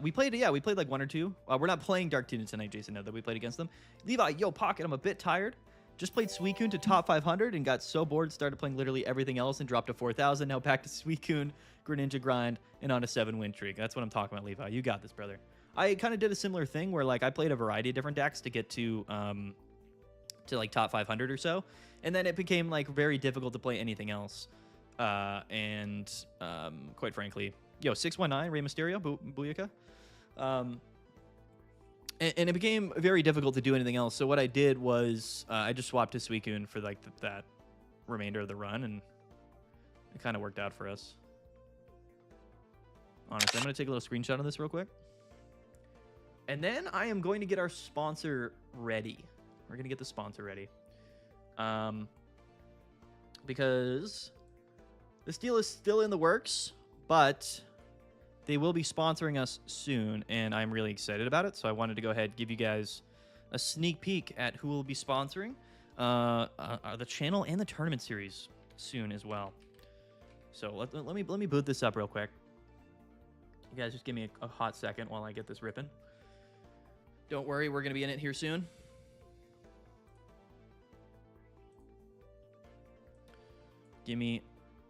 We played like one or two. We're not playing Dark Tina tonight, Jason. Know that we played against them. Levi, yo, Pocket, I'm a bit tired. Just played Suicune to top 500 and got so bored, started playing literally everything else and dropped to 4,000. Now back to Suicune, Greninja grind, and on a 7-win streak. That's what I'm talking about, Levi. You got this, brother. I kind of did a similar thing where like I played a variety of different decks to get to like top 500 or so, and then it became like very difficult to play anything else. Quite frankly, yo, 619 Rey Mysterio, Booyaka. And it became very difficult to do anything else. So what I did was I just swapped to Suicune for like that remainder of the run, and it kind of worked out for us. Honestly, I'm going to take a little screenshot of this real quick. And then I am going to get our sponsor ready. We're going to get the sponsor ready. Because this deal is still in the works, but they will be sponsoring us soon, and I'm really excited about it. So I wanted to go ahead and give you guys a sneak peek at who will be sponsoring the channel and the tournament series soon as well. So let me boot this up real quick. You guys just give me a hot second while I get this ripping. Don't worry, we're going to be in it here soon. Give me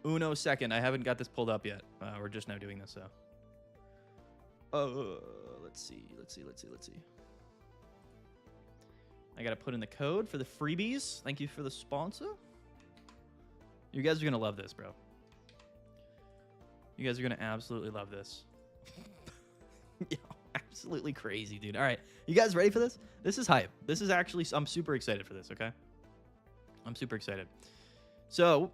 uno second. I haven't got this pulled up yet. We're just now doing this, so. Let's see. I got to put in the code for the freebies. Thank you for the sponsor. You guys are going to love this, bro. You guys are going to absolutely love this. Yo, absolutely crazy, dude. All right. You guys ready for this? This is hype. This is actually, I'm super excited for this, okay? I'm super excited. So,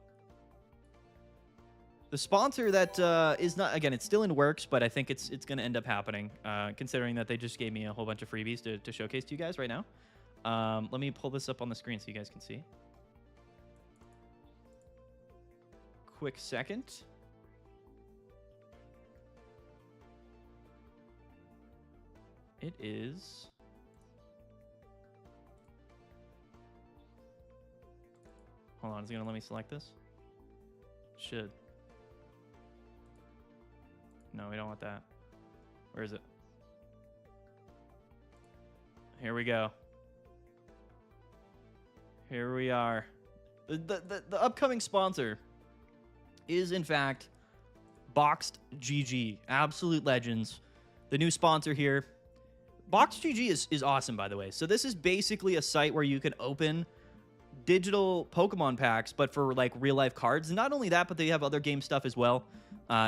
the sponsor that is not, again, it's still in works, but I think it's going to end up happening, considering that they just gave me a whole bunch of freebies to showcase to you guys right now. Let me pull this up on the screen so you guys can see. Quick second. It is... Hold on, is it going to let me select this? Should. No, we don't want that. Where is it? Here we go. Here we are. The upcoming sponsor is, in fact, Boxed GG. Absolute legends. The new sponsor here. Boxed GG is awesome, by the way. So this is basically a site where you can open digital Pokemon packs, but for like real life cards. And not only that, but they have other game stuff as well.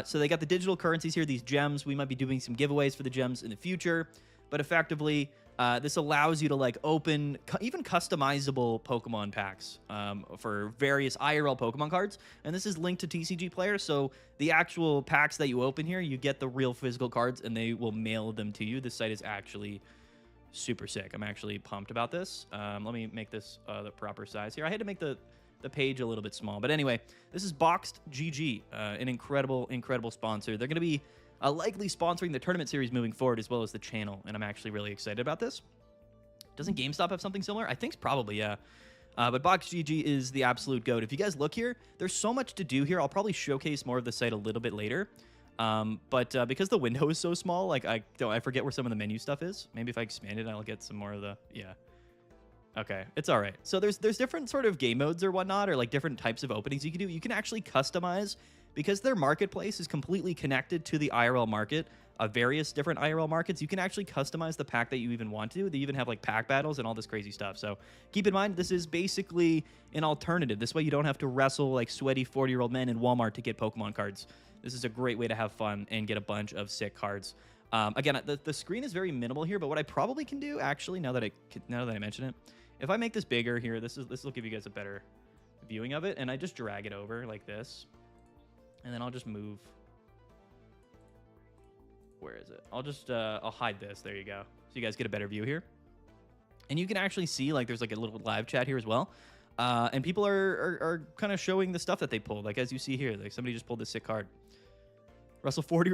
So they got the digital currencies here, these gems. We might be doing some giveaways for the gems in the future, but effectively this allows you to like open even customizable Pokemon packs for various IRL Pokemon cards. And this is linked to TCG players. So the actual packs that you open here, you get the real physical cards and they will mail them to you. This site is actually super sick. I'm actually pumped about this. Let me make this the proper size here. I had to make the page a little bit small, but anyway, this is Boxed GG, an incredible sponsor. They're going to be likely sponsoring the tournament series moving forward as well as the channel, and I'm actually really excited about this. Doesn't GameStop have something similar? I think probably, yeah. But Boxed GG is the absolute goat. If you guys look here, there's so much to do here. I'll probably showcase more of the site a little bit later. But because the window is so small, like I forget where some of the menu stuff is. Maybe if I expand it, I'll get some more of the, yeah. Okay, it's all right. So there's different sort of game modes or whatnot, or like different types of openings you can do. You can actually customize, because their marketplace is completely connected to the IRL market of various different IRL markets. You can actually customize the pack that you even want to. They even have like pack battles and all this crazy stuff. So keep in mind, this is basically an alternative. This way you don't have to wrestle like sweaty 40-year-old men in Walmart to get Pokemon cards. This is a great way to have fun and get a bunch of sick cards. Again, the screen is very minimal here, but what I probably can do, actually, now that I mention it, if I make this bigger here, this will give you guys a better viewing of it, and I just drag it over like this, and then I'll just move. Where is it? I'll hide this. There you go. So you guys get a better view here, and you can actually see like there's like a little live chat here as well, and people are kind of showing the stuff that they pulled. Like as you see here, like somebody just pulled this sick card. Russell 40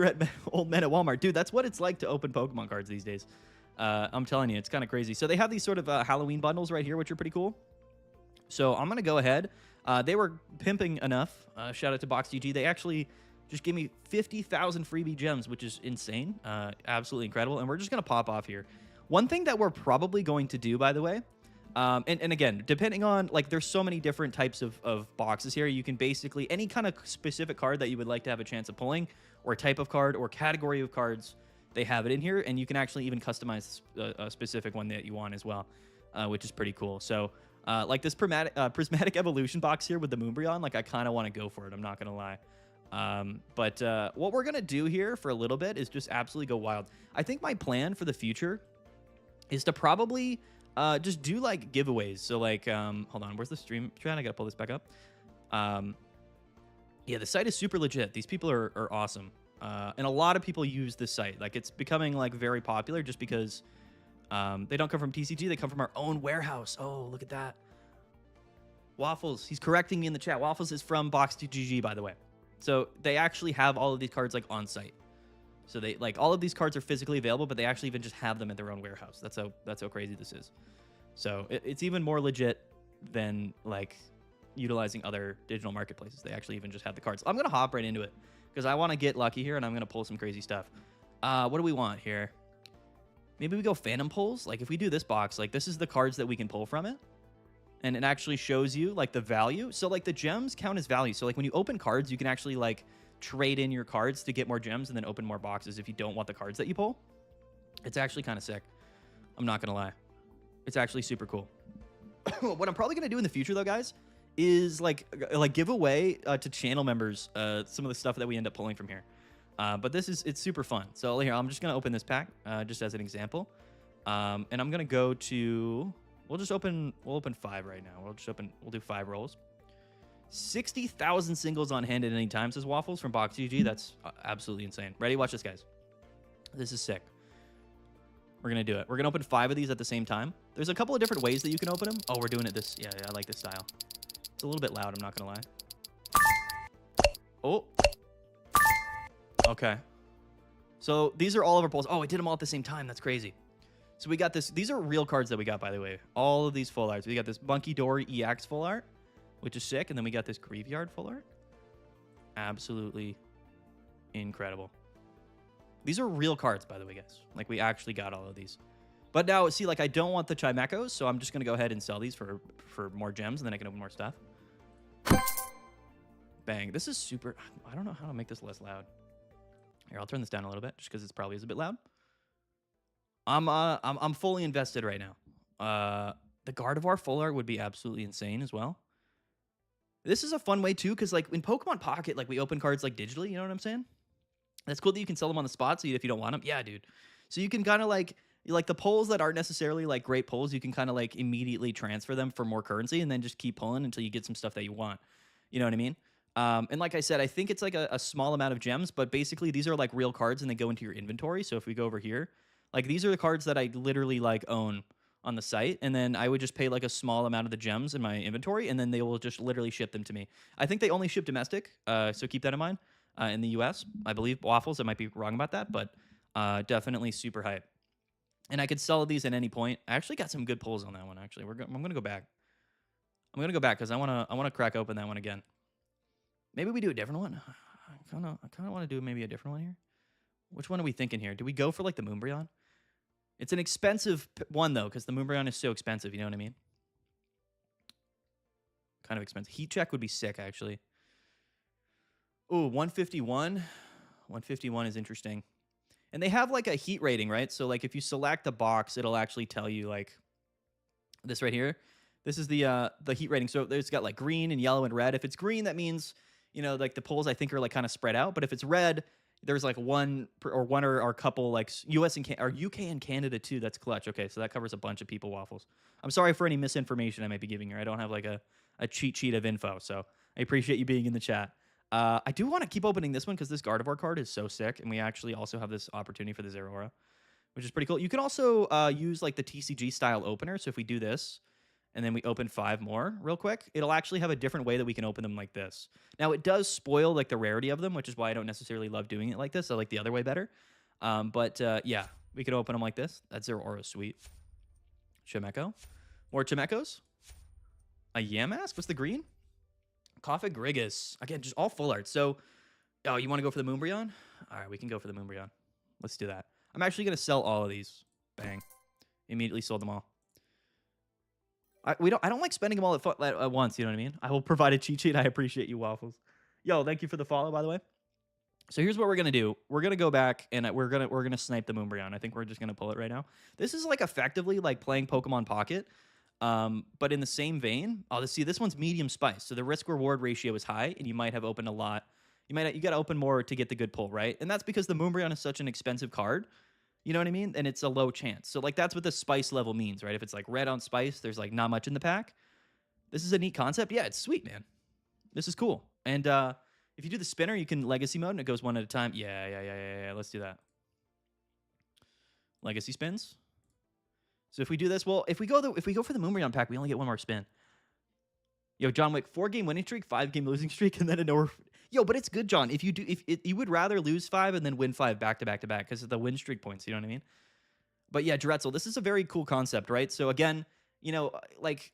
old men at Walmart. Dude, that's what it's like to open Pokemon cards these days. I'm telling you, it's kind of crazy. So they have these sort of Halloween bundles right here, which are pretty cool. So I'm going to go ahead. They were pimping enough. Shout out to BoxGG. They actually just gave me 50,000 freebie gems, which is insane. Absolutely incredible. And we're just going to pop off here. One thing that we're probably going to do, by the way, and again, depending on, like, there's so many different types of boxes here. You can basically, any kind of specific card that you would like to have a chance of pulling, or type of card, or category of cards, they have it in here. And you can actually even customize a specific one that you want as well, which is pretty cool. So, like this prismatic evolution box here with the Moonbreon, like, I kind of want to go for it. I'm not going to lie. But what we're going to do here for a little bit is just absolutely go wild. I think my plan for the future is to probably just do, like, giveaways. So, like, hold on, where's the stream? I gotta pull this back up. Yeah, the site is super legit. These people are awesome. And a lot of people use this site. Like, it's becoming, like, very popular just because they don't come from TCG. They come from our own warehouse. Oh, look at that. Waffles, he's correcting me in the chat. Waffles is from BoxGG, by the way. So they actually have all of these cards, like, on site. So they, like, all of these cards are physically available, but they actually even just have them at their own warehouse. That's how crazy this is. So it's even more legit than, like, utilizing other digital marketplaces. They actually even just have the cards. I'm gonna hop right into it because I want to get lucky here and I'm gonna pull some crazy stuff. What do we want here? Maybe we go Phantom pulls. Like, if we do this box, like, this is the cards that we can pull from it, and it actually shows you, like, the value. So, like, the gems count as value. So, like, when you open cards, you can actually, like, trade in your cards to get more gems and then open more boxes if you don't want the cards that you pull. It's actually kind of sick. I'm not gonna lie. It's actually super cool. What I'm probably gonna do in the future, though, guys, is like give away to channel members some of the stuff that we end up pulling from here. But it's super fun. So here, I'm just gonna open this pack just as an example, and I'm gonna go to. We'll open 5 right now. We'll do 5 rolls. 60,000 singles on hand at any time, says Waffles from BoxGG. That's absolutely insane. Ready? Watch this, guys. This is sick. We're going to do it. We're going to open 5 of these at the same time. There's a couple of different ways that you can open them. Oh, we're doing it this. Yeah, I like this style. It's a little bit loud. I'm not going to lie. Oh. Okay. So these are all of our pulls. Oh, I did them all at the same time. That's crazy. So we got this. These are real cards that we got, by the way. All of these full arts. We got this Bunky Dory EX full art, which is sick. And then we got this Graveyard full art. Absolutely incredible. These are real cards, by the way, guys. Like, we actually got all of these. But now, see, like, I don't want the Chimechos, so I'm just going to go ahead and sell these for more gems, and then I can open more stuff. Bang. This is super... I don't know how to make this less loud. Here, I'll turn this down a little bit, just because it probably is a bit loud. I'm fully invested right now. The Gardevoir full art would be absolutely insane as well. This is a fun way, too, because, like, in Pokemon Pocket, like, we open cards, like, digitally, you know what I'm saying? That's cool that you can sell them on the spot, so if you don't want them. Yeah, dude. So you can kind of, like the pulls that aren't necessarily, like, great pulls, you can kind of, like, immediately transfer them for more currency and then just keep pulling until you get some stuff that you want. You know what I mean? And like I said, I think it's, like, a small amount of gems, but basically these are, like, real cards and they go into your inventory. So if we go over here, like, these are the cards that I literally, like, own on the site, and then I would just pay, like, a small amount of the gems in my inventory, and then they will just literally ship them to me. I think they only ship domestic, so keep that in mind. In the US, I believe. Waffles, I might be wrong about that, but definitely super hype. And I could sell these at any point. I actually got some good pulls on that one, actually. I'm going to go back. I'm going to go back because I want to crack open that one again. Maybe we do a different one. I kind of want to do maybe a different one here. Which one are we thinking here? Do we go for, like, the Moonbreon? It's an expensive one, though, because the Moonbreon is so expensive, you know what I mean? Kind of expensive. Heat Check would be sick, actually. Ooh, 151. 151 is interesting. And they have, like, a heat rating, right? So, like, if you select a box, it'll actually tell you, like, this right here. This is the heat rating. So it's got, like, green and yellow and red. If it's green, that means, you know, like, the pulls, I think, are, like, kind of spread out. But if it's red, there's, like, one or a couple, like, US and or UK and Canada, too. That's clutch. Okay, so that covers a bunch of people, Waffles. I'm sorry for any misinformation I might be giving here. I don't have, like, a cheat sheet of info. So I appreciate you being in the chat. I do want to keep opening this one because this Gardevoir card is so sick, and we actually also have this opportunity for the Zeraora, which is pretty cool. You can also use, like, the TCG style opener. So if we do this, and then we open 5 more real quick, it'll actually have a different way that we can open them like this. Now, it does spoil like the rarity of them, which is why I don't necessarily love doing it like this. I like the other way better. Yeah, we can open them like this. That's their aura sweet. Chimecho. More Chimechos. A Yamask? What's the green? Coffee-Grigus. Again, just all full art. So, oh, you want to go for the Moonbryon? All right, we can go for the Moonbryon. Let's do that. I'm actually going to sell all of these. Bang. Immediately sold them all. I don't like spending them all at once, you know what I mean? I will provide a cheat sheet. I appreciate you, Waffles. Yo, thank you for the follow, by the way. So here's what we're going to do. We're going to go back, and we're going to snipe the Moonbryon. I think we're just going to pull it right now. This is like effectively like playing Pokemon Pocket, but in the same vein. Oh, see, this one's medium spice, so the risk-reward ratio is high, and you might have opened a lot. You got to open more to get the good pull, right? And that's because the Moonbryon is such an expensive card. You know what I mean? And it's a low chance. So, like, that's what the spice level means, right? If it's, like, red on spice, there's, like, not much in the pack. This is a neat concept. Yeah, it's sweet, man. This is cool. And if you do the spinner, you can legacy mode, and it goes one at a time. Yeah. Let's do that. Legacy spins. So if we do this, well, if we go for the Moonbryon pack, we only get one more spin. Yo, John Wick, 4-game winning streak, 5-game losing streak, and then a no. Yo, but it's good, John. If you would rather lose 5 and then win 5 back to back to back because of the win streak points, you know what I mean? But yeah, Dretzel, this is a very cool concept, right? So again, you know, like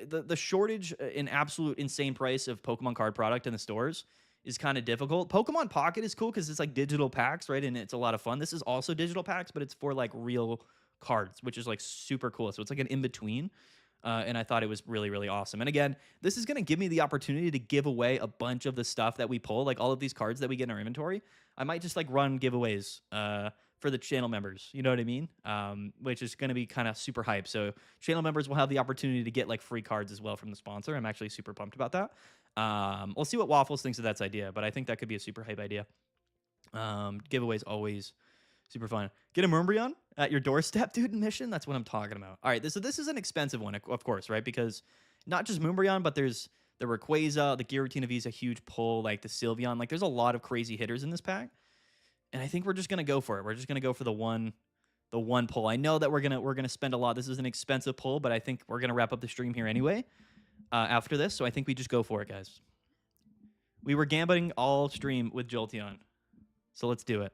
the shortage in absolute insane price of Pokemon card product in the stores is kind of difficult. Pokemon Pocket is cool because it's like digital packs, right? And it's a lot of fun. This is also digital packs, but it's for like real cards, which is like super cool. So it's like an in-between. And I thought it was really, really awesome. And again, this is going to give me the opportunity to give away a bunch of the stuff that we pull, like all of these cards that we get in our inventory. I might just like run giveaways for the channel members, you know what I mean? Which is going to be kind of super hype. So channel members will have the opportunity to get like free cards as well from the sponsor. I'm actually super pumped about that. We'll see what Waffles thinks of that idea, but I think that could be a super hype idea. Giveaways always super fun. Get a Murmbrion at your doorstep, dude, mission? That's what I'm talking about. All right, this is an expensive one, of course, right? Because not just Murmbrion, but there's the Rayquaza, the Giratina V is a huge pull, like the Sylveon. Like, there's a lot of crazy hitters in this pack. And I think we're just going to go for it. We're just going to go for the one pull. I know that we're going to spend a lot. This is an expensive pull, but I think we're going to wrap up the stream here anyway after this. So I think we just go for it, guys. We were gambling all stream with Jolteon. So let's do it.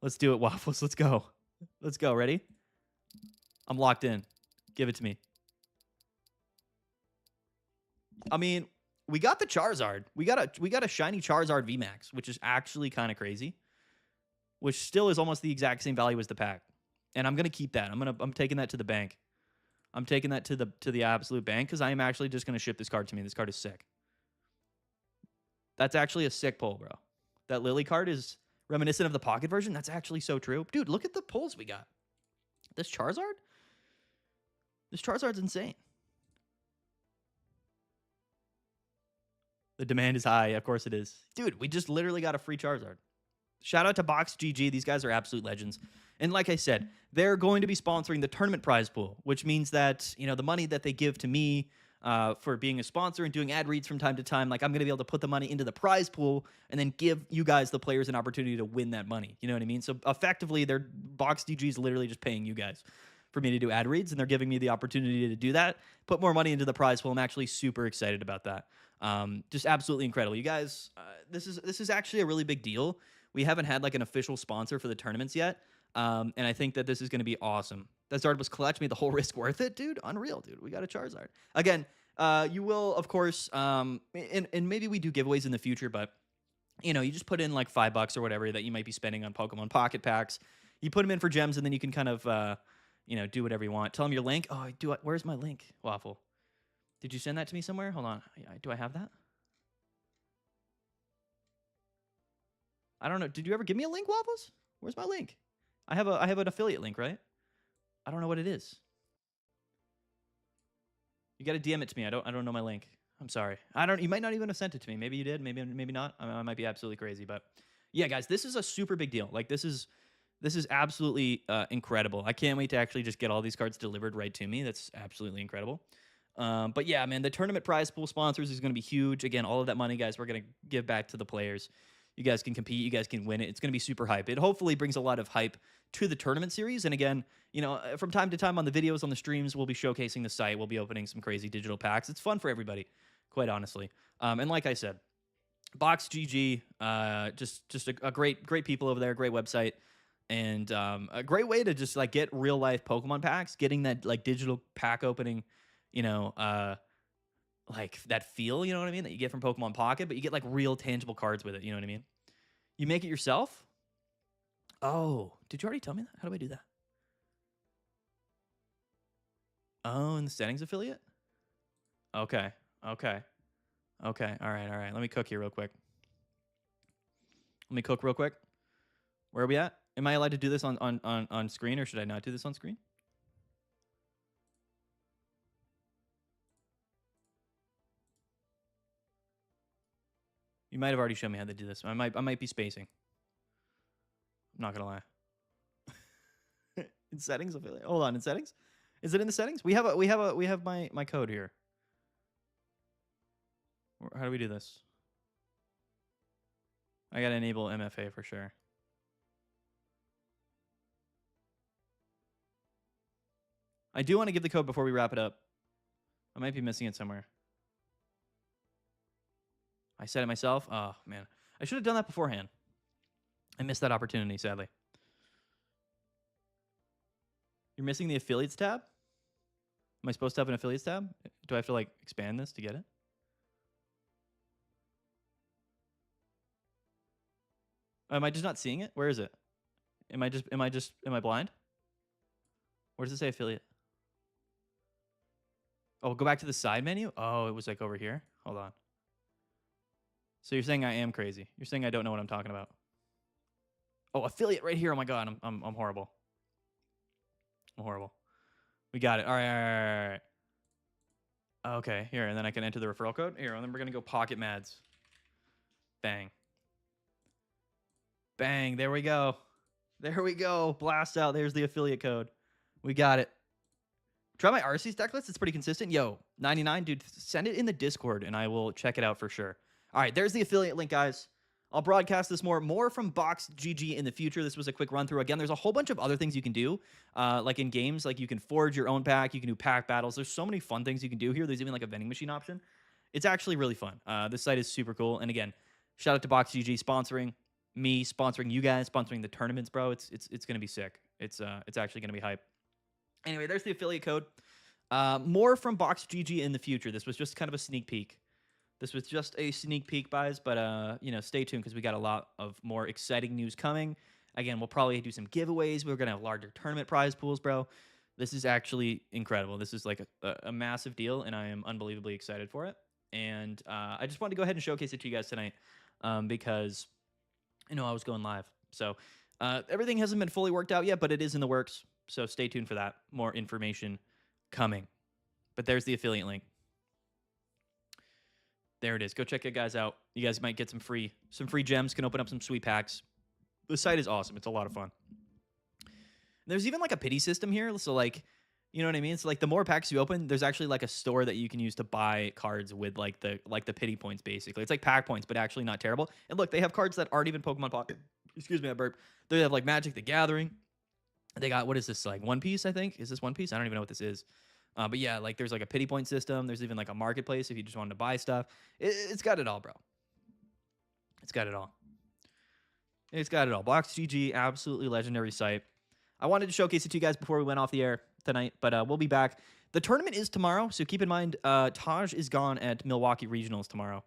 Let's do it, Waffles. Let's go. Let's go. Ready? I'm locked in. Give it to me. I mean, we got the Charizard. We got a shiny Charizard VMAX, which is actually kind of crazy. Which still is almost the exact same value as the pack. And I'm gonna keep that. I'm taking that to the bank. I'm taking that to the absolute bank because I am actually just gonna ship this card to me. This card is sick. That's actually a sick pull, bro. That Lily card is reminiscent of the pocket version. That's actually so true. Dude, look at the pulls we got. This Charizard? This Charizard's insane. The demand is high. Of course it is. Dude, we just literally got a free Charizard. Shout out to Box GG. These guys are absolute legends. And like I said, they're going to be sponsoring the tournament prize pool, which means that, you know, the money that they give to me for being a sponsor and doing ad reads from time to time, like I'm going to be able to put the money into the prize pool and then give you guys, the players, an opportunity to win that money. You know what I mean? So effectively, their Box GG is literally just paying you guys for me to do ad reads, and they're giving me the opportunity to do that, put more money into the prize pool. I'm actually super excited about that. Just absolutely incredible. You guys, this is actually a really big deal. We haven't had like an official sponsor for the tournaments yet. And I think that this is going to be awesome. That Zardoz Clutch made the whole risk worth it, dude. Unreal, dude. We got a Charizard. Again, you will, of course, and maybe we do giveaways in the future, but, you know, you just put in like $5 or whatever that you might be spending on Pokemon Pocket Packs. You put them in for gems, and then you can kind of, you know, do whatever you want. Tell them your link. Oh, where's my link, Waffle? Did you send that to me somewhere? Hold on. Do I have that? I don't know. Did you ever give me a link, Waffles? Where's my link? I have an affiliate link, right? I don't know what it is. You got to DM it to me. I don't know my link. I'm sorry. You might not even have sent it to me. Maybe you did. Maybe not. I might be absolutely crazy, but yeah, guys, this is a super big deal. Like, this is absolutely incredible. I can't wait to actually just get all these cards delivered right to me. That's absolutely incredible. But yeah, man, the tournament prize pool sponsors is going to be huge. Again, all of that money, guys, we're going to give back to the players. You guys can compete. You guys can win it. It's going to be super hype. It hopefully brings a lot of hype to the tournament series. And again, from time to time on the videos, on the streams, we'll be showcasing the site. We'll be opening some crazy digital packs. It's fun for everybody, quite honestly. And like I said, Box GG, just a great people over there, great website, and a great way to just like get real life Pokemon packs, getting that like digital pack opening, like that feel, you know what I mean, that you get from Pokemon Pocket, but you get like real tangible cards with it, you know what I mean? You make it yourself? Oh, did you already tell me that? How do I do that? Oh, in the settings affiliate? Okay. All right. Let me cook here real quick. Where are we at? Am I allowed to do this on screen, or should I not do this on screen? You might have already shown me how to do this. I might be spacing. I'm not gonna lie. In settings affiliate. Hold on, in settings? Is it in the settings? We have my code here. How do we do this? I gotta enable MFA for sure. I do want to give the code before we wrap it up. I might be missing it somewhere. I said it myself. Oh man, I should have done that beforehand. I missed that opportunity, sadly. You're missing the affiliates tab? Am I supposed to have an affiliates tab? Do I have to like expand this to get it? Am I just not seeing it? Where is it? Am I blind? Where does it say affiliate? Oh, go back to the side menu? Oh, it was like over here. Hold on. So you're saying I am crazy. You're saying I don't know what I'm talking about. Oh, affiliate right here. Oh my god, I'm horrible. I'm horrible. We got it. All right. Okay, here, and then I can enter the referral code. Here, and then we're gonna go Pocket Mads. Bang. Bang, there we go. Blast out. There's the affiliate code. We got it. Try my Arceus deck list. It's pretty consistent. Yo, 99, dude, send it in the Discord, and I will check it out for sure. All right, there's the affiliate link, guys. I'll broadcast this more from Box GG in the future. This was a quick run through. Again, there's a whole bunch of other things you can do, like in games. Like you can forge your own pack. You can do pack battles. There's so many fun things you can do here. There's even like a vending machine option. It's actually really fun. This site is super cool. And again, shout out to Box GG sponsoring me, sponsoring you guys, sponsoring the tournaments, bro. It's gonna be sick. It's actually gonna be hype. Anyway, there's the affiliate code. More from Box GG in the future. This was just kind of a sneak peek. Guys, but stay tuned because we got a lot of more exciting news coming. Again, we'll probably do some giveaways. We're gonna have larger tournament prize pools, bro. This is actually incredible. This is like a massive deal, and I am unbelievably excited for it. And I just wanted to go ahead and showcase it to you guys tonight because I was going live. So everything hasn't been fully worked out yet, but it is in the works. So stay tuned for that. More information coming. But there's the affiliate link. There it is. Go check it guys out. You guys might get some free gems, can open up some sweet packs. The site is awesome. It's a lot of fun. There's even like a pity system here. So like, you know what I mean? It's like the more packs you open, there's actually like a store that you can use to buy cards with like the pity points basically. It's like pack points, but actually not terrible. And look, they have cards that aren't even Pokemon Pocket. Excuse me, I burped. They have like Magic the Gathering. They got, what is this, like One Piece, I think? Is this One Piece? I don't even know what this is. But yeah, like there's like a pity point system. There's even like a marketplace if you just wanted to buy stuff. It's got it all, bro. It's got it all. Box GG, absolutely legendary site. I wanted to showcase it to you guys before we went off the air tonight, but we'll be back. The tournament is tomorrow, so keep in mind, Taj is gone at Milwaukee Regionals tomorrow.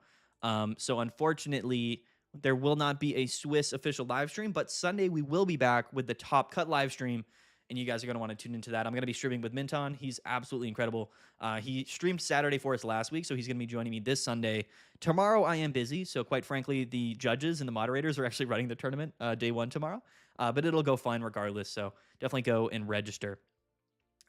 So unfortunately, there will not be a Swiss official live stream, but Sunday we will be back with the Top Cut live stream, and you guys are going to want to tune into that. I'm going to be streaming with Minton. He's absolutely incredible. He streamed Saturday for us last week, so he's going to be joining me this Sunday. Tomorrow I am busy, so quite frankly, the judges and the moderators are actually running the tournament day one tomorrow, but it'll go fine regardless, so definitely go and register.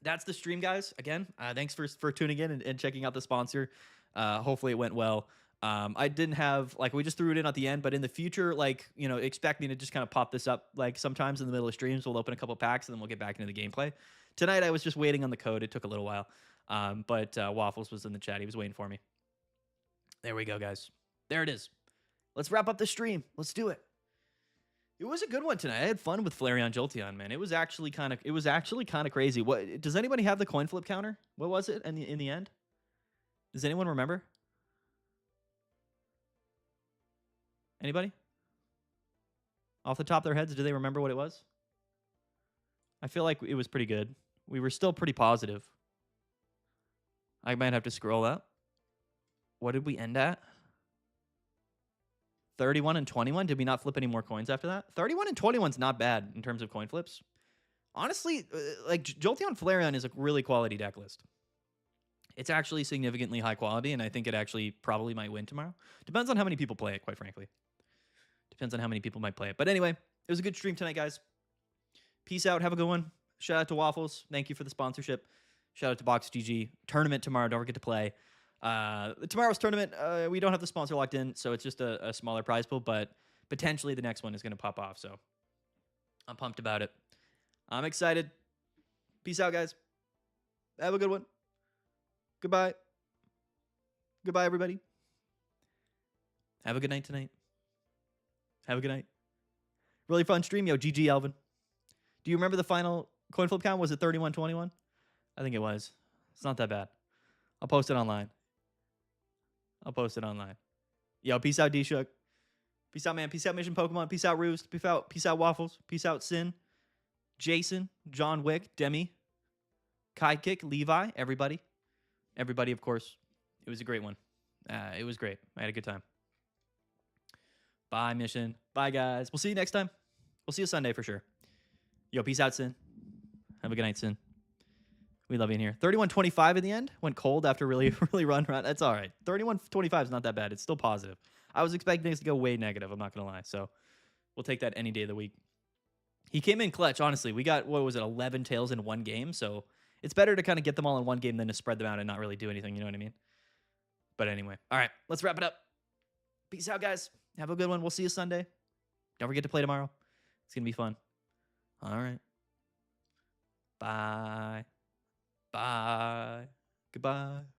That's the stream, guys. Again, thanks for tuning in and checking out the sponsor. Hopefully it went well. I didn't have, like, we just threw it in at the end, but in the future, like, expect me to just kind of pop this up, like, sometimes in the middle of streams. We'll open a couple packs, and then we'll get back into the gameplay. Tonight, I was just waiting on the code. It took a little while, but Waffles was in the chat. He was waiting for me. There we go, guys. There it is. Let's wrap up the stream. Let's do it. It was a good one tonight. I had fun with Flareon Jolteon, man. It was actually kind of crazy. What does anybody have the coin flip counter? What was it in the end? Does anyone remember? Anybody? Off the top of their heads, do they remember what it was? I feel like it was pretty good. We were still pretty positive. I might have to scroll up. What did we end at? 31 and 21. Did we not flip any more coins after that? 31 and 21 is not bad in terms of coin flips. Honestly, like Jolteon Flareon is a really quality deck list. It's actually significantly high quality, and I think it actually probably might win tomorrow. Depends on how many people play it, quite frankly. Depends on how many people might play it. But anyway, it was a good stream tonight, guys. Peace out. Have a good one. Shout out to Waffles. Thank you for the sponsorship. Shout out to Box GG. Tournament tomorrow. Don't forget to play. Tomorrow's tournament, we don't have the sponsor locked in, so it's just a smaller prize pool, but potentially the next one is going to pop off, so I'm pumped about it. I'm excited. Peace out, guys. Have a good one. Goodbye. Goodbye, everybody. Have a good night tonight. Have a good night. Really fun stream. Yo, GG, Alvin. Do you remember the final coin flip count? Was it 31-21? I think it was. It's not that bad. I'll post it online. Yo, peace out, D-Shook. Peace out, man. Peace out, Mission Pokemon. Peace out, Roost. Peace out, Waffles. Peace out, Sin. Jason. John Wick. Demi. Kai Kick. Levi. Everybody. Everybody, of course. It was a great one. It was great. I had a good time. Bye, Mission. Bye, guys. We'll see you next time. We'll see you Sunday for sure. Yo, peace out, Sin. Have a good night, Sin. We love you in here. 31-25 in the end. Went cold after really run. That's all right. 31-25 is not that bad. It's still positive. I was expecting this to go way negative. I'm not going to lie. So we'll take that any day of the week. He came in clutch, honestly. We got, 11 tails in one game. So it's better to kind of get them all in one game than to spread them out and not really do anything. You know what I mean? But anyway. All right. Let's wrap it up. Peace out, guys. Have a good one. We'll see you Sunday. Don't forget to play tomorrow. It's going to be fun. All right. Bye. Bye. Goodbye.